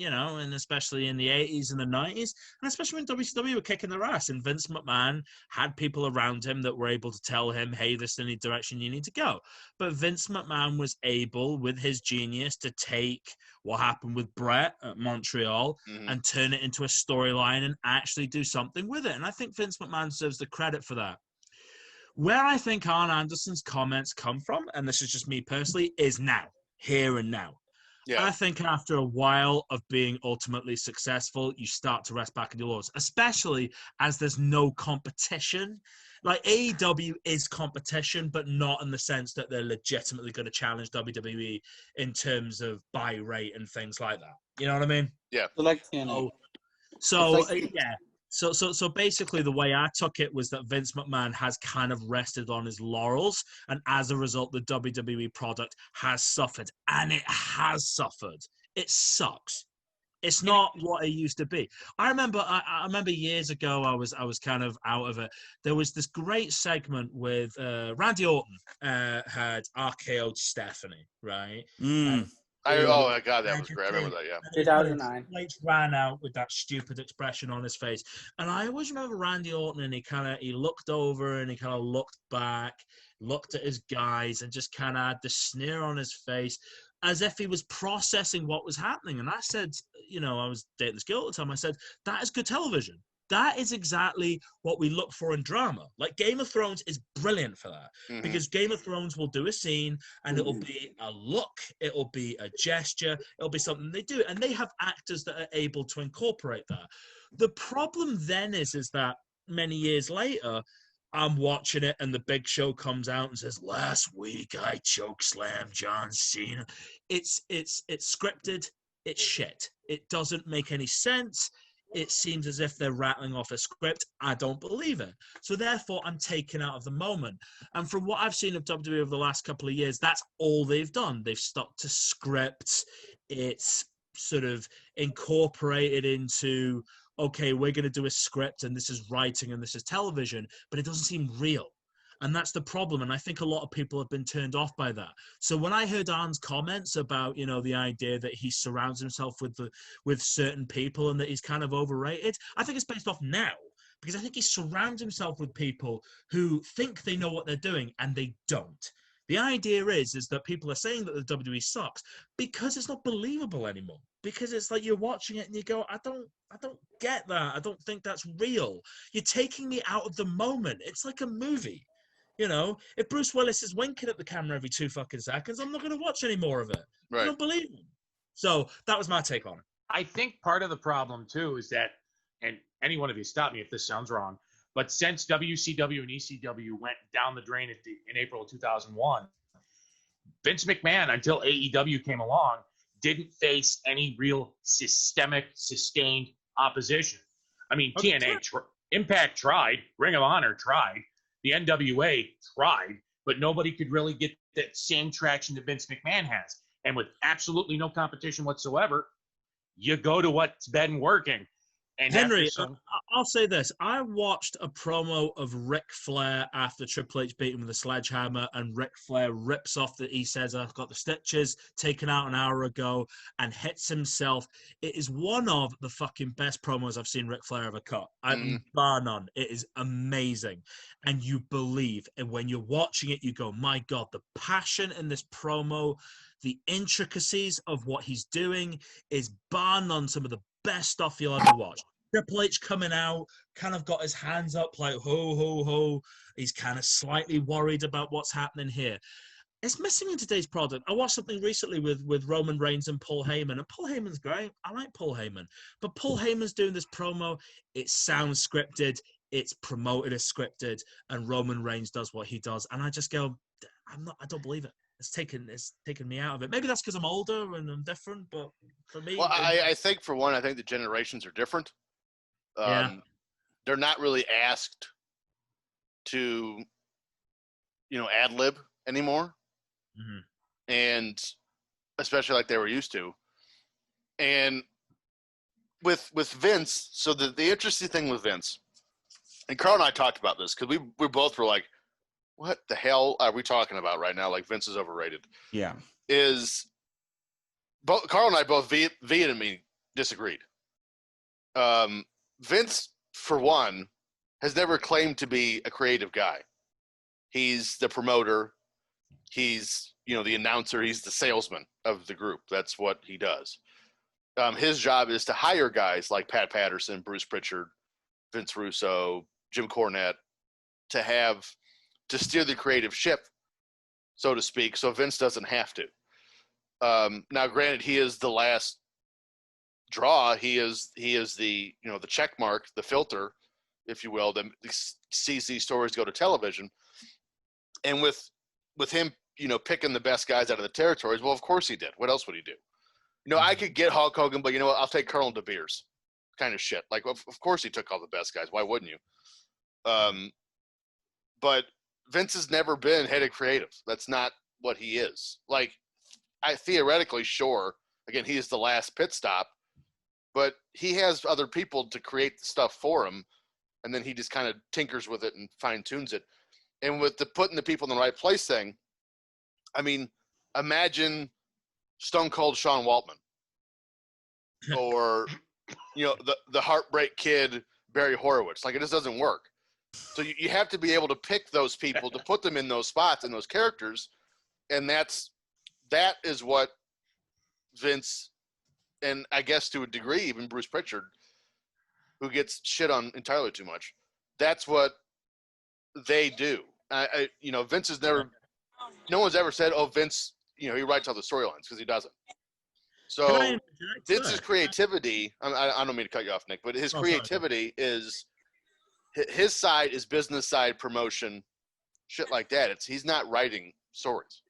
especially in the 80s and the 90s, and especially when WCW were kicking their ass. And Vince McMahon had people around him that were able to tell him, hey, this is the direction you need to go. But Vince McMahon was able, with his genius, to take what happened with Bret at Montreal and turn it into a storyline and actually do something with it. And I think Vince McMahon deserves the credit for that. Where I think Arn Anderson's comments come from, and this is just me personally, is now, here and now. Yeah. I think after a while of being ultimately successful, you start to rest back in your laws, especially as there's no competition. Like AEW is competition, but not in the sense that they're legitimately going to challenge WWE in terms of buy rate and things like that. You know what I mean? Yeah. So basically the way I took it was that Vince McMahon has kind of rested on his laurels, and as a result, the WWE product has suffered, and it has suffered. It sucks. It's not what it used to be. I remember years ago, I was kind of out of it. There was this great segment with Randy Orton had RKO'd Stephanie, right? Oh my God, that was great. I remember that, yeah. 2009. H ran out with that stupid expression on his face. And I always remember Randy Orton, and he looked over and he kind of looked back, looked at his guys, and just kind of had the sneer on his face as if he was processing what was happening. And I said, I was dating this girl at the time. I said, that is good television. That is exactly what we look for in drama. Like Game of Thrones is brilliant for that because Game of Thrones will do a scene and it'll be a look, it'll be a gesture, it'll be something they do. And they have actors that are able to incorporate that. The problem then is that many years later, I'm watching it and the Big Show comes out and says, last week I choke slammed John Cena. It's scripted. It's shit. It doesn't make any sense. It seems as if they're rattling off a script. I don't believe it. So therefore, I'm taken out of the moment. And from what I've seen of WWE over the last couple of years, that's all they've done. They've stuck to scripts. It's sort of incorporated into, okay, we're going to do a script and this is writing and this is television, but it doesn't seem real. And that's the problem. And I think a lot of people have been turned off by that. So when I heard Arn's comments about, the idea that he surrounds himself with certain people and that he's kind of overrated, I think it's based off now. Because I think he surrounds himself with people who think they know what they're doing and they don't. The idea is that people are saying that the WWE sucks because it's not believable anymore. Because it's like you're watching it and you go, I don't get that. I don't think that's real. You're taking me out of the moment. It's like a movie. If Bruce Willis is winking at the camera every 2 fucking seconds, I'm not going to watch any more of it. Right. I don't believe him. So that was my take on it. I think part of the problem, too, is that, and any one of you stop me if this sounds wrong, but since WCW and ECW went down the drain in April of 2001, Vince McMahon, until AEW came along, didn't face any real systemic, sustained opposition. I mean, TNA, Impact tried, Ring of Honor tried, the NWA tried, but nobody could really get that same traction that Vince McMahon has. And with absolutely no competition whatsoever, you go to what's been working. And Henry, I'll say this. I watched a promo of Ric Flair after Triple H beat him with a sledgehammer, and Ric Flair rips off he says, I've got the stitches taken out an hour ago, and hits himself. It is one of the fucking best promos I've seen Ric Flair ever cut. Bar none. It is amazing. And you believe, and when you're watching it, you go, my God, the passion in this promo, the intricacies of what he's doing is bar none some of the best stuff you'll ever watch. Triple H coming out, kind of got his hands up like, ho, ho, ho. He's kind of slightly worried about what's happening here. It's missing in today's product. I watched something recently with Roman Reigns and Paul Heyman, and Paul Heyman's great. I like Paul Heyman. But Paul Heyman's doing this promo. It sounds scripted. It's promoted as scripted, and Roman Reigns does what he does. And I just go, I don't believe it. It's taken me out of it. Maybe that's because I'm older and I'm different, but for me... Well, I think, for one, I think the generations are different. They're not really asked to, ad-lib anymore. And especially like they were used to. And with Vince, so the interesting thing with Vince, and Karl and I talked about this because we both were like, what the hell are we talking about right now? Like Vince is overrated. Yeah. Karl and I both vehemently disagreed. Vince, for one, has never claimed to be a creative guy. He's the promoter. He's, the announcer. He's the salesman of the group. That's what he does. His job is to hire guys like Pat Patterson, Bruce Pritchard, Vince Russo, Jim Cornette to steer the creative ship, so to speak, so Vince doesn't have to. Now, granted, he is the last draw. He is the the check mark, the filter, if you will, that sees these stories go to television. And with him, picking the best guys out of the territories, well, of course he did. What else would he do? I could get Hulk Hogan, but I'll take Colonel De Beers, kind of shit. Like, of course he took all the best guys. Why wouldn't you? But Vince has never been head of creative. That's not what he is. Like, I theoretically, sure, again, he is the last pit stop, but he has other people to create the stuff for him, and then he just kind of tinkers with it and fine-tunes it. And with the putting the people in the right place thing, I mean, imagine Stone Cold Sean Waltman or, the Heartbreak Kid Barry Horowitz. Like, it just doesn't work. So you have to be able to pick those people to put them in those spots and those characters, and that is what Vince, and I guess to a degree even Bruce Pritchard, who gets shit on entirely too much, that's what they do. Vince has never, no one's ever said, oh, Vince, he writes all the storylines, because he doesn't. So Vince's creativity, I don't mean to cut you off, Nick, but his creativity is, his side is business side, promotion, shit like that. He's not writing stories.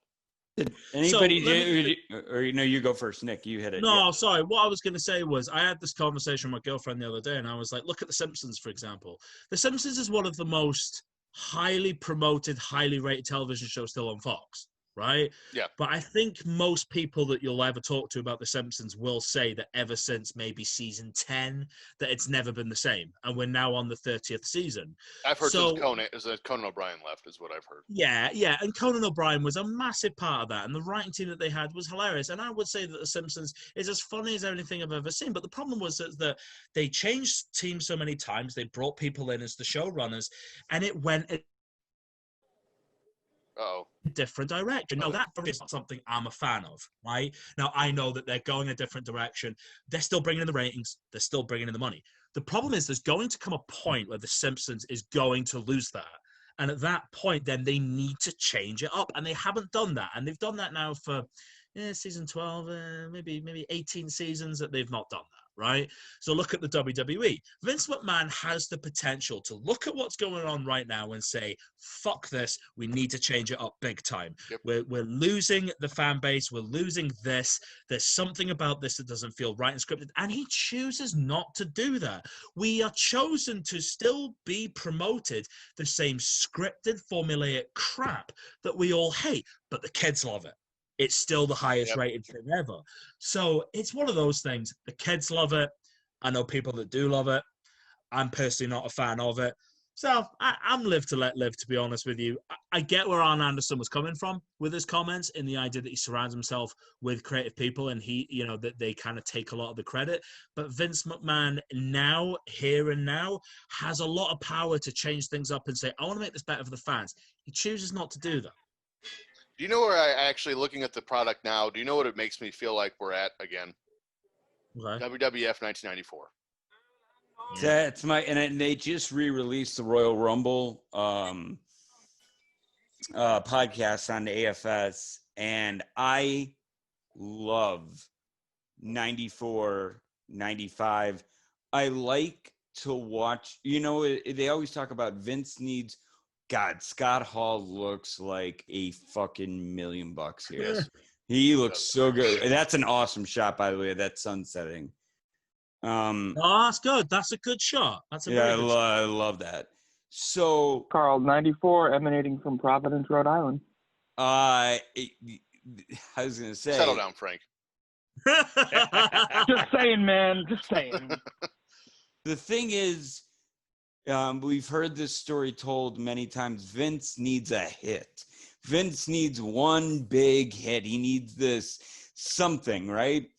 Did anybody you go first, Nick. You hit it. No, sorry. What I was going to say was I had this conversation with my girlfriend the other day, and I was like, look at The Simpsons, for example. The Simpsons is one of the most highly promoted, highly rated television shows still on Fox, right? Yeah. But I think most people that you'll ever talk to about The Simpsons will say that ever since maybe season 10, that it's never been the same. And we're now on the 30th season. I've heard since Conan O'Brien left is what I've heard. Yeah. And Conan O'Brien was a massive part of that. And the writing team that they had was hilarious. And I would say that The Simpsons is as funny as anything I've ever seen. But the problem was that they changed teams so many times. They brought people in as the showrunners, and it went different direction. No, that is not something I'm a fan of, right? Now, I know that they're going a different direction. They're still bringing in the ratings. They're still bringing in the money. The problem is there's going to come a point where The Simpsons is going to lose that. And at that point, then they need to change it up. And they haven't done that. And they've done that now for season 12, maybe 18 seasons that they've not done that, right? So look at the WWE. Vince McMahon has the potential to look at what's going on right now and say, fuck this, we need to change it up big time. Yep. We're losing the fan base. We're losing this. There's something about this that doesn't feel right and scripted. And he chooses not to do that. We are chosen to still be promoted the same scripted, formulaic crap that we all hate, but the kids love it. It's still the highest rated thing ever. So it's one of those things. The kids love it. I know people that do love it. I'm personally not a fan of it. So I'm live to let live, to be honest with you. I get where Arn Anderson was coming from with his comments in the idea that he surrounds himself with creative people and that they kind of take a lot of the credit. But Vince McMahon now, here and now, has a lot of power to change things up and say, I want to make this better for the fans. He chooses not to do that. Do you know where I actually, looking at the product now, do you know what it makes me feel like we're at again? Okay. WWF 1994. That's and they just re-released the Royal Rumble podcast on the AFS, and I love 94, 95. I like to watch, they always talk about Vince needs, God, Scott Hall looks like a fucking $1 million here. Yes. He looks so good. That's an awesome shot, by the way, that sun setting. That's good. That's a good shot. That's a very good shot. I love that. So Karl, 94, emanating from Providence, Rhode Island. I was gonna say, settle down, Frank. Just saying, man. Just saying. The thing is, we've heard this story told many times. Vince needs a hit. Vince needs one big hit. He needs this something, right?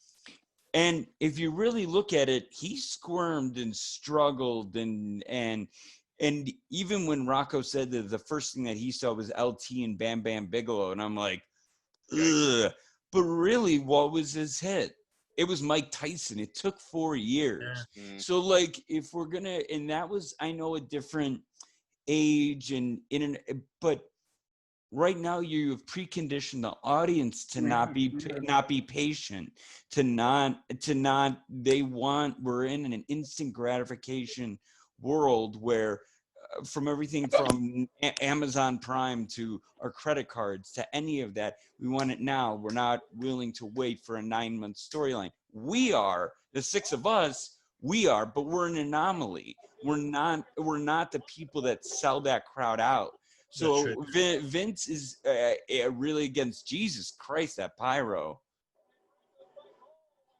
And if you really look at it, he squirmed and struggled and even when Rocco said that the first thing that he saw was LT and Bam Bam Bigelow, and I'm like, ugh. But really, what was his hit? It was Mike Tyson. It took 4 years. Yeah. So, like, if we're gonna, and that was, I know, a different age but right now you have preconditioned the audience to not be patient, we're in an instant gratification world where from everything from Amazon Prime to our credit cards to any of that, we want it now. We're not willing to wait for a 9-month storyline. We are, the 6 of us, but we're an anomaly. We're not the people that sell that crowd out. So Vince is really against Jesus Christ, that pyro.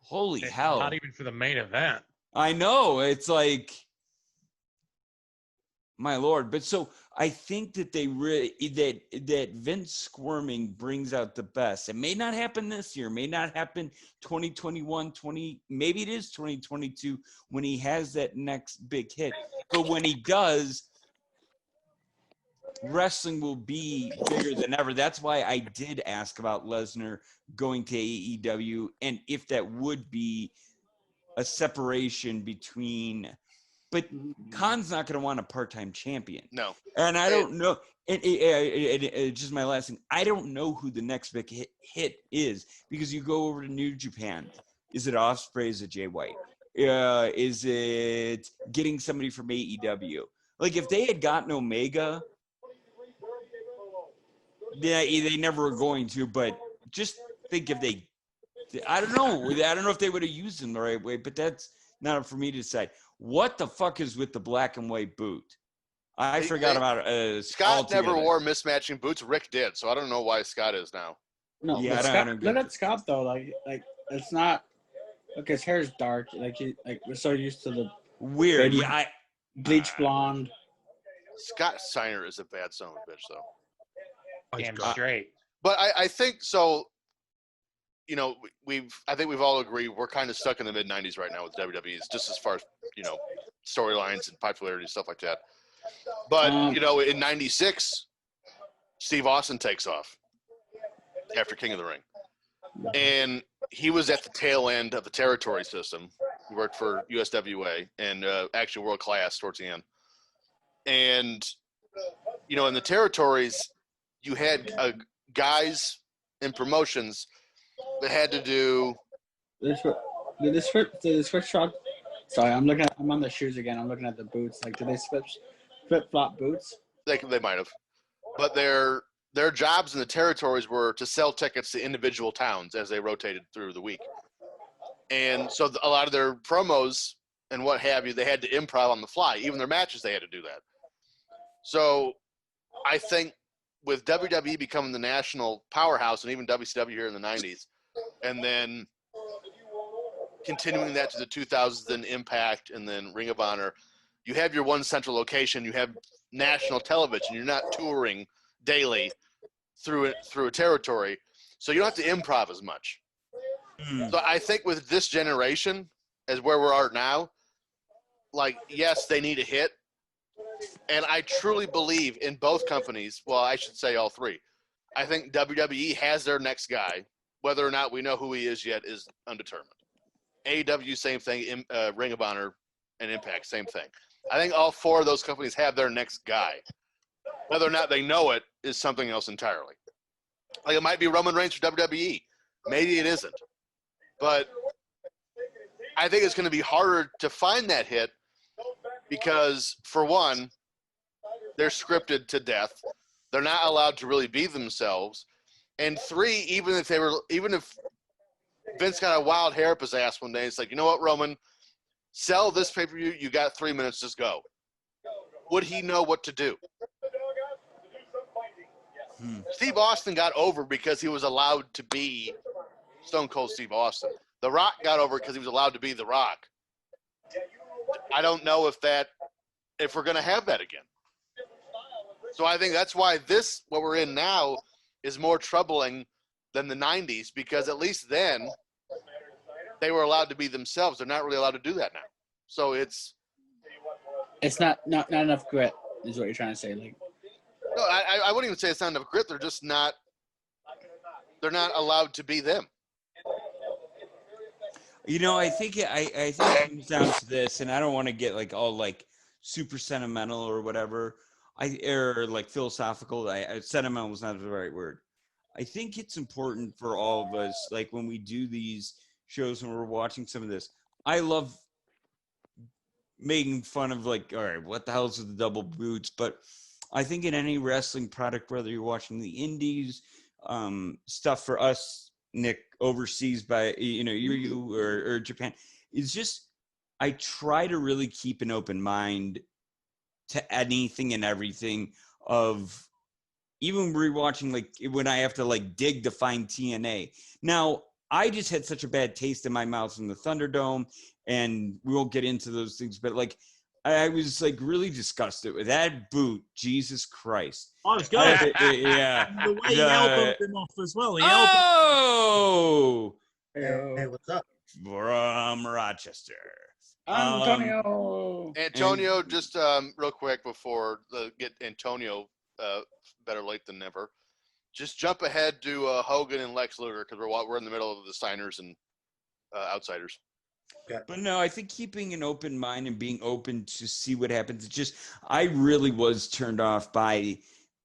Holy hell. Not even for the main event. I know. It's like, my Lord. But so I think that that Vince squirming brings out the best. It may not happen this year, may not happen 2021, maybe it is 2022 when he has that next big hit. But when he does, wrestling will be bigger than ever. That's why I did ask about Lesnar going to AEW and if that would be a separation between. But Khan's not going to want a part-time champion. No. And I don't know. And just my last thing. I don't know who the next big hit is because you go over to New Japan. Is it Ospreay? Is it Jay White? Is it getting somebody from AEW? Like if they had gotten Omega, they never were going to. But just think if they, I don't know. I don't know if they would have used him the right way. But that's not for me to decide. What the fuck is with the black and white boot? I forgot about it. Scott never wore mismatching boots. Rick did, so I don't know why Scott is now. No, yeah, Scott, look at Scott though. Like it's not. Look, his hair's dark. We're so used to the weird. Yeah, bleach blonde. Scott Steiner is a bad son of a bitch, though. Damn straight. But I think so. You know, I think we've all agreed we're kind of stuck in the mid-90s right now with WWE, just as far as, you know, storylines and popularity and stuff like that. But, you know, in 96, Steve Austin takes off after King of the Ring. And he was at the tail end of the territory system. He worked for USWA and actually World Class towards the end. And, you know, in the territories, you had guys in promotions that had to do. Did this switch shot? Sorry, I'm on the shoes again. I'm looking at the boots. Like, did they flip flop boots? They might have, but their jobs in the territories were to sell tickets to individual towns as they rotated through the week, and so a lot of their promos and what have you, they had to improv on the fly. Even their matches, they had to do that. So, I think with WWE becoming the national powerhouse and even WCW here in the 90s, and then continuing that to the 2000s, then Impact, and then Ring of Honor, you have your one central location. You have national television. You're not touring daily through a territory, so you don't have to improv as much. So I think with this generation, as where we are now, like, yes, they need a hit. And I truly believe in both companies. Well, I should say all three. I think WWE has their next guy. Whether or not we know who he is yet is undetermined. AEW, same thing. Ring of Honor and Impact, same thing. I think all four of those companies have their next guy. Whether or not they know it is something else entirely. Like, it might be Roman Reigns for WWE. Maybe it isn't. But I think it's going to be harder to find that hit because, for one, they're scripted to death. They're not allowed to really be themselves. And three, even if Vince got a wild hair up his ass one day, it's like, you know what, Roman, sell this pay-per-view. You got 3 minutes, just go. Would he know what to do? Steve Austin got over because he was allowed to be Stone Cold Steve Austin. The Rock got over because he was allowed to be The Rock. I don't know if we're going to have that again. So I think that's why what we're in now, is more troubling than the 90s, because at least then they were allowed to be themselves. They're not really allowed to do that now. So it's not enough grit, is what you're trying to say. Like, no, I wouldn't even say it's not enough grit. They're just not. They're not allowed to be them. You know, I think it comes down to this, and I don't want to get like all like super sentimental or whatever. Or like philosophical. Sentimental was not the right word. I think it's important for all of us, like when we do these shows and we're watching some of this. I love making fun of like, all right, what the hell is with the double boots? But I think in any wrestling product, whether you're watching the indies, stuff for us, Nick, overseas by you or Japan, it's just I try to really keep an open mind to anything and everything. Of even rewatching, like when I have to like dig to find TNA. Now, I just had such a bad taste in my mouth in the Thunderdome, and we won't get into those things, but like I was like really disgusted with that boot. Jesus Christ. Oh, it's good. Yeah. And the way he elbowed him off as well. Hey, what's up? From Rochester. Antonio. Just real quick before get Antonio, better late than never. Just jump ahead to Hogan and Lex Luger, because we're in the middle of the signers and outsiders. Okay. But no, I think keeping an open mind and being open to see what happens. It's just, I really was turned off by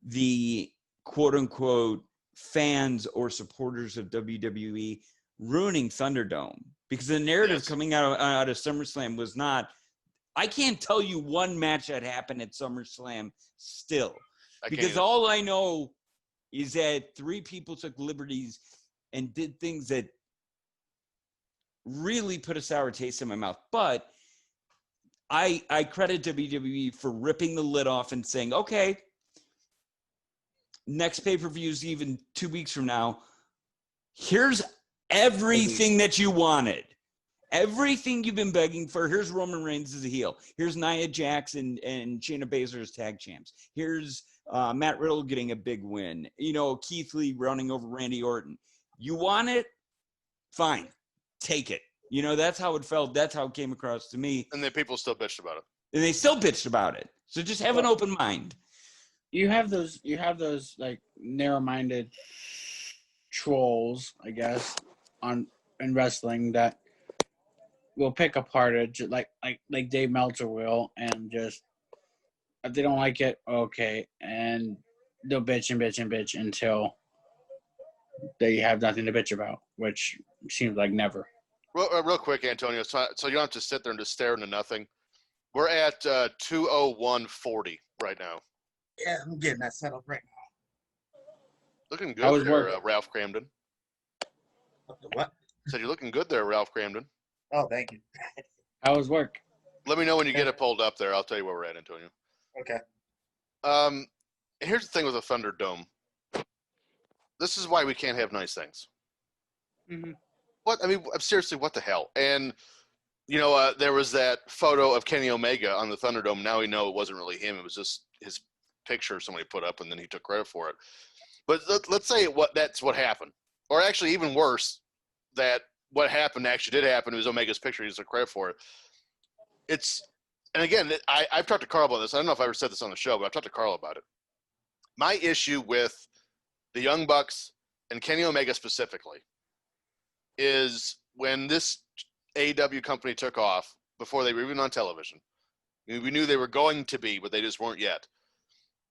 the quote unquote fans or supporters of WWE ruining Thunderdome, because the narrative coming out of SummerSlam was not. I can't tell you one match that happened at SummerSlam still, because all I know is that 3 people took liberties and did things that really put a sour taste in my mouth. But I credit WWE for ripping the lid off and saying, okay, next pay-per-view is even 2 weeks from now. Here's everything that you wanted. Everything you've been begging for. Here's Roman Reigns as a heel. Here's Nia Jax and Shayna Baszler as tag champs. Here's Matt Riddle getting a big win. Keith Lee running over Randy Orton. You want it? Fine. Take it. That's how it felt. That's how it came across to me. And then people still bitched about it. And they still bitched about it. So just have an open mind. You have those like narrow-minded trolls, I guess, in wrestling that will pick apart it, like Dave Meltzer will, and just if they don't like it, okay, and they'll bitch and bitch and bitch until they have nothing to bitch about, which seems like never. Real quick, Antonio, so you don't have to sit there and just stare into nothing. We're at 2:01:40 right now. Yeah, I'm getting that set up right now. Looking good there, Ralph Cramden. What? Said you're looking good there, Ralph Cramden. Oh, thank you. How was work? Let me know when you get it pulled up there. I'll tell you where we're at, Antonio. Okay. Here's the thing with the Thunderdome. This is why we can't have nice things. Mm-hmm. Seriously, what the hell? And, there was that photo of Kenny Omega on the Thunderdome. Now we know it wasn't really him. It was just his picture somebody put up, and then he took credit for it. But let's say that's what happened. Or actually, even worse, that what happened actually did happen. It was Omega's picture. He took credit for it. And again, I've talked to Karl about this. I don't know if I ever said this on the show, but I've talked to Karl about it. My issue with the Young Bucks and Kenny Omega specifically is when this AEW company took off, before they were even on television, we knew they were going to be, but they just weren't yet,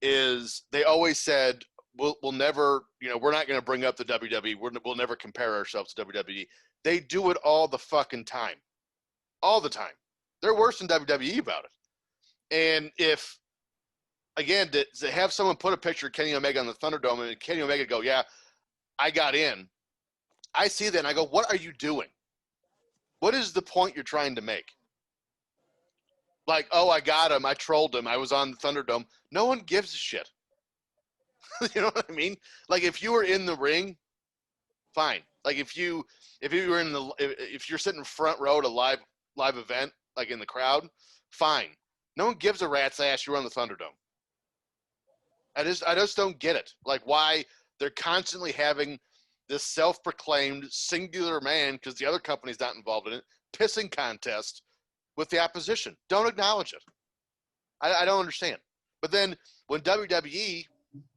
is they always said, we'll never, we're not going to bring up the WWE. We'll never compare ourselves to WWE. They do it all the fucking time. All the time. They're worse than WWE about it. And if, again, to have someone put a picture of Kenny Omega on the Thunderdome and Kenny Omega go, yeah, I got in. I see that and I go, what are you doing? What is the point you're trying to make? Like, oh, I got him. I trolled him. I was on the Thunderdome. No one gives a shit. You know what I mean? Like if you were in the ring, fine. Like if you were if you're sitting front row at a live event, like in the crowd, fine. No one gives a rat's ass you're on the Thunderdome. I just don't get it. Like why they're constantly having this self-proclaimed singular man, because the other company's not involved in it, pissing contest with the opposition. Don't acknowledge it. I don't understand. But then when WWE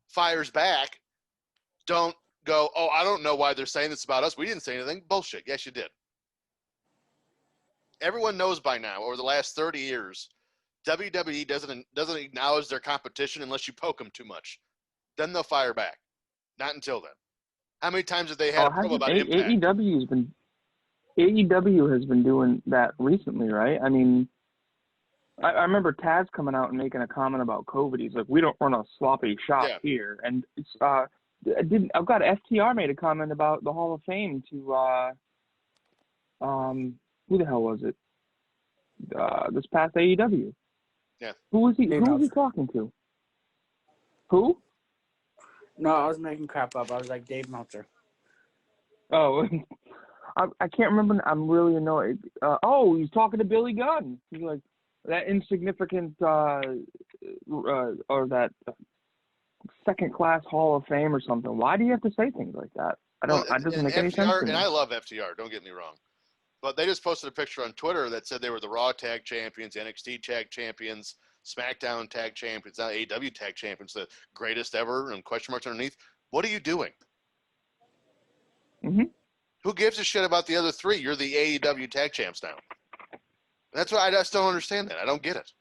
fires back, don't go, oh, I don't know why they're saying this about us. We didn't say anything. Bullshit. Yes, you did. Everyone knows by now, over the last 30 years, WWE doesn't acknowledge their competition unless you poke them too much. Then they'll fire back. Not until then. How many times have they had a problem about Impact? AEW has been doing that recently, right? I mean, I remember Taz coming out and making a comment about COVID. He's like, we don't run a sloppy shop here. And it's, I've got FTR made a comment about the Hall of Fame to who the hell was it? This past AEW. Yeah. Who was he talking to? Who? No, I was making crap up. I was like Dave Meltzer. Oh, I can't remember. I'm really annoyed. He's talking to Billy Gunn. He's like, that insignificant or that second-class Hall of Fame or something. Why do you have to say things like that? It doesn't make any sense to me. And I love FTR, don't get me wrong. But they just posted a picture on Twitter that said they were the Raw Tag Champions, NXT Tag Champions, SmackDown Tag Champions, now AEW Tag Champions, the greatest ever, and question marks underneath. What are you doing? Mm-hmm. Who gives a shit about the other three? You're the AEW Tag Champs now. That's why I just don't understand that. I don't get it.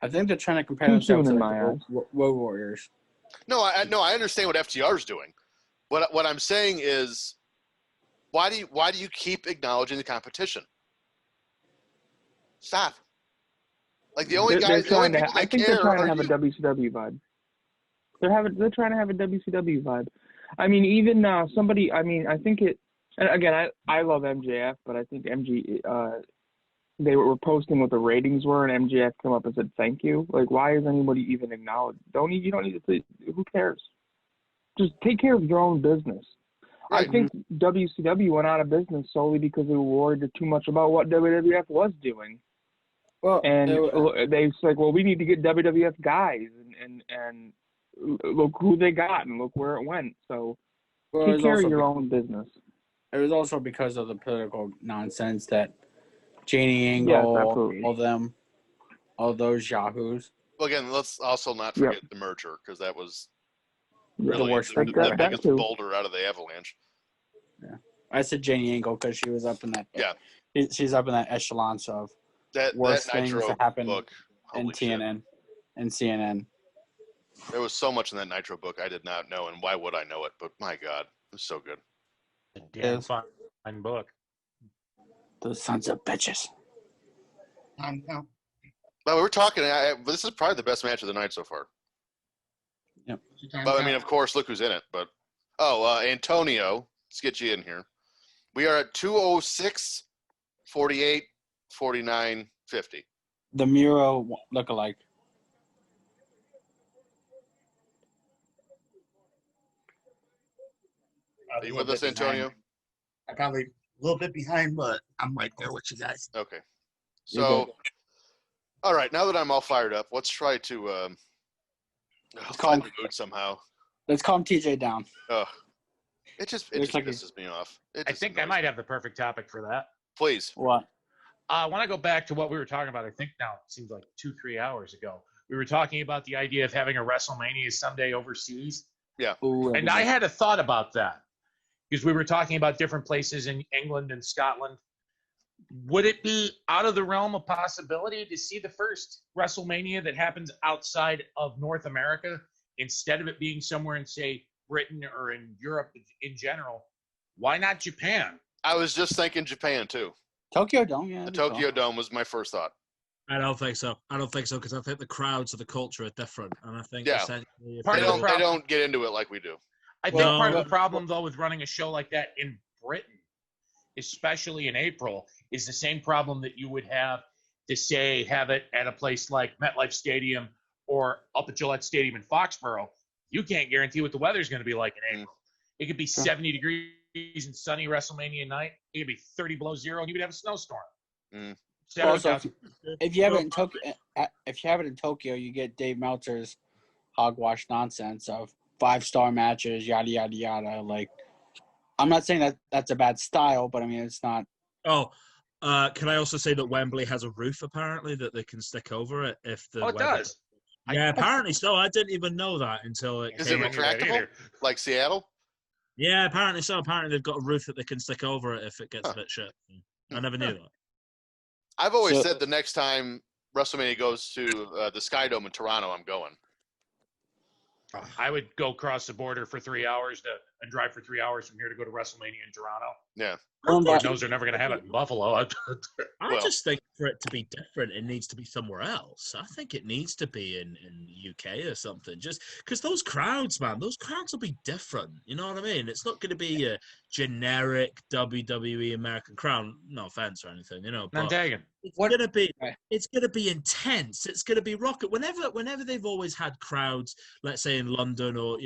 I think they're trying to compare themselves to like Road Warriors. No, I understand what FTR is doing. What I'm saying is, why do you keep acknowledging the competition? Stop. Like the only guys, the only people that care. They're trying to have a WCW vibe. They're trying to have a WCW vibe. I mean, even somebody. I mean, I think it. And again, I love MJF, but I think they were posting what the ratings were, and MJF come up and said thank you. Like, why is anybody even acknowledged? You don't need to say. Who cares? Just take care of your own business. Right. I think WCW went out of business solely because they were worried too much about what WWF was doing. Well, and they was like, well, we need to get WWF guys, and look who they got, and look where it went. So take care of your own business. It was also because of the political nonsense that Janie Angle, all those yahoos. Well, again, let's also not forget the merger, because that was really the worst the biggest boulder out of the avalanche. Yeah, I said Janie Angle because she was up in that. Yeah, she's up in that echelon of worst things that happened in TNN and CNN. There was so much in that Nitro book I did not know, and why would I know it? But my God, it was so good. A damn fine book. Those sons of bitches. Well, we're talking. This is probably the best match of the night so far. Yep. But I mean, of course, look who's in it. But Antonio, let's get you in here. We are at 206, 48, 49, 50. The Miro lookalike. Are you with us, Antonio? I'm probably a little bit behind, but I'm right there with you guys. Okay. So, all right, now that I'm all fired up, let's try to find the mood somehow. Let's calm TJ down. It just pisses me off. I think I might have the perfect topic for that. Please. What? I want to go back to what we were talking about. I think now it seems like 2-3 hours ago. We were talking about the idea of having a WrestleMania someday overseas. Yeah. And I had a thought about that because we were talking about different places in England and Scotland. Would it be out of the realm of possibility to see the first WrestleMania that happens outside of North America instead of it being somewhere in, say, Britain or in Europe in general? Why not Japan? I was just thinking Japan, too. Tokyo Dome, yeah. The Tokyo Dome was my first thought. I don't think so because I think the crowds of the culture are different, and I think essentially they don't get into it like we do. I think part of the problem, though, with running a show like that in Britain, especially in April, is the same problem that you would have to, say, have it at a place like MetLife Stadium or up at Gillette Stadium in Foxborough. You can't guarantee what the weather's going to be like in April. It could be 70 degrees and sunny WrestleMania night. It could be 30 below zero, and you could have a snowstorm. Also, if you have it in Tokyo, you get Dave Meltzer's hogwash nonsense of 5-star matches, yada yada yada. Like, I'm not saying that that's a bad style, but I mean it's not. Oh, can I also say that Wembley has a roof apparently that they can stick over it if the it weather... does. Yeah, apparently so. I didn't even know that until it Is it retractable like Seattle? Yeah, apparently so. Apparently they've got a roof that they can stick over it if it gets a bit shit. I never knew that. I've always said the next time WrestleMania goes to the Sky Dome in Toronto, I'm going. I would go across the border for 3 hours and drive for 3 hours from here to go to WrestleMania in Toronto. Yeah. Lord knows they're never going to have it in Buffalo. I just think for it to be different, it needs to be somewhere else. I think it needs to be in the UK or something. Just because those crowds, man, those crowds will be different. You know what I mean? It's not going to be a generic WWE American crowd. No offense or anything, you know. Not tagging. It's gonna be intense. It's gonna be rocket. Whenever they've always had crowds, let's say in London or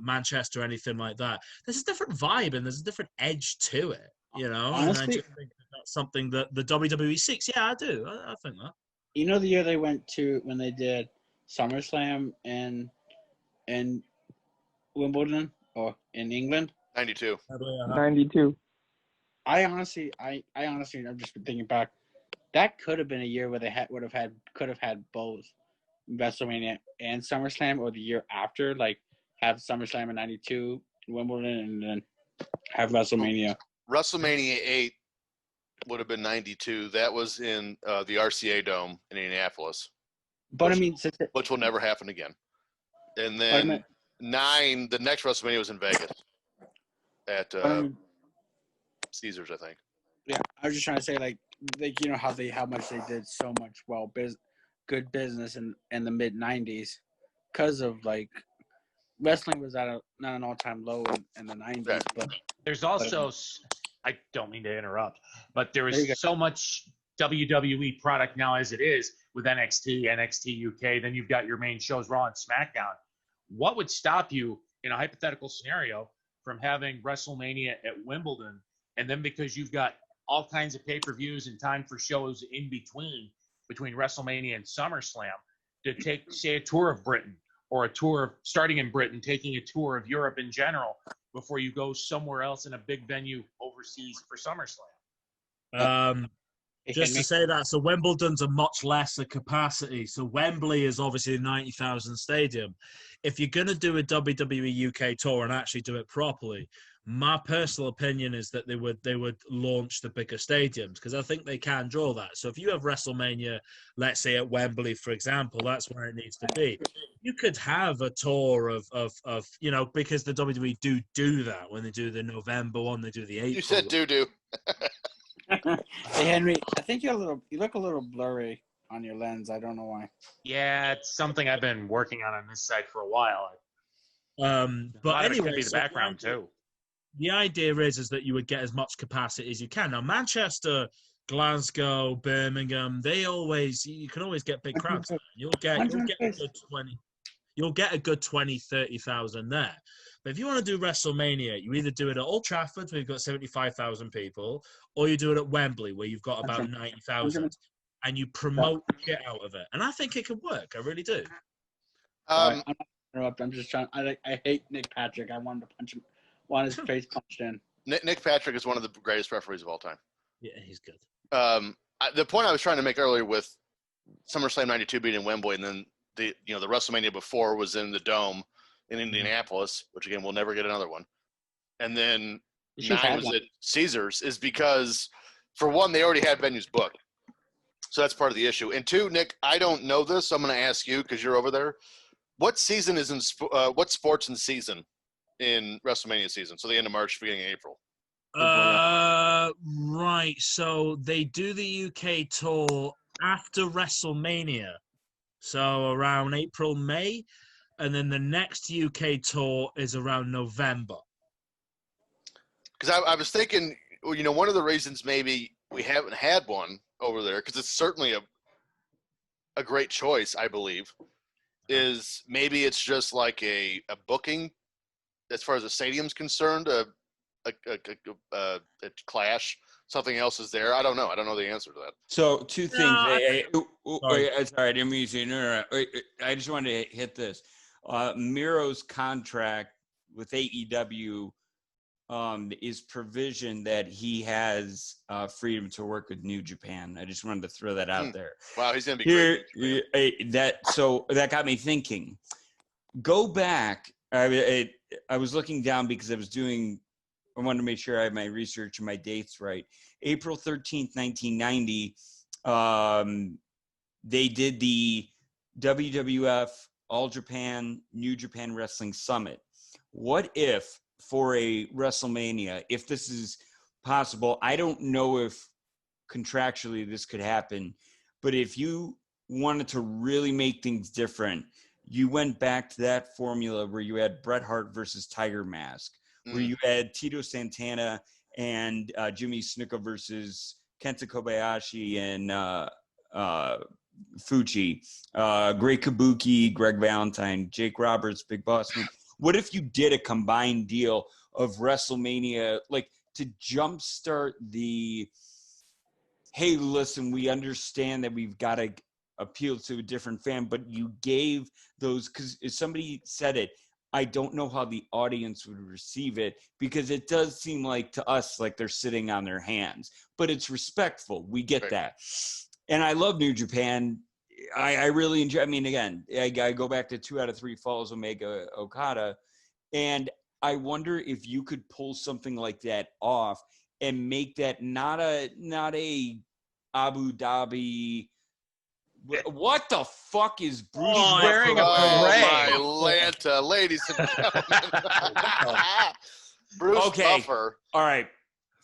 Manchester or anything like that, there's a different vibe and there's a different edge to it. You know, Honestly, and I just think that's something that the WWE seeks. Yeah, I do. I think that. You know, the year they went to when they did SummerSlam in Wimbledon or in England. 92. 92. I honestly, I'm just thinking back. That could have been a year where they could have had both WrestleMania and SummerSlam, or the year after, like have SummerSlam in 92 in Wimbledon and then have WrestleMania. WrestleMania 8 would have been 92. That was in the RCA Dome in Indianapolis. But which will never happen again. And then 9, the next WrestleMania was in Vegas at Caesars, I think. Yeah, I was just trying to say, like you know how much they did so much good business in the mid 90s because of like wrestling was at not an all-time low in the 90s, but there's also I don't mean to interrupt, but there is so much WWE product now as it is with NXT UK. Then you've got your main shows Raw and SmackDown. What would stop you in a hypothetical scenario from having WrestleMania at Wimbledon, and then because you've got all kinds of pay-per-views and time for shows in between WrestleMania and SummerSlam, to take, say, a tour of Britain or a tour of starting in Britain, taking a tour of Europe in general before you go somewhere else in a big venue overseas for SummerSlam? Just to say that, so Wimbledon's a much lesser capacity. So Wembley is obviously a 90,000 stadium. If you're going to do a WWE UK tour and actually do it properly, my personal opinion is that they would launch the bigger stadiums, because I think they can draw that. So if you have WrestleMania, let's say at Wembley, for example, that's where it needs to be. You could have a tour of because the WWE do that when they do the November one, they do the April. You said do. Hey Henry, I think you look a little blurry on your lens. I don't know why. Yeah, it's something I've been working on this side for a while. But anyway, it could be the background too. The idea is that you would get as much capacity as you can. Now, Manchester, Glasgow, Birmingham, you can always get big crowds. You'll get a good 20. You'll get a good 20, 30,000 there. But if you want to do WrestleMania, you either do it at Old Trafford, where you've got 75,000 people, or you do it at Wembley, where you've got about 90,000, and you promote the shit out of it. And I think it could work. I really do. I'm not interrupt. I'm just trying. I hate Nick Patrick. I wanted to punch him. Want his face punched in. Nick Patrick is one of the greatest referees of all time. Yeah, he's good. The point I was trying to make earlier with SummerSlam 92 being in Wembley, and then the WrestleMania before was in the Dome in Indianapolis, which again we'll never get another one. And then 9 was at Caesars, is because for one they already had venues booked, so that's part of the issue. And two, Nick, I don't know this, so I'm going to ask you because you're over there. What season is what sports in season in WrestleMania season? So the end of March, beginning of April. Right. So they do the UK tour after WrestleMania, so around April, May, and then the next UK tour is around November. Because I was thinking, one of the reasons maybe we haven't had one over there, because it's certainly a great choice, I believe. is maybe it's just like a booking as far as the stadium's concerned, a clash. Something else is there. I don't know. I don't know the answer to that. So two things. Sorry. Sorry, I didn't mean to interrupt. I just wanted to hit this. Miro's contract with AEW is provision that he has freedom to work with New Japan. I just wanted to throw that out there. Wow, he's gonna be great. That got me thinking. Go back. I was looking down because I wanted to make sure I had my research and my dates right. April 13th, 1990, they did the WWF All Japan New Japan Wrestling Summit. What if for a WrestleMania, if this is possible, I don't know if contractually this could happen, but if you wanted to really make things different, you went back to that formula where you had Bret Hart versus Tiger Mask, where you had Tito Santana and Jimmy Snuka versus Kenta Kobayashi and Fuji, Great Kabuki, Greg Valentine, Jake Roberts, Big Boss Man. What if you did a combined deal of WrestleMania, like to jumpstart the, hey, listen, we understand that we've got to appeal to a different fan, but you gave those, because if somebody said it, I don't know how the audience would receive it, because it does seem like to us like they're sitting on their hands, but it's respectful. We get that. And I love New Japan. I really enjoy, I mean, again, I go back to 2 out of 3 falls Omega Okada, and I wonder if you could pull something like that off and make that not a Abu Dhabi. What the fuck is Bruce wearing a beret? Oh, my Lanta, ladies and gentlemen. Bruce Buffer. All right.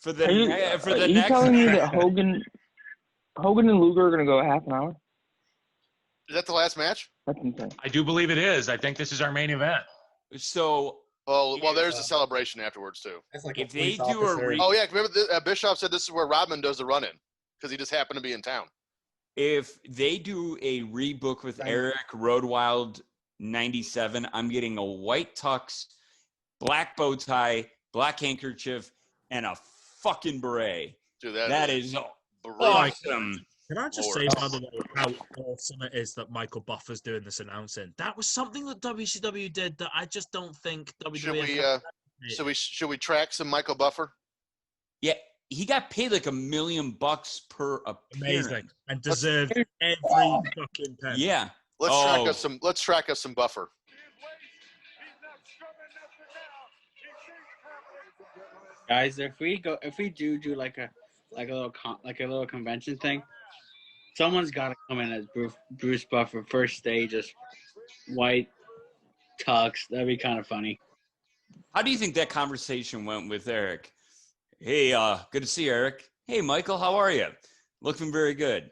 For the Are you next telling me that Hogan and Luger are going to go a half an hour? Is that the last match? That's insane. I do believe it is. I think this is our main event. So, well, there's a celebration afterwards too. Like if they do oh yeah, remember Bischoff said this is where Rodman does the run-in because he just happened to be in town. If they do a rebook with Eric Road Wild 97, I'm getting a white tux, black bow tie, black handkerchief, and a fucking beret. Dude, that is awesome. Can I just say, by the way, how awesome it is that Michael Buffer's doing this announcing? That was something that WCW did that I just don't think WWE. Should we track some Michael Buffer? Yeah, he got paid like $1 million per appearance. Amazing, and deserved every fucking penny. Yeah. Let's track us some Buffer. Guys, if we do like a little convention thing, someone's got to come in as Bruce Buffer, first stage, just white tux. That'd be kind of funny. How do you think that conversation went with Eric? Hey, good to see you, Eric. Hey, Michael, how are you? Looking very good.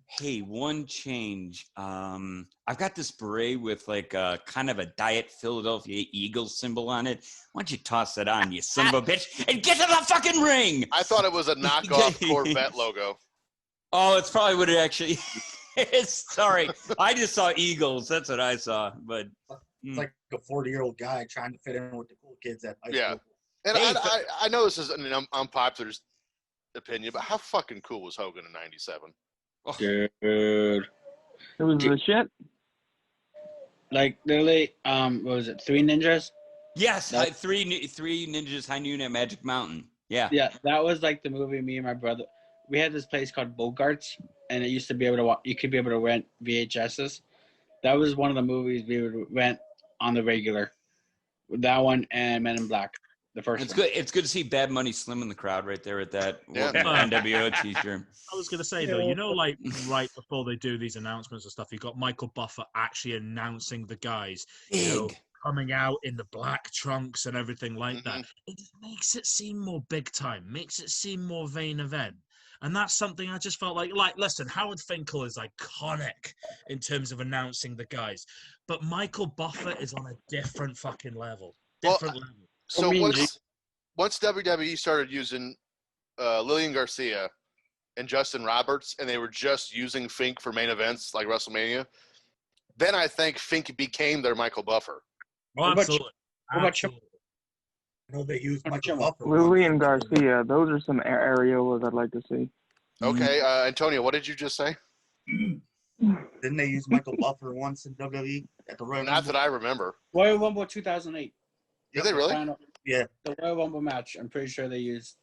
Hey, one change. I've got this beret with like kind of a Diet Philadelphia Eagles symbol on it. Why don't you toss that on, you son of a bitch, and get to the fucking ring? I thought it was a knockoff Corvette logo. Oh, it's probably what it actually is. Sorry. I just saw Eagles. That's what I saw. But it's like a 40-year-old guy trying to fit in with the cool kids at high school. And I know this is an unpopular opinion, but how fucking cool was Hogan in '97? Dude, it was the shit. Like literally, what was it? 3 Ninjas? Yes, 3 Ninjas High Noon at Magic Mountain. Yeah. Yeah, that was like the movie. Me and my brother, we had this place called Bogarts, and it used to be able to you could be able to rent VHSs. That was one of the movies we would rent on the regular. That one and Men in Black. The first one. Good. It's good to see Bad Money Slim in the crowd right there at that NWO t-shirt. I was going to say, though, like right before they do these announcements and stuff, you got Michael Buffer actually announcing the guys, coming out in the black trunks and everything like that. It just makes it seem more big time, makes it seem more main event. And that's something I just felt like, listen, Howard Finkel is iconic in terms of announcing the guys, but Michael Buffer is on a different fucking level. Level. So once WWE started using Lillian Garcia and Justin Roberts, and they were just using Fink for main events like WrestleMania, then I think Fink became their Michael Buffer. Oh, absolutely. I know they use Michael Buffer. Lillian Garcia. Those are some areolas I'd like to see. Okay, Antonio, what did you just say? Didn't they use Michael Buffer once in WWE at the Royal Rumble? Not that I remember. Royal Rumble 2008. Did they really? Yeah. The Royal Rumble match. I'm pretty sure they used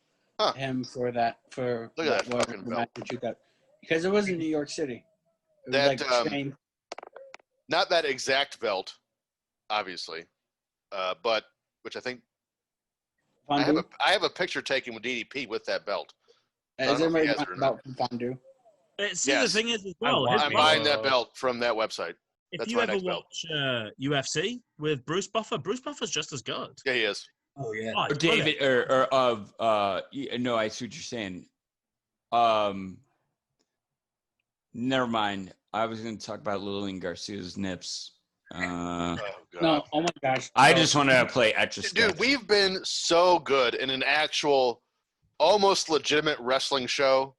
him for that. Look at that Royal fucking Rumble belt. match because it was in New York City. It was That like train. not that exact belt, obviously, but which I think I have a picture taken with DDP with that belt. Is there a belt from Fondue? See, the thing is as well. I'm buying that belt from that website. If That's you my ever next belt. watch UFC with Bruce Buffer's just as good. Yeah, he is. Oh yeah. Oh, David no, I see what you're saying. Never mind. I was going to talk about Lillian Garcia's nips. No, oh my gosh. I just want to play Etch-a-Sketch. Dude, we've been so good in an actual, almost legitimate wrestling show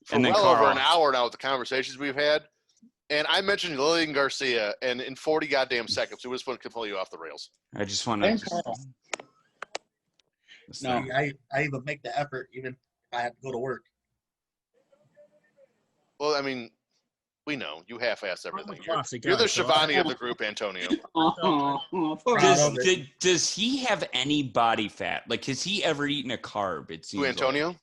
for well over an hour now with the conversations we've had. And I mentioned Lillian Garcia, and in 40 goddamn seconds, we just went completely off the rails. I just want to. No, I even make the effort, even if I have to go to work. Well, I mean, we know you half-ass everything. Classic You're the guy, so Shivani of the group, Antonio. Does he have any body fat? Like, has he ever eaten a carb? It seems. Who, Antonio?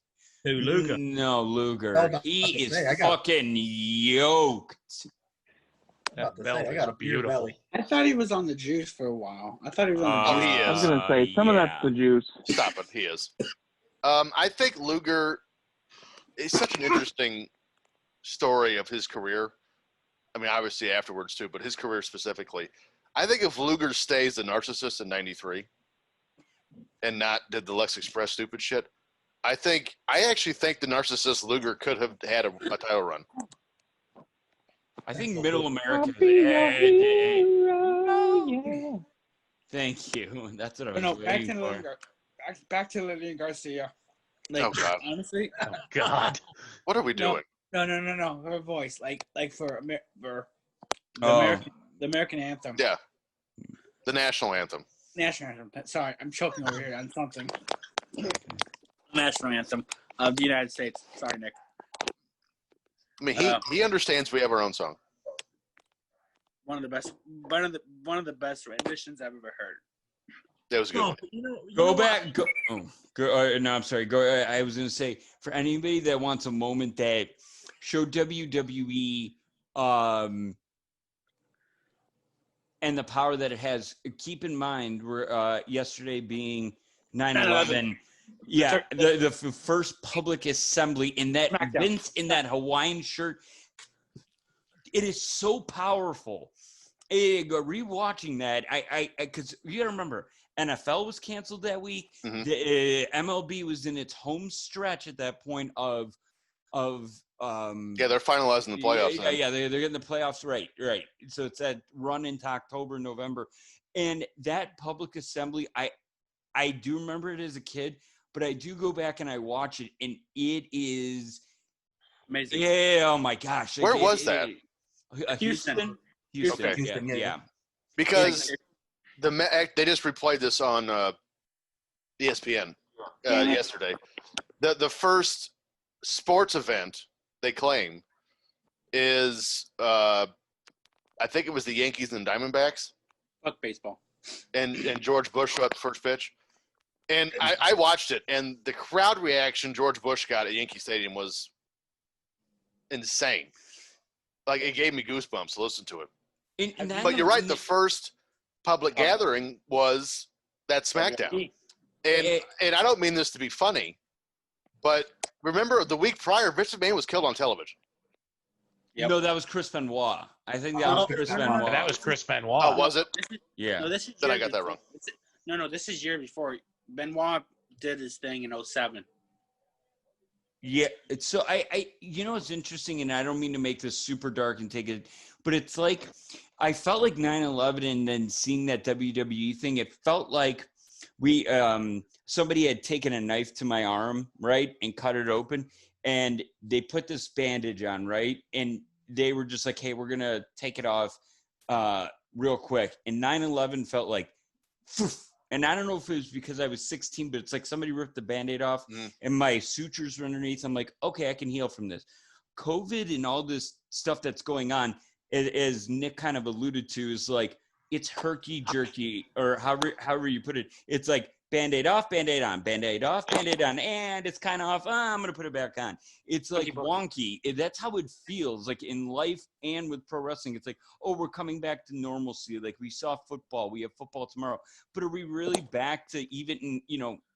Who, Luger? No, Luger. No, He is fucking yoked. About to say, I got a beer belly. I thought he was on the juice for a while. I thought he was on the juice. He is. I was gonna say some of that's the juice. Stop it. He is. I think Luger is such an interesting story of his career. I mean, obviously afterwards too, but his career specifically. I think if Luger stays the narcissist in '93 and not did the Lex Express stupid shit, I actually think the narcissist Luger could have had a title run. I think Middle America. Thank you. That's what I was waiting for. Back to Lillian Garcia. Oh God! Honestly. Oh God! What are we doing? No. Her voice, like for the American anthem. Yeah. The national anthem. National anthem. Sorry, I'm choking over here on something. National anthem of the United States. Sorry, Nick. I mean, he understands we have our own song. One of the best renditions I've ever heard. That was good. Go back. No, I'm sorry. I was going to say, for anybody that wants a moment that showed WWE and the power that it has, keep in mind we're yesterday being 9/11. Yeah, the first public assembly in that SmackDown. Vince in that Hawaiian shirt. It is so powerful. Rewatching that, I because you gotta remember, NFL was canceled that week. Mm-hmm. The MLB was in its home stretch at that point of they're finalizing the playoffs. Yeah, they're getting the playoffs right. So it's that run into October, November, and that public assembly. I do remember it as a kid, but I do go back and I watch it, and it is amazing. Yeah, oh my gosh. Where was that? Houston. Okay. Houston, Yeah. Because they just replayed this on ESPN yesterday. The first sports event they claim is I think it was the Yankees and Diamondbacks. Fuck baseball. And George Bush threw out the first pitch. And I watched it, and the crowd reaction George Bush got at Yankee Stadium was insane. Like, it gave me goosebumps to listen to it. But you're right, the first public gathering was that SmackDown. And I don't mean this to be funny, but remember the week prior, Vince McMahon was killed on television. Yep. No, that was Chris Benoit. I think that was Chris Benoit. That was Chris Benoit. Oh, was it? Yeah. No, this is then I got that wrong. No, this is year before. Benoit did his thing in 2007. Yeah, so I it's interesting, and I don't mean to make this super dark and take it, but it's like I felt like 9/11 and then seeing that WWE thing, it felt like we somebody had taken a knife to my arm, right, and cut it open, and they put this bandage on, right, and they were just like, hey, we're gonna take it off, real quick. And 9/11 felt like, and I don't know if it was because I was 16, but it's like somebody ripped the Band-Aid off and my sutures were underneath. I'm like, okay, I can heal from this. COVID and all this stuff that's going on, as Nick kind of alluded to, is like, it's herky-jerky, or however you put it. It's like Band-Aid off, Band-Aid on, Band-Aid off, Band-Aid on, and it's kind of off. I'm going to put it back on. It's like wonky. That's how it feels, like in life and with pro wrestling. It's like, oh, we're coming back to normalcy. Like, we saw football. We have football tomorrow. But are we really back to even,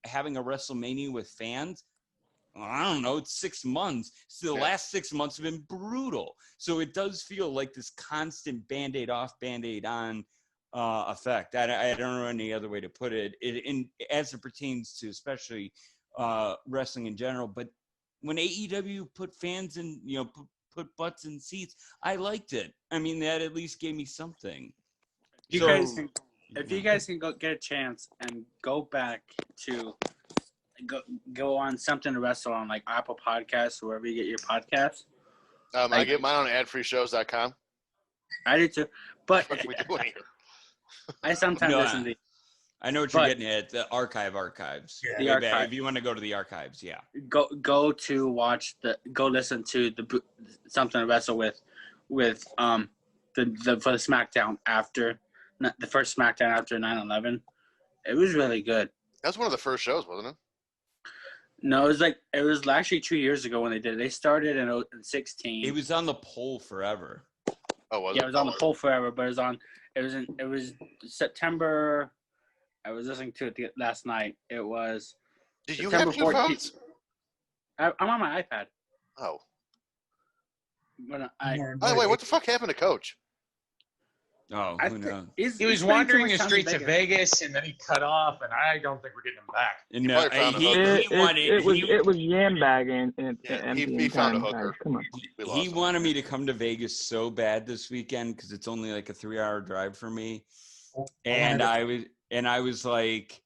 having a WrestleMania with fans? I don't know. It's 6 months. So the last 6 months have been brutal. So it does feel like this constant Band-Aid off, Band-Aid on effect. I don't know any other way to put it. As it pertains to especially wrestling in general. But when AEW put fans in, put butts in seats, I liked it. I mean, that at least gave me something. If you guys can go get a chance and go back to go on Something to Wrestle on like Apple Podcasts or wherever you get your podcasts. I get mine on adfreeshows.com. I do too, but what are we doing here? I sometimes listen to. I know what you're getting at. The archives. Yeah. The archive. If you want to go to the archives, yeah. Go listen to the Something to Wrestle with the for the SmackDown after the first SmackDown after 9/11. It was really good. That was one of the first shows, wasn't it? No, it was actually 2 years ago when they did it. They started in 2016. It was on the poll forever. Oh, was it? Yeah, it was on the poll forever, but it was September. I was listening to it last night. It was. Did you have two phones? I'm on my iPad. Oh. But by the way, what the fuck happened to Coach? Oh, who knows? He was wandering the streets of Vegas, and then he cut off, and I don't think we're getting him back. No, it was yam bagging and he found a hooker. Come on. He wanted me to come to Vegas so bad this weekend because it's only like a 3-hour drive for me, and I was like,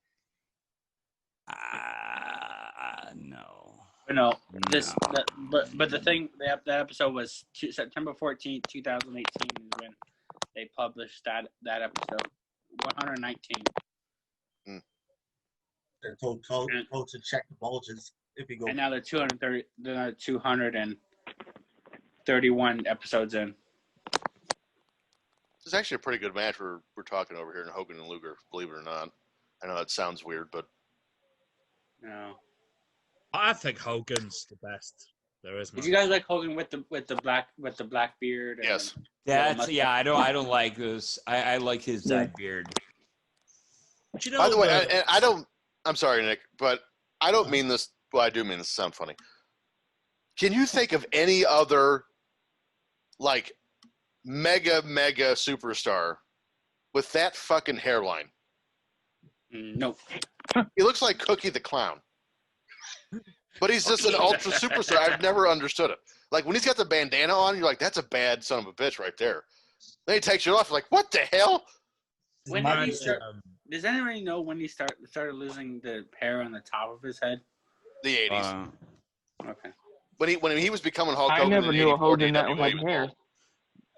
no. No, but the thing, that episode was September 14th, 2018 is when they published that episode. 119. They're told Cole to check the bulges if you go. And now they're 231 episodes in. This is actually a pretty good match we're talking over here in Hogan and Luger, believe it or not. I know that sounds weird, but no. I think Hogan's the best. There is. Did you guys like Hogan with the black beard? And yes. I don't like this. I like his beard. But by the way, I'm sorry, Nick, but I don't mean this. Well, I do mean this to sound funny. Can you think of any other like mega superstar with that fucking hairline? No. He looks like Cookie the Clown. But he's just an ultra superstar. I've never understood it. Like, when he's got the bandana on, you're like, that's a bad son of a bitch right there. Then he takes it off. You're like, what the hell? Does anybody know when he started losing the hair on the top of his head? The 80s. Okay. When he was becoming Hulk Hogan, I never knew a Hogan that had hair.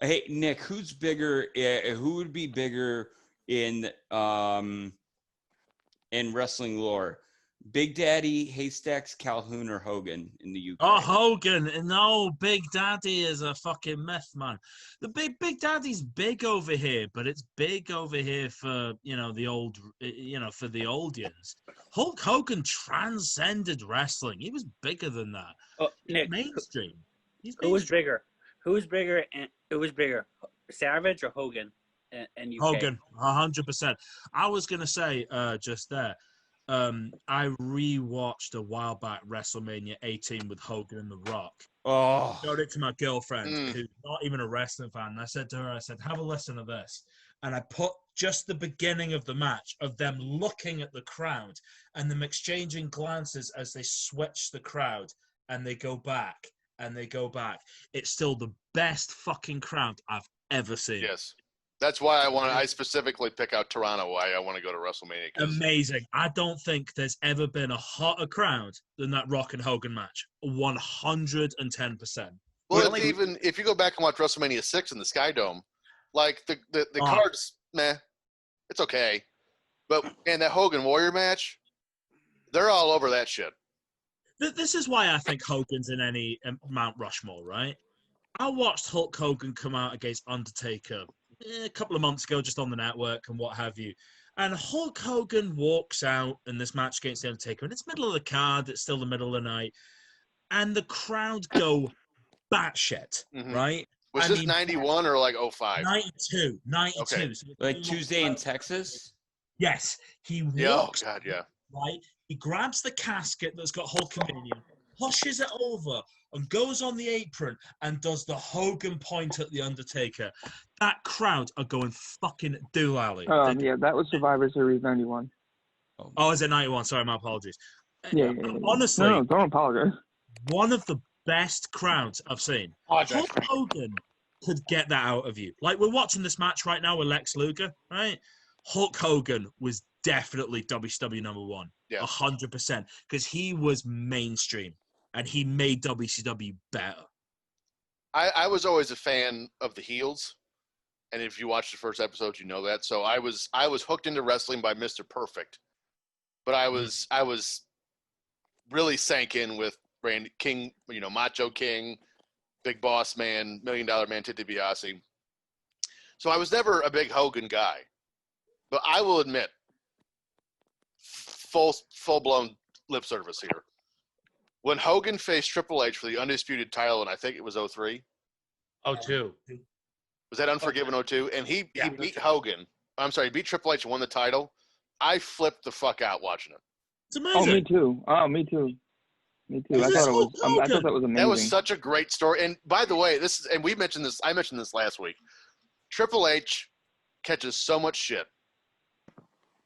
Hey, Nick, who's bigger? Who would be bigger in wrestling lore? Big Daddy, Haystacks, Calhoun, or Hogan in the UK? Oh, Hogan. No, Big Daddy is a fucking myth, man. The Big Daddy's big over here, but it's big over here for, the old, for the audience. Hulk Hogan transcended wrestling. He was bigger than that. Oh, Nick, mainstream. Who was bigger? And who was bigger? Savage or Hogan in UK? Hogan, 100%. I was going to say just there, I rewatched a while back WrestleMania 18 with Hogan and The Rock. Oh, I showed it to my girlfriend, who's not even a wrestling fan. And I said to her, have a listen to this. And I put just the beginning of the match of them looking at the crowd and them exchanging glances as they switch the crowd and they go back and they go back. It's still the best fucking crowd I've ever seen. Yes. That's why I specifically pick out Toronto, why I want to go to WrestleMania. Amazing. I don't think there's ever been a hotter crowd than that Rock and Hogan match. 110%. Well, if you go back and watch WrestleMania 6 in the Sky Dome, Like the cards, meh, it's okay. But and that Hogan Warrior match, they're all over that shit. This is why I think Hogan's in any Mount Rushmore, right? I watched Hulk Hogan come out against Undertaker a couple of months ago, just on the network and what have you. And Hulk Hogan walks out in this match against the Undertaker, and it's middle of the card. It's still the middle of the night, and the crowd go batshit, right? Was this 91 or like 05? 92. Okay. So like Tuesday in Texas? Yes. He walks, oh, God, yeah. Right? He grabs the casket that's got Hulkamania, pushes it over, and goes on the apron and does the Hogan point at the Undertaker. That crowd are going fucking doolally. Yeah, that was Survivor Series 91. Oh, is it 91? Sorry, my apologies. Yeah. Honestly, no, don't apologize. One of the best crowds I've seen. Hulk Hogan could get that out of you. Like, we're watching this match right now with Lex Luger, right? Hulk Hogan was definitely WCW number one. Yeah. 100%. Because he was mainstream and he made WCW better. I was always a fan of the heels. And if you watch the first episode, you know that. So I was hooked into wrestling by Mr. Perfect. But I was really sank in with Randy King, Macho King, Big Boss Man, $1 Million Man, Ted DiBiase. So I was never a big Hogan guy. But I will admit, full-blown lip service here. When Hogan faced Triple H for the undisputed title, and I think it was 03. 02. Was that Unforgiven 02? And he beat Hogan. I'm sorry, he beat Triple H and won the title. I flipped the fuck out watching it. It's amazing. Oh, me too. I thought that was amazing. That was such a great story. And by the way, we mentioned this. I mentioned this last week. Triple H catches so much shit.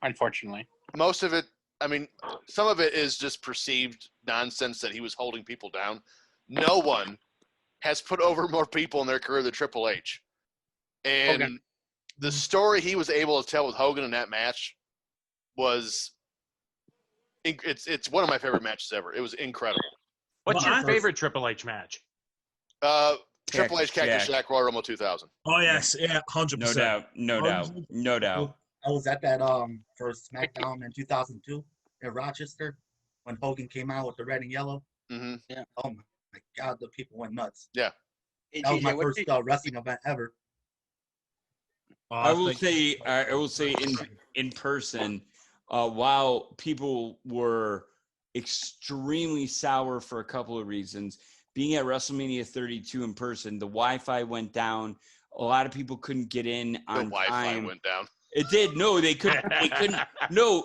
Unfortunately, most of it. I mean, some of it is just perceived nonsense that he was holding people down. No one has put over more people in their career than Triple H. And the story he was able to tell with Hogan in that match was it's one of my favorite matches ever. It was incredible. What's your favorite Triple H match? Triple H Cactus Jack Royal Rumble 2000. Oh yes, yeah, 100%. No doubt. I was at that first SmackDown in 2002 in Rochester when Hogan came out with the red and yellow. Mm-hmm. Yeah. Oh my God, the people went nuts. Yeah. That was my first wrestling event ever. I will say in person, while people were extremely sour for a couple of reasons, being at WrestleMania 32 in person, the Wi-Fi went down. A lot of people couldn't get in on the Wi-Fi time. Went down. It did. No, they couldn't.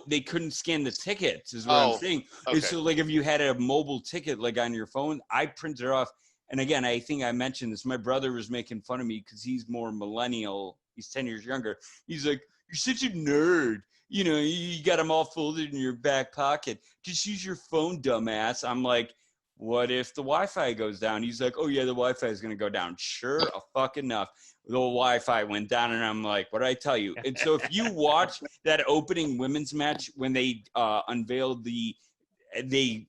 They couldn't scan the tickets. Is what I'm saying. Okay. So, like, if you had a mobile ticket, like on your phone, I printed it off. And again, I think I mentioned this. My brother was making fun of me because he's more millennial. He's 10 years younger. He's like, "You're such a nerd. You got them all folded in your back pocket. Just use your phone, dumbass." I'm like, what if the Wi-Fi goes down? He's like, "Oh, yeah, the Wi-Fi is going to go down." Sure, fuck enough. The Wi-Fi went down, and I'm like, what did I tell you? And so if you watch that opening women's match when they unveiled they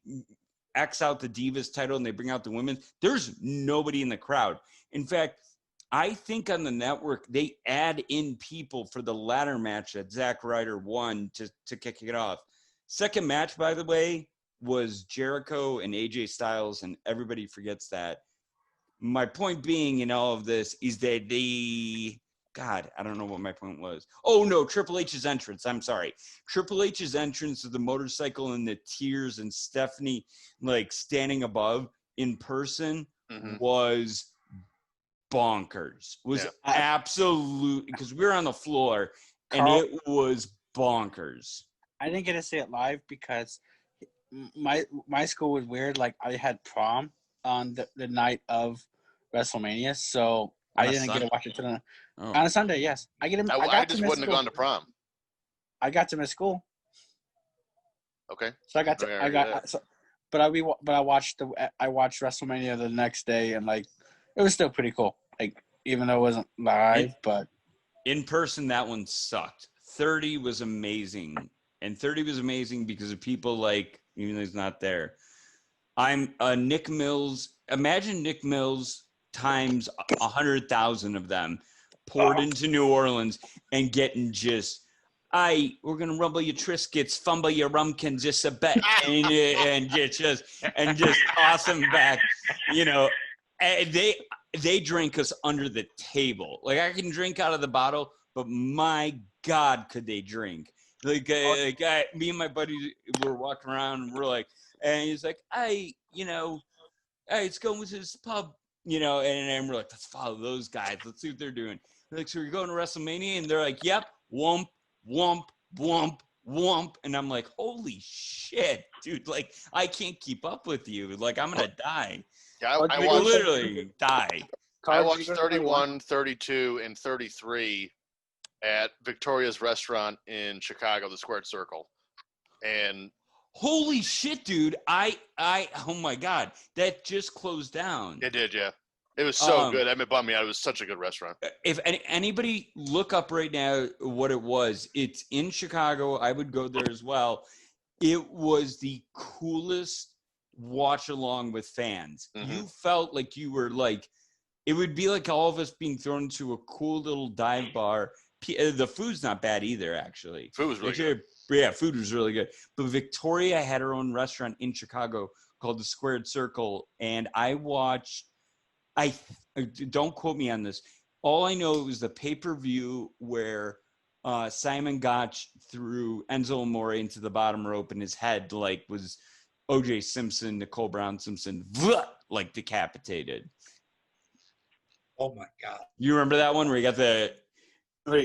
X out the Divas title and they bring out the women, there's nobody in the crowd. In fact, I think on the network, they add in people for the ladder match that Zack Ryder won to kick it off. Second match, by the way, was Jericho and AJ Styles, and everybody forgets that. My point being in all of this is that I don't know what my point was. Oh, no, Triple H's entrance. I'm sorry. Triple H's entrance to the motorcycle and the tears and Stephanie, like, standing above in person was bonkers. Was absolute, because we were on the floor, and it was bonkers. I didn't get to see it live because my school was weird. Like, I had prom on the night of WrestleMania, so I didn't get to watch it on a Sunday. Yes, I just wouldn't have gone to prom. I got to miss school. Okay. So but I watched WrestleMania the next day, and like it was still pretty cool. Like, even though it wasn't live, but in person that one sucked. 30 was amazing, and 30 was amazing because of people like, even though he's not there. I'm Nick Mills. Imagine Nick Mills times 100,000 of them poured into New Orleans and getting just, we're gonna rumble your Triscuits, fumble your rumpkins just a bit, and just toss them back. You know, and they drink us under the table. Like I can drink out of the bottle, but my God, could they drink? Me and my buddy were walking around and we're like, and he's like, let's go with his pub, and we're like, let's follow those guys. Let's see what they're doing. We're like, so we're going to WrestleMania? And they're like, yep, whoomp, whoomp, whoomp, whoomp. And I'm like, holy shit, dude. Like, I can't keep up with you. Like, I'm going to die. Yeah, I literally die. I watched 31, 32, and 33 at Victoria's restaurant in Chicago, the Squared Circle. And holy shit, dude. Oh my God, that just closed down. It did, yeah. It was so good. I mean, it bummed me out. It was such a good restaurant. If anybody look up right now what it was, it's in Chicago. I would go there as well. It was the coolest watch along with fans. Mm-hmm. You felt like you were like, it would be like all of us being thrown into a cool little dive bar. The food's not bad either, actually. Food was really good. Yeah, food was really good. But Victoria had her own restaurant in Chicago called the Squared Circle, and I watched. Don't quote me on this. All I know, it was the pay-per-view where Simon Gotch threw Enzo Amore into the bottom rope, and his head was O.J. Simpson, Nicole Brown Simpson, decapitated. Oh my God! You remember that one where you got the. Your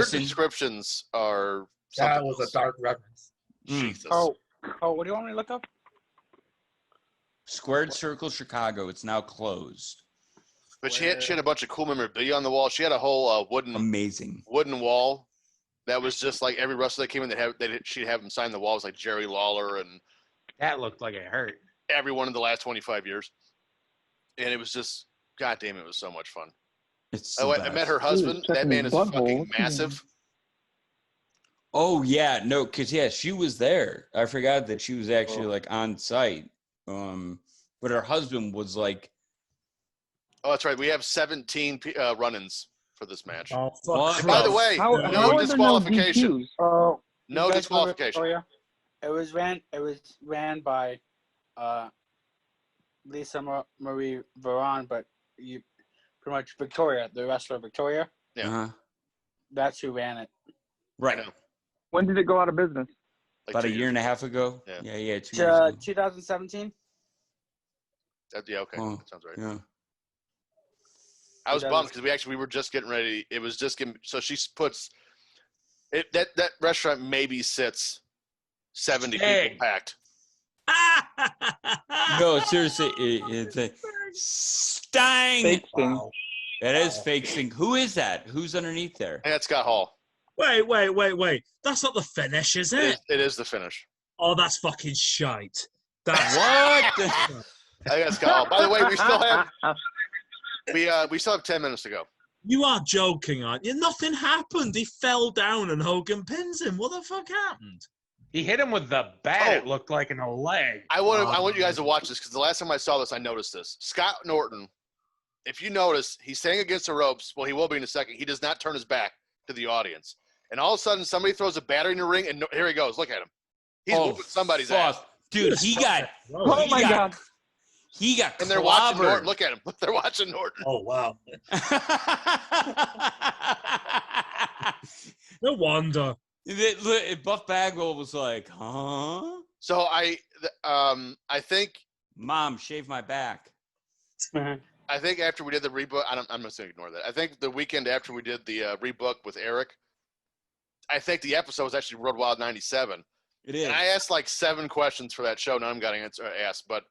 descriptions are. That was a dark reference. Jesus. Oh, what do you want me to look up? Squared Circle, Chicago. It's now closed. But she had a bunch of cool memorabilia on the wall. She had a whole amazing wooden wall that was just like every wrestler that came in. She'd have them sign the walls, like Jerry Lawler, and that looked like it hurt. Everyone in the last 25 years, and it was just, goddamn, it was so much fun. I met her husband. That man is fucking massive. Oh yeah, no, because she was there. I forgot that she was actually on site. But her husband was like. Oh, that's right. We have 17 run-ins for this match. Oh, by the way, no disqualification. No disqualification. It was ran by Lisa Marie Varon, but pretty much Victoria, the wrestler Victoria. Yeah. Uh-huh. That's who ran it. Right. When did it go out of business? About a year and a half ago. Yeah. 2 years ago. 2017. Yeah. Okay. That sounds right. Yeah. I was bummed because we were just getting ready. It was just getting, so she puts it that restaurant maybe sits 70 people packed. No, seriously, it's a Stang. Fake Sting. Wow. That is fake Sting. Who is that? Who's underneath there? And that's Scott Hall. Wait. That's not the finish, is it? It is the finish. Oh, that's fucking shite. That's what? I got Scott Hall. By the way, we still have we still have 10 minutes to go. You are joking, aren't you? Nothing happened. He fell down and Hogan pins him. What the fuck happened? He hit him with the bat. It looked like in a leg. I want you guys to watch this because the last time I saw this, I noticed this. Scott Norton, if you notice, he's staying against the ropes. Well, he will be in a second. He does not turn his back to the audience. And all of a sudden, somebody throws a battery in the ring, and here he goes. Look at him. He's whooping somebody's ass. Dude, he got. Oh, my God. He got and they're watching Norton. Look at him. They're watching Norton. Oh, wow. No wonder. Buff Bagwell was like, huh? So I think. Mom, shave my back. I think after we did the rebook, I'm just going to ignore that. I think the weekend after we did the rebook with Eric, I think the episode was actually Road Wild 97. It is. And I asked like 7 questions for that show. None of them got asked, but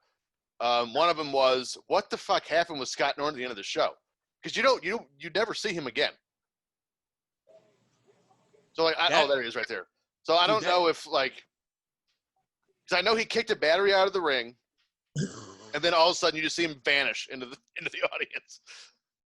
one of them was, what the fuck happened with Scott Norton at the end of the show? Because you never see him again. So like, there he is right there. So I don't know if because I know he kicked a battery out of the ring, and then all of a sudden you just see him vanish into the audience.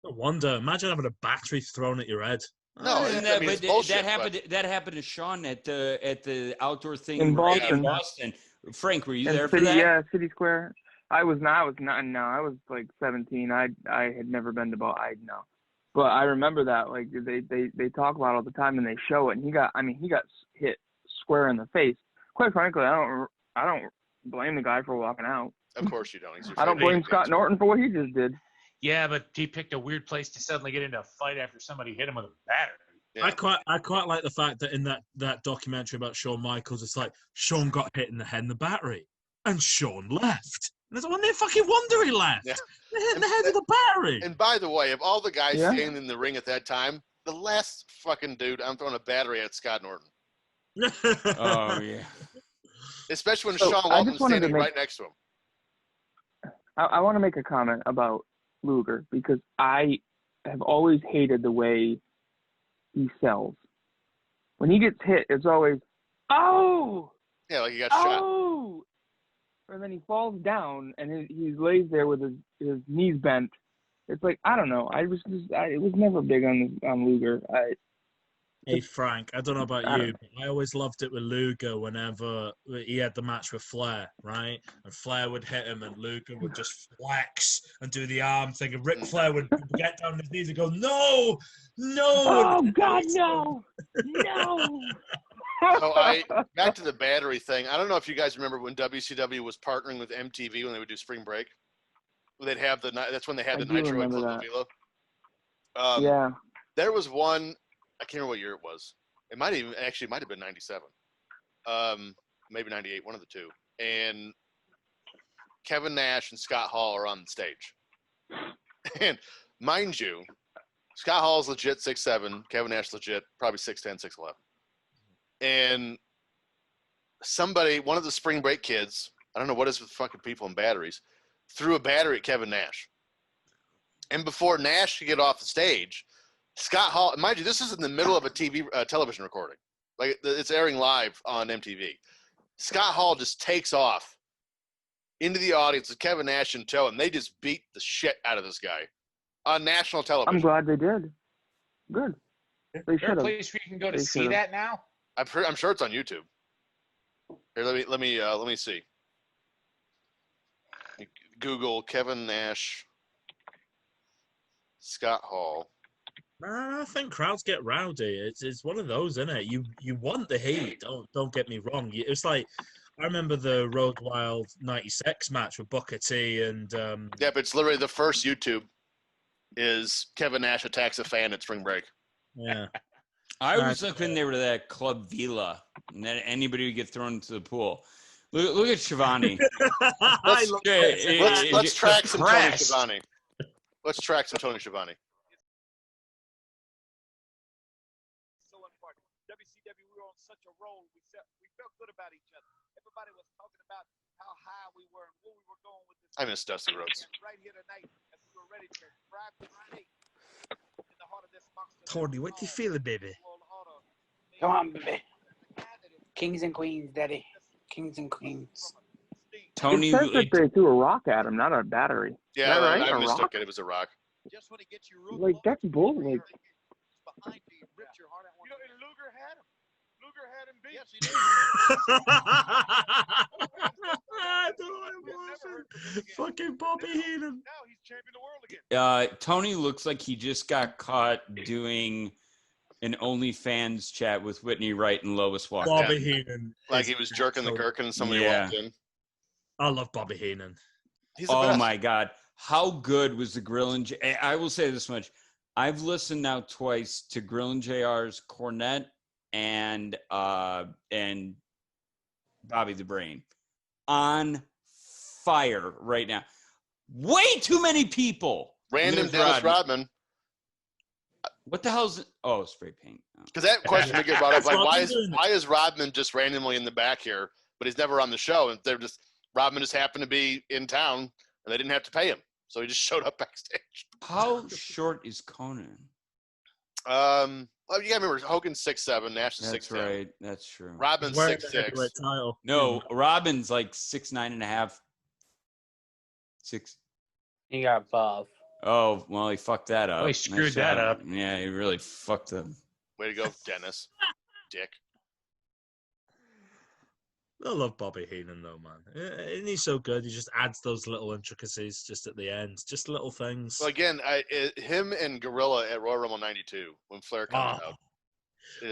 No wonder. Imagine having a battery thrown at your head. No, that happened to Sean at the outdoor thing in Boston. Frank, were you there for that? Yeah, City Square. I was not. No, I was like 17. I had never been to Boston. No. But I remember that, like, they talk about it all the time and they show it. And he got hit square in the face. Quite frankly, I don't blame the guy for walking out. Of course you don't. I don't blame Scott Norton for what he just did. Yeah, but he picked a weird place to suddenly get into a fight after somebody hit him with a battery. Yeah. I quite like the fact that in that documentary about Shawn Michaels, it's like Shawn got hit in the head in the battery, and Shawn left. And it's like, well, no fucking wonder he left. Yeah. They hit in the head with a battery. And by the way, of all the guys standing in the ring at that time, the last fucking dude I'm throwing a battery at Scott Norton. Oh yeah. Especially when Sean Waltman's standing right next to him. I want to make a comment about Luger because I have always hated the way he sells. When he gets hit, it's always, oh! Yeah, like he got shot. Oh! And then he falls down and he lays there with his knees bent. It's like, I don't know. It was never big on Luger. Hey, Frank, I don't know about you, but I always loved it with Luger whenever he had the match with Flair, right? And Flair would hit him and Luger would just flex and do the arm thing. And Ric Flair would get down on his knees and go, no! Oh, God, no! No! So back to the battery thing. I don't know if you guys remember when WCW was partnering with MTV when they would do Spring Break. They'd have that's when they had the Nitro at Club Vila. Yeah. There was one. I can't remember what year it was. It might have been 97. Maybe 98, one of the two. And Kevin Nash and Scott Hall are on the stage. And mind you, Scott Hall's legit 6'7", Kevin Nash legit probably 6'10", 6'11". And one of the Spring Break kids, I don't know what is with fucking people and batteries, threw a battery at Kevin Nash. And before Nash could get off the stage, Scott Hall, mind you, this is in the middle of a television recording. Like, it's airing live on MTV. Scott Hall just takes off into the audience with Kevin Nash in tow, and they just beat the shit out of this guy on national television. I'm glad they did. Good. They should have. Is there a place where you can go to see that now? I'm sure it's on YouTube. Here, let me see. Google Kevin Nash, Scott Hall. I think crowds get rowdy. It's one of those, isn't it? You want the heat. Don't get me wrong. It's like I remember the Road Wild '96 match with Booker T and yeah, but it's literally the first YouTube is Kevin Nash attacks a fan at Spring Break. Yeah. I was looking there to that Club Vila, and then anybody would get thrown into the pool. Look at Shivani. Let's track some Tony Schiavone. Let's track some Tony Schiavone. So important. WCW, we were on such a roll. We felt good about each other. Everybody was talking about how high we were and where we were going with this. I miss Dusty Rhodes. Right here tonight, as we were ready to grab the snake in the heart of this monster. Tony, what do you feel, baby? Come on, baby. Kings and queens, daddy. Kings and queens. Tony, it says that they threw a rock at him, not a battery. Yeah, right? I mistook it. It was a rock. Just when he gets you like that's bull. Like, behind you, ripped your heart out. You know, and Luger had him. Luger had him beat. Yes, he did. Fucking Bobby Heenan. Now he's champion of the world again. Tony looks like he just got caught doing an OnlyFans chat with Whitney Wright and Lois walked Bobby in. Heenan. Like he was jerking the gherkin and somebody walked in. I love Bobby Heenan. Oh my God. How good was the Grill and I will say this much. I've listened now twice to Grill and JR's Cornette and Bobby the Brain. On fire right now. Way too many people. Random Dennis Rodman. What the hell is it? Oh, spray paint. Because that question we get brought up, like, why is Rodman just randomly in the back here, but he's never on the show? And Rodman just happened to be in town, and they didn't have to pay him, so he just showed up backstage. How short is Conan? Well, you gotta remember Hogan's 6'7", Nash is 6'10". That's right. That's true. Rodman's 6'6". No, Robin's like 6'9.5". 6. He got buff. Oh, well, he fucked that up. Oh, he screwed that up. Yeah, he really fucked him. Way to go, Dennis. Dick. I love Bobby Heenan, though, man. And he's so good. He just adds those little intricacies just at the end. Just little things. Well, again, him and Gorilla at Royal Rumble 92 when Flair comes out.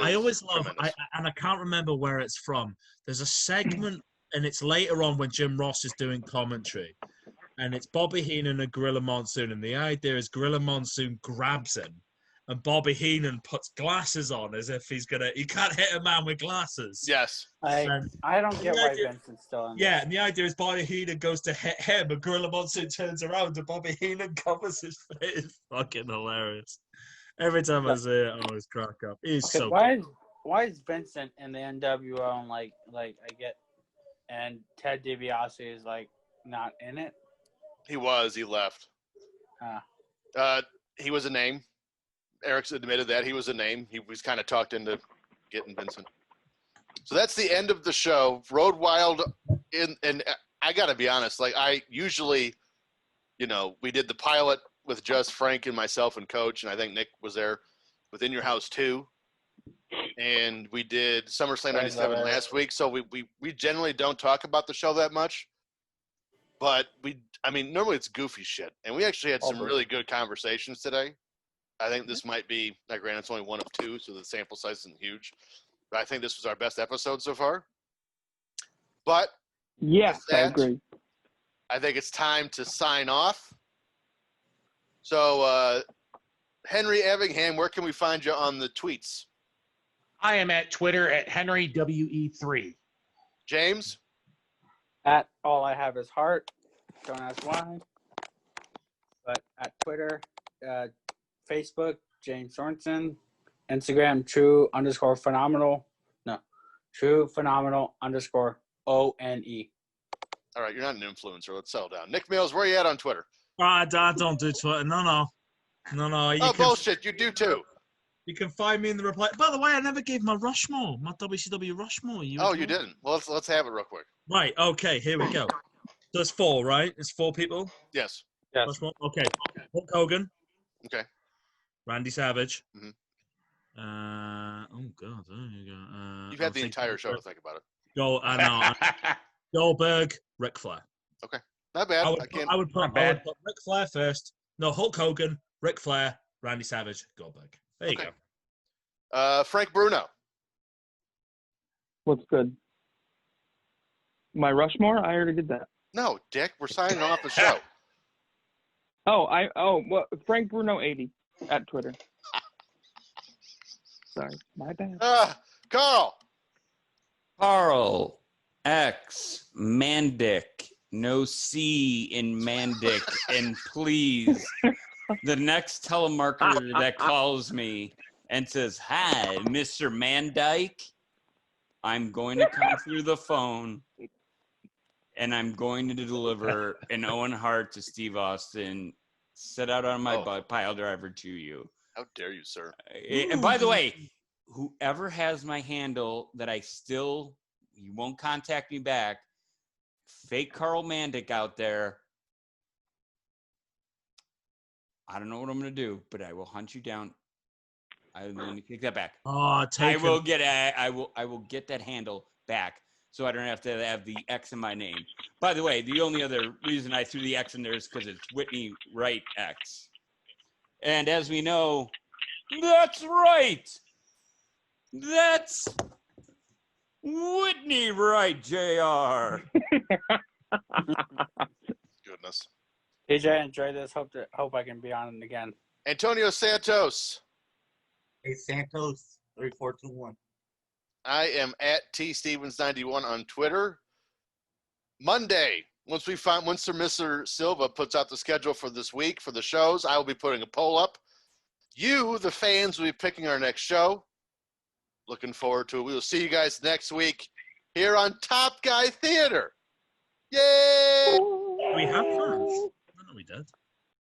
I always love, and I can't remember where it's from. There's a segment, and it's later on when Jim Ross is doing commentary. And it's Bobby Heenan and Gorilla Monsoon. And the idea is Gorilla Monsoon grabs him. And Bobby Heenan puts glasses on as if he can't hit a man with glasses. Yes. I don't get why Vincent's still on. Yeah, and the idea is Bobby Heenan goes to hit him, and Gorilla Monsoon turns around, and Bobby Heenan covers his face. It's fucking hilarious. Every time I see it, I always crack up. He's so good. Why is Vincent in the NWO and like I get, and Ted DiBiase is like not in it? He left. He was a name. Eric's admitted that he was a name. He was kind of talked into getting Vincent. So that's the end of the show. Road Wild, and I got to be honest, like I usually, we did the pilot with just Frank and myself and Coach, and I think Nick was there within your house too. And we did SummerSlam 97 last week. So we generally don't talk about the show that much. But normally it's goofy shit. And we actually had some really good conversations today. I think this might be, granted, it's only one of two, so the sample size isn't huge. But I think this was our best episode so far. But yes, I agree. I think it's time to sign off. So, Henry Evingham, where can we find you on the tweets? I am at Twitter at HenryWE3. James? At All I Have Is Heart. Don't ask why. But at Twitter, Facebook, James Sorensen. Instagram, True_Phenomenal. No, True_Phenomenal_ONE. All right, you're not an influencer. Let's settle down. Nick Mills, where are you at on Twitter? I don't do Twitter. No. Bullshit. You do too. You can find me in the reply. By the way, I never gave my Rushmore, my WCW Rushmore. You didn't. Well, let's have it real quick. Right. Okay. Here we go. So it's 4, right? It's 4 people. Yes. Rushmore. Okay. Hulk Hogan. Okay. Randy Savage. Mm-hmm. Oh God. There you go. You've had the entire show to think about it. I know. Goldberg, Ric Flair. Okay. Not bad. I would put Ric Flair first. No, Hulk Hogan, Ric Flair, Randy Savage, Goldberg. There you go. Frank Bruno. What's good? My Rushmore? I already did that. No, Dick. We're signing off the show. Frank Bruno 80 at Twitter. Sorry, my bad. Karl X Mandik. No C in Mandik. And please, the next telemarketer that calls me and says, "Hi, Mr. Mandyke, I'm going to come through the phone and I'm going to deliver an Owen Hart to Steve Austin, set out on my pile driver to you." How dare you, sir? And by the way, whoever has my handle that you won't contact me back, fake Karl Mandik out there, I don't know what I'm going to do, but I will hunt you down. I'm going to take that back. I will get that handle back, so I don't have to have the X in my name. By the way, the only other reason I threw the X in there is because it's Whitney Wright X. And as we know, that's right. That's Whitney Wright, Jr. Goodness. TJ, enjoy this. Hope I can be on it again. Antonio Santos. Hey, Santos, 3421. I am at TStevens91 on Twitter. Monday, once Mr. Silva puts out the schedule for this week for the shows, I will be putting a poll up. You, the fans, will be picking our next show. Looking forward to it. We will see you guys next week here on Top Guy Theater. Yay! We have plans. I don't know we did.